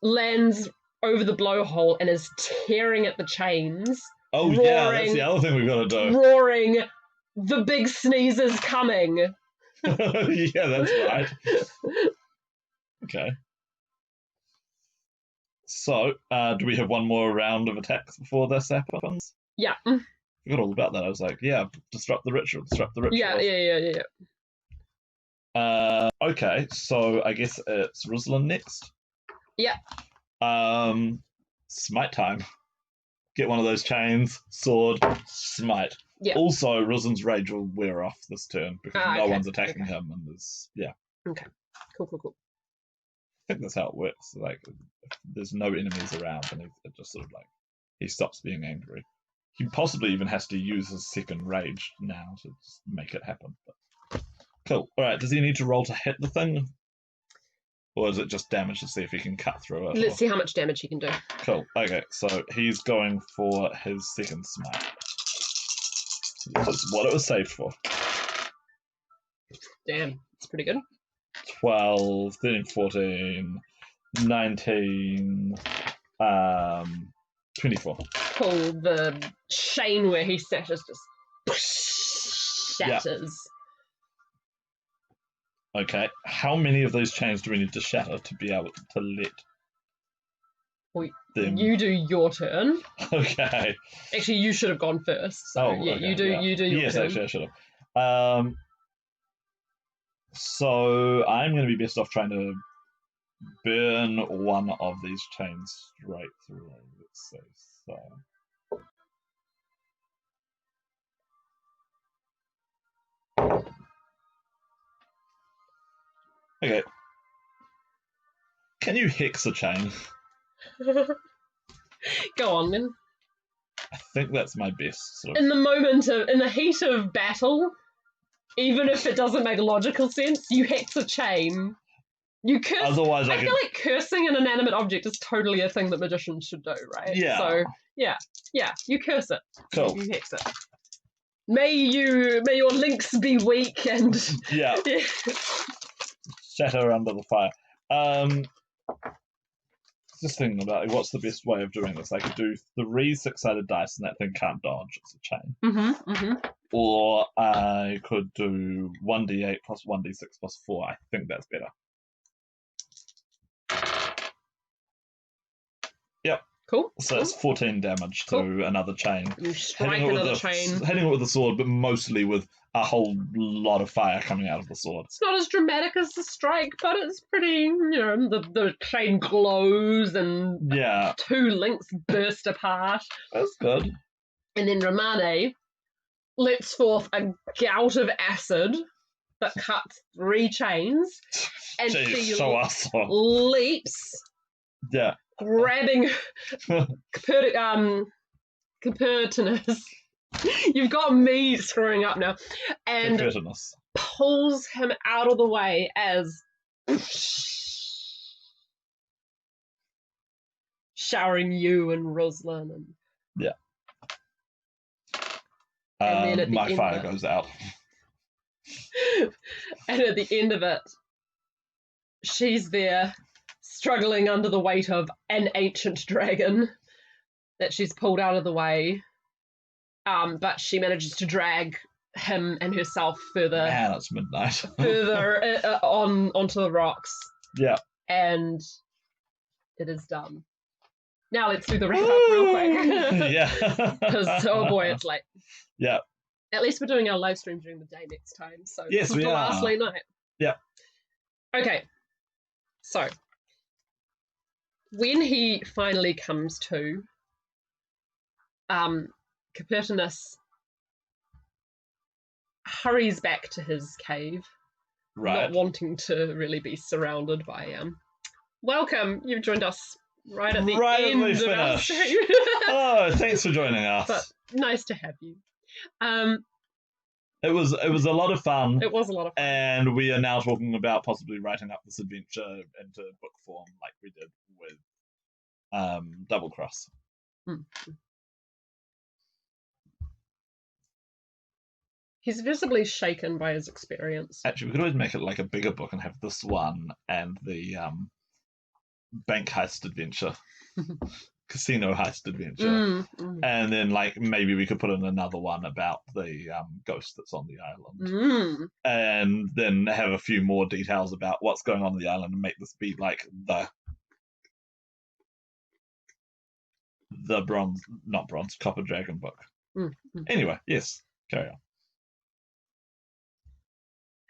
lands over the blowhole and is tearing at the chains.
Oh,
roaring,
yeah, that's the other thing we've got to do.
Roaring, "The big sneeze is coming."
Yeah, that's right. Okay. So, do we have one more round of attacks before this happens?
Yeah.
I forgot all about that. I was like, yeah, disrupt the ritual.
Yeah.
Okay, so I guess it's Ruslan next.
Yeah.
Smite time. Get one of those chains, sword, smite.
Yeah.
Also, Ruslan's rage will wear off this turn because no one's attacking him, and
Okay. Cool.
I think that's how it works. Like, if there's no enemies around, and it just sort of like he stops being angry. He possibly even has to use his second rage now to just make it happen. But cool. All right. Does he need to roll to hit the thing, or is it just damage to see if he can cut through it?
Let's see how much damage he can do.
Cool. Okay. So he's going for his second smite. That's what it was saved for.
Damn, it's pretty good.
12, 13, 14, 19, 24.
Cool. The chain where he sat is just shatters.
Yeah. Okay. How many of those chains do we need to shatter to be able to let them?
You do your turn.
Okay.
Actually, you should have gone first. So
okay,
you do your turn.
Yes, actually, I should have. So I'm going to be best off trying to burn one of these chains straight through. Let's see. So. Okay. Can you hex a chain?
Go on then.
I think that's my best. Sort
of... In the heat of battle, even if it doesn't make logical sense, you hex a chain. You curse.
Otherwise,
I feel like cursing an inanimate object is totally a thing that magicians should do, right?
Yeah.
So yeah, you curse it.
Cool.
You hex it. May your links be weak and
yeah. Shatter under the fire. Just thinking about what's the best way of doing this. I could do 3 6-sided dice and that thing can't dodge. It's a chain. Or I could do 1d8 plus 1d6 plus 4. I think that's better. Yep.
Cool.
So it's 14 damage to another chain.
You strike another chain.
Hitting it with the sword, but mostly with a whole lot of fire coming out of the sword.
It's not as dramatic as the strike, but it's pretty, the chain glows and 2 links burst apart.
That's good.
And then Romane lets forth a gout of acid that cuts 3 chains. And
Jeez,
she
so awesome.
leaps.
Yeah.
Grabbing Copertinus. You've got me screwing up now. And pulls him out of the way as showering you and Ruslan. And
and then my fire goes out.
And at the end of it, she's there, struggling under the weight of an ancient dragon that she's pulled out of the way. But she manages to drag him and herself further.
Man, it's midnight.
further onto the rocks.
Yeah.
And it is done. Now let's do the wrap up real quick.
Yeah.
Because, oh boy, it's late.
Yeah.
At least we're doing our live stream during the day next time. So
Yes,
this is
we
the
are.
last late night.
Yep.
Okay. So when he finally comes to, Capertinus hurries back to his cave,
Right.
not wanting to really be surrounded by welcome, you've joined us right at the end
we
of our
finish.
stream.
Oh, thanks for joining us.
But nice to have you.
It was a lot of fun.
It was a lot of fun.
And we are now talking about possibly writing up this adventure into book form like we did with Double Cross.
He's visibly shaken by his experience.
Actually, we could always make it like a bigger book and have this one and the bank heist adventure, casino heist adventure, and then like maybe we could put in another one about the ghost that's on the island, and then have a few more details about what's going on the island and make this be like the copper dragon book. Anyway, yes, carry on.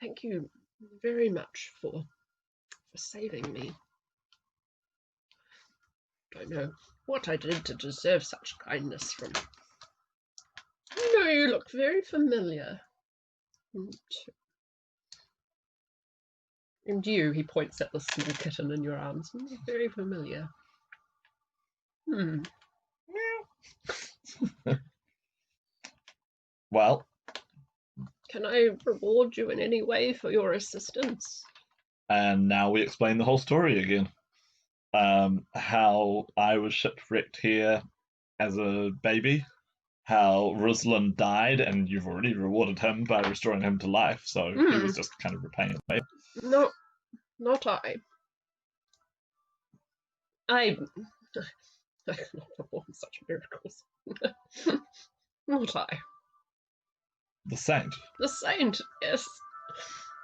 Thank you very much for saving me. Don't know what I did to deserve such kindness from. No, you look very familiar. And you, he points at the small kitten in your arms, very familiar.
Well,
can I reward you in any way for your assistance?
And now we explain the whole story again. How I was shipwrecked here as a baby, how Ruslan died, and you've already rewarded him by restoring him to life, so he was just kind of repaying it.
No, not I. I cannot perform such miracles. Not I.
The saint.
The saint, yes.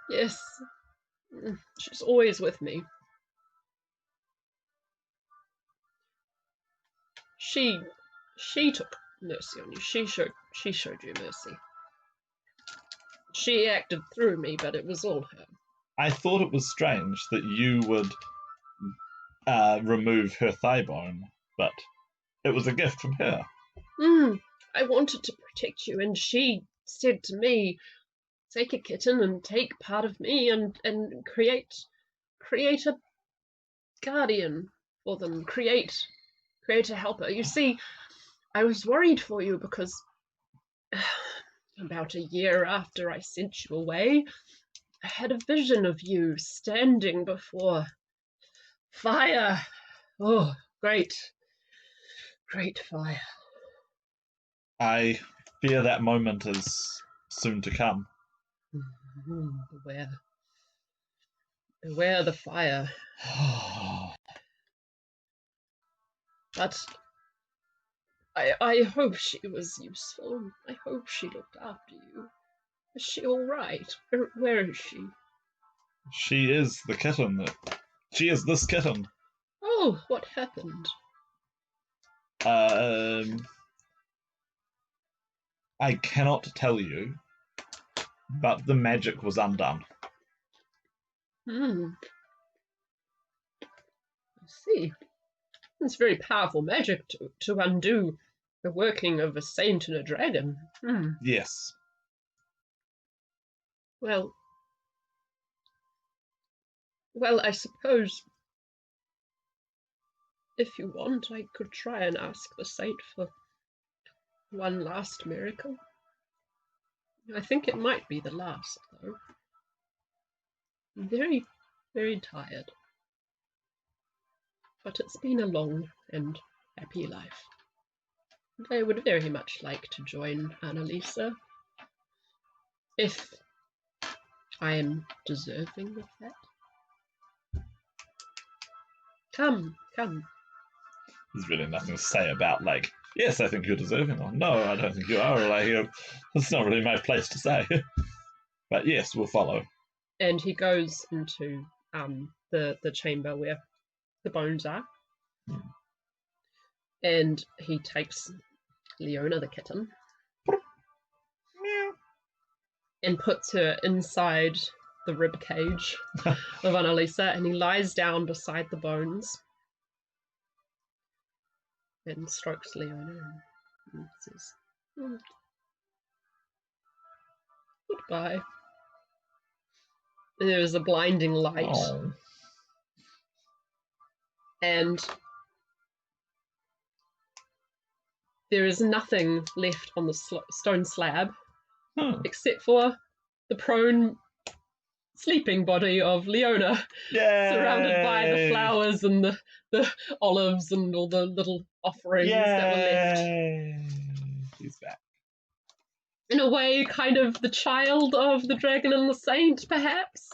Yes. She's always with me. She took mercy on you. She showed you mercy. She acted through me, but it was all her.
I thought it was strange that you would remove her thigh bone, but it was a gift from her.
I wanted to protect you, and she said to me, take a kitten and take part of me and create a guardian for them, create a helper. You see, I was worried for you because about a year after I sent you away, I had a vision of you standing before fire. Oh, great fire.
I fear that moment is soon to come.
Beware the fire. But I hope she was useful. I hope she looked after you. Is she all right? Where is she?
She is the kitten. She is this kitten.
Oh, what happened?
I cannot tell you, but the magic was undone.
I see. It's very powerful magic to undo the working of a saint and a dragon.
Yes.
Well, I suppose if you want, I could try and ask the saint for one last miracle. I think it might be the last, though. I'm very, very tired. But it's been a long and happy life. And I would very much like to join Annalisa, if I am deserving of that. Come.
There's really nothing to say about, like, yes, I think you're deserving, or no, I don't think you are, or like, it's not really my place to say. But yes, we'll follow.
And he goes into the chamber where the bones are. And he takes Leona the kitten and puts her inside the rib cage of Annalisa, and he lies down beside the bones and strokes Leona and says, goodbye. And there is a blinding light.
Oh.
And there is nothing left on the stone slab except for the prone sleeping body of Leona, surrounded by the flowers and the olives and all the little offerings that were left.
She's back.
In a way, kind of the child of the dragon and the saint, perhaps,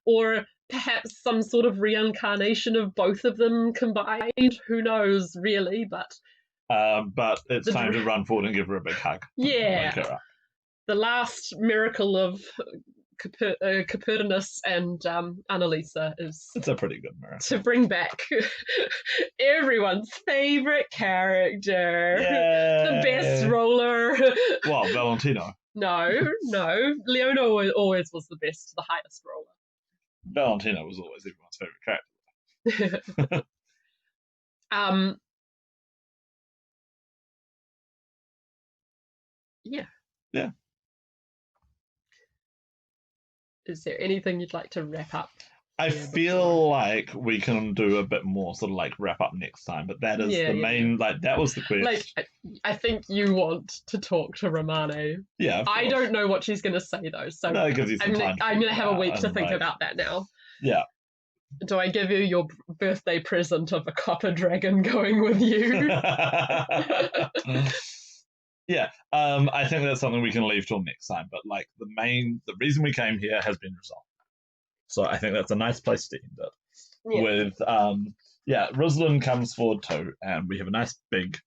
or perhaps some sort of reincarnation of both of them combined. Who knows, really? But
it's time to run forward and give her a big hug.
Yeah, the last miracle of Copernicus and Annalisa is...
It's a pretty good miracle.
To bring back everyone's favourite character. The best roller.
Well, Valentino.
No. Leona always was the best, the highest roller.
Valentino was always everyone's favourite character. Yeah.
Is there anything you'd like to wrap up?
I feel like we can do a bit more sort of like wrap up next time, but that is the main, like, that was the quest.
Like, I think you want to talk to Romane.
Yeah,
I don't know what she's going to say, though, so
no, it gives you some time
I'm going to have a week to think about that now.
Yeah.
Do I give you your birthday present of a copper dragon going with you?
Yeah, I think that's something we can leave till next time, but like the reason we came here has been resolved. So I think that's a nice place to end it. With Ruslan comes forward too, and we have a nice big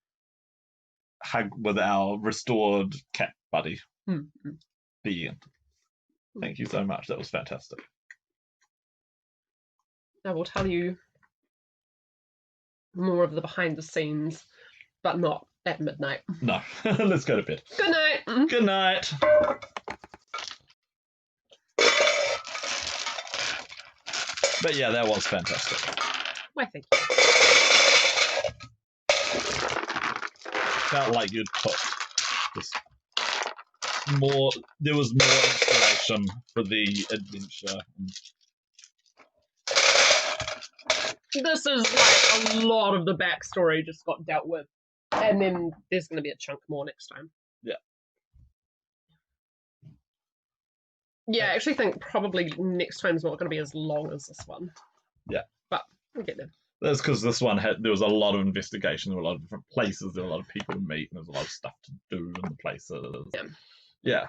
hug with our restored cat buddy.
Mm-hmm.
The end. Thank you so much. That was fantastic.
I will tell you more of the behind the scenes, but not at midnight.
No. Let's go to bed.
Good night.
Good night. But yeah, that was fantastic.
Why, thank you.
Felt like you'd put just more. There was more inspiration for the adventure.
This is like a lot of the backstory just got dealt with, and then there's going to be a chunk more next time.
Yeah.
Yeah, I actually think probably next time's not going to be as long as this one.
Yeah.
But we'll get there.
That's because this one there was a lot of investigation, there were a lot of different places, there were a lot of people to meet, and there was a lot of stuff to do in the places.
Yeah.
Yeah.